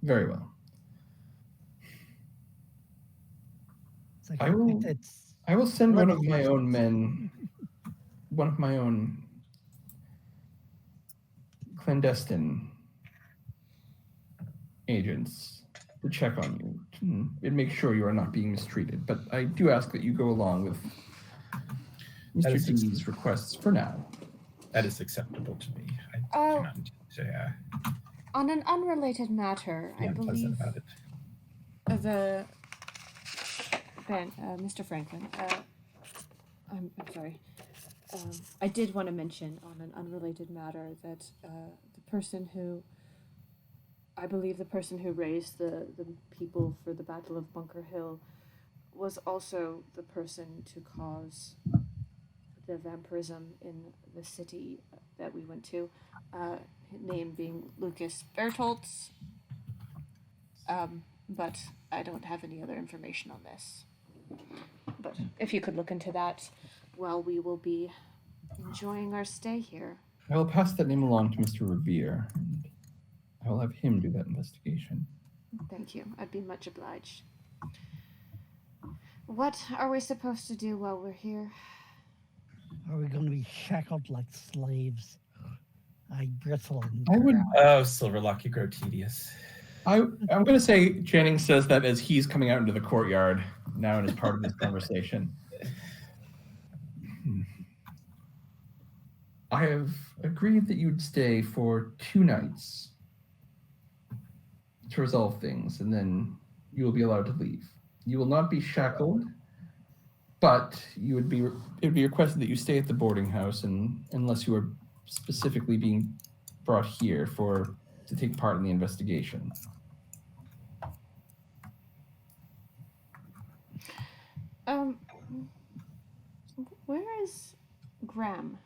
Very well. it's like I will- think it's I will send one of my own men, one of my own clandestine agents to check on you and make sure you are not being mistreated. But I do ask that you go along with That Mr. is D's requests for now. That is acceptable to me. I Oh. cannot say On an unrelated matter, be I unpleasant believe about it. Mr. Franklin, I'm sorry. I did want to mention on an unrelated matter that I believe the person who raised the people for the Battle of Bunker Hill was also the person to cause the vampirism in the city that we went to. His name being Lucas Bertoltz. But I don't have any other information on this. But if you could look into that, well, we will be enjoying our stay here. I will pass that name along to Mr. Revere, and I will have him do that investigation. Thank you. I'd be much obliged. What are we supposed to do while we're here? Are we going to be shackled like slaves? I bristle. I would. Oh, Silverlock, you grow tedious. I'm going to say Channing says that as he's coming out into the courtyard now and as part of this conversation. I have agreed that you'd stay for 2 nights to resolve things, and then you will be allowed to leave. You will not be shackled, but it would be requested that you stay at the boarding house, and unless you are specifically being brought here to take part in the investigation. Where is Graham?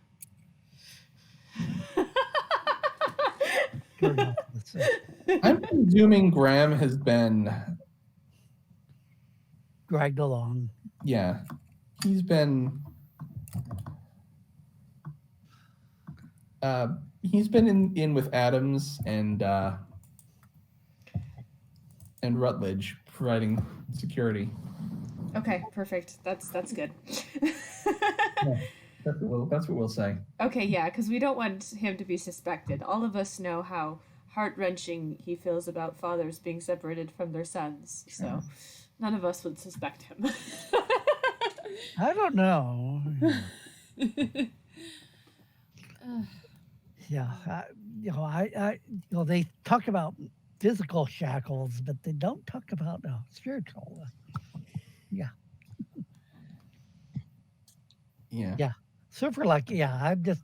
I'm presuming Graham has been dragged along. Yeah, he's been in with Adams and Rutledge providing security. Okay, perfect. That's good. Yeah, that's what we'll say. Okay, yeah, because we don't want him to be suspected. All of us know how heart-wrenching he feels about fathers being separated from their sons, so none of us would suspect him. I don't know. Yeah, they talk about physical shackles, but they don't talk about spiritual. Yeah. So for I'm just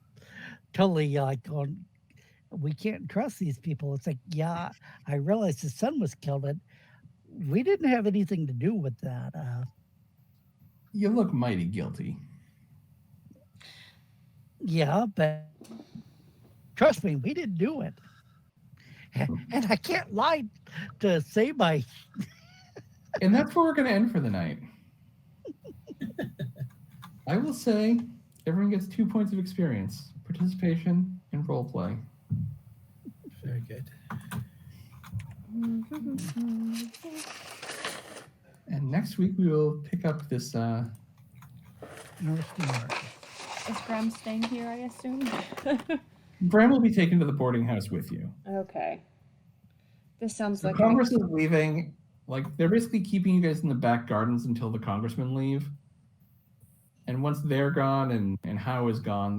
totally going, we can't trust these people. It's like, yeah, I realized his son was killed, but we didn't have anything to do with that. You look mighty guilty. Yeah, but trust me, we didn't do it. And I can't lie to save my... And that's where we're going to end for the night. I will say everyone gets 2 points of experience, participation, and role play. Very good. And next week we will pick up this. North Is Graham staying here, I assume? Graham will be taken to the boarding house with you. Okay. This sounds So like Congress is leaving. Like, they're basically keeping you guys in the back gardens until the congressmen leave. And once they're gone and Howe is gone,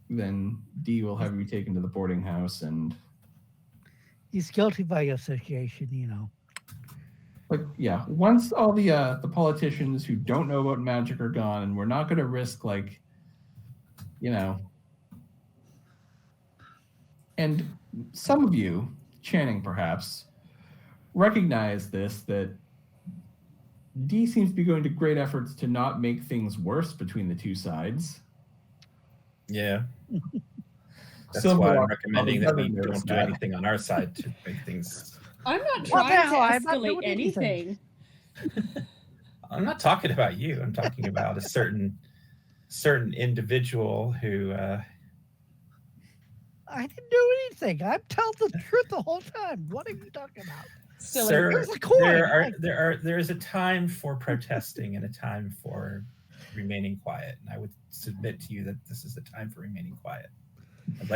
then Dee will have you taken to the boarding house, and he's guilty by association, Like, yeah, once all the politicians who don't know about magic are gone, and we're not going to risk, and some of you, Channing perhaps, recognize this, that Dee seems to be going to great efforts to not make things worse between the two sides. Yeah. That's Silver why I'm Rock recommending that we probably don't knows do that. anything on our side to make things. I'm not What trying the hell? to I'm not escalate doing anything. anything. I'm not talking about you. I'm talking about a certain individual who. I didn't do anything. I'm telling the truth the whole time. What are you talking about? Silly. Sir, Here's a coin. there is a time for protesting and a time for remaining quiet. And I would submit to you that this is the time for remaining quiet. And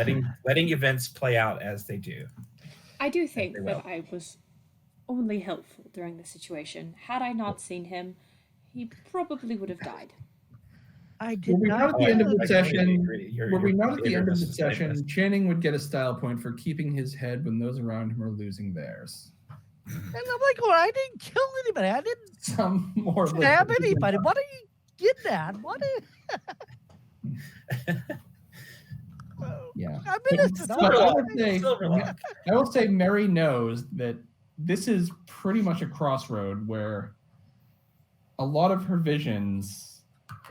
letting events play out as they do. I do think that I was only helpful during the situation. Had I not seen him, he probably would have died. I did Were we not. not at the end of the I totally session? agree. Were we not at the end of the Mrs. session? Cypress. Channing would get a style point for keeping his head when those around him are losing theirs. And I'm like, well, I didn't kill anybody. I didn't Some more stab anybody. What are you getting at? What is... Yeah. I'm innocent. But Silverlock. I will say Mary knows that this is pretty much a crossroad where a lot of her visions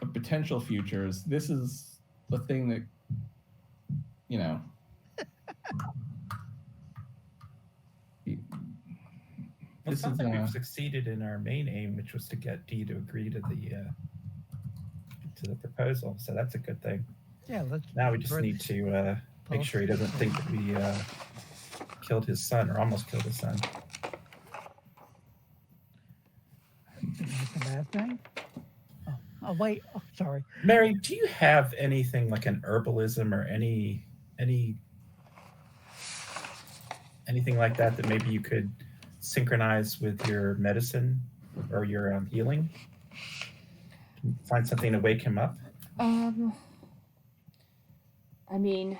of potential futures, this is the thing that, you know, Well, it this sounds is like we've succeeded in our main aim, which was to get Dee to agree to the proposal. So that's a good thing. Yeah, let's. Now we just need to make sure he doesn't think that we killed his son or almost killed his son. The last name? Oh, wait. Oh, sorry. Mary, do you have anything like an herbalism or anything like that maybe you could synchronize with your medicine or your healing? Find something to wake him up? I mean,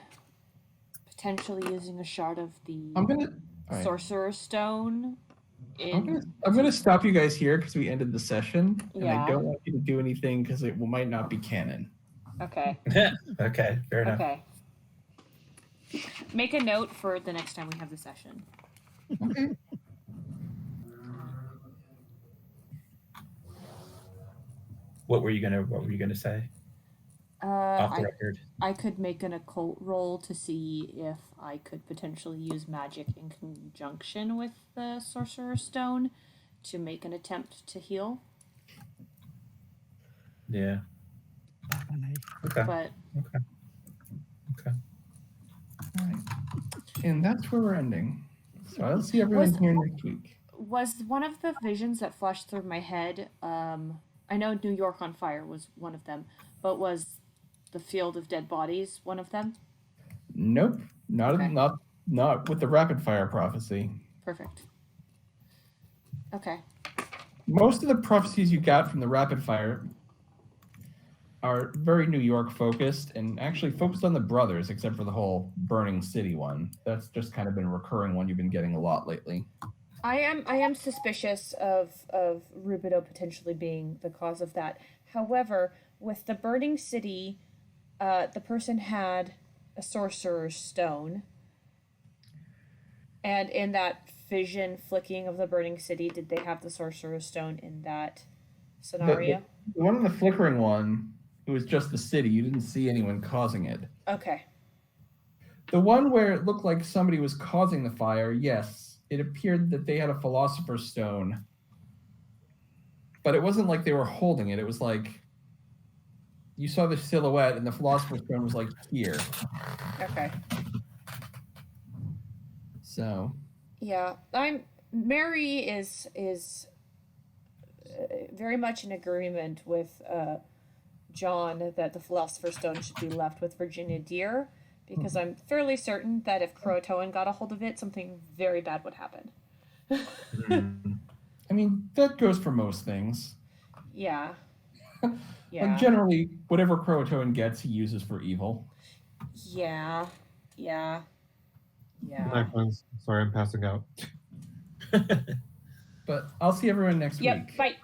potentially using a shard of the Sorcerer's Stone. I'm gonna stop you guys here because we ended the session, and Yeah. I don't want you to do anything because it might not be canon. Okay. Okay, fair enough. Okay. Make a note for the next time we have the session. Okay. What were you gonna say? Off the record. I could make an occult roll to see if I could potentially use magic in conjunction with the Sorcerer's Stone to make an attempt to heal. Yeah. Okay. But Okay. All right. And that's where we're ending. So I'll see everyone here next week. Was one of the visions that flashed through my head, I know New York on Fire was one of them, but was the Field of Dead Bodies one of them? Nope. Not with the rapid fire prophecy. Perfect. Okay. Most of the prophecies you got from the rapid fire are very New York focused and actually focused on the brothers, except for the whole burning city one. That's just kind of been a recurring one you've been getting a lot lately. I am suspicious of Rubido potentially being the cause of that. However, with the burning city, the person had a sorcerer's stone. And in that vision flicking of the burning city, did they have the sorcerer's stone in that scenario? The one in the flickering one, it was just the city. You didn't see anyone causing it. Okay. The one where it looked like somebody was causing the fire, yes. It appeared that they had a philosopher's stone. But it wasn't like they were holding it. It was like you saw the silhouette and the philosopher's stone was like here. Okay. So. Yeah, Mary is very much in agreement with John that the Philosopher's Stone should be left with Virginia Deer, because I'm fairly certain that if Croatoan got a hold of it, something very bad would happen. I mean, that goes for most things. Yeah. Yeah. Like generally, whatever Croatoan gets, he uses for evil. Yeah. Yeah. Yeah. My friends, sorry, I'm passing out. But I'll see everyone next week. Bye.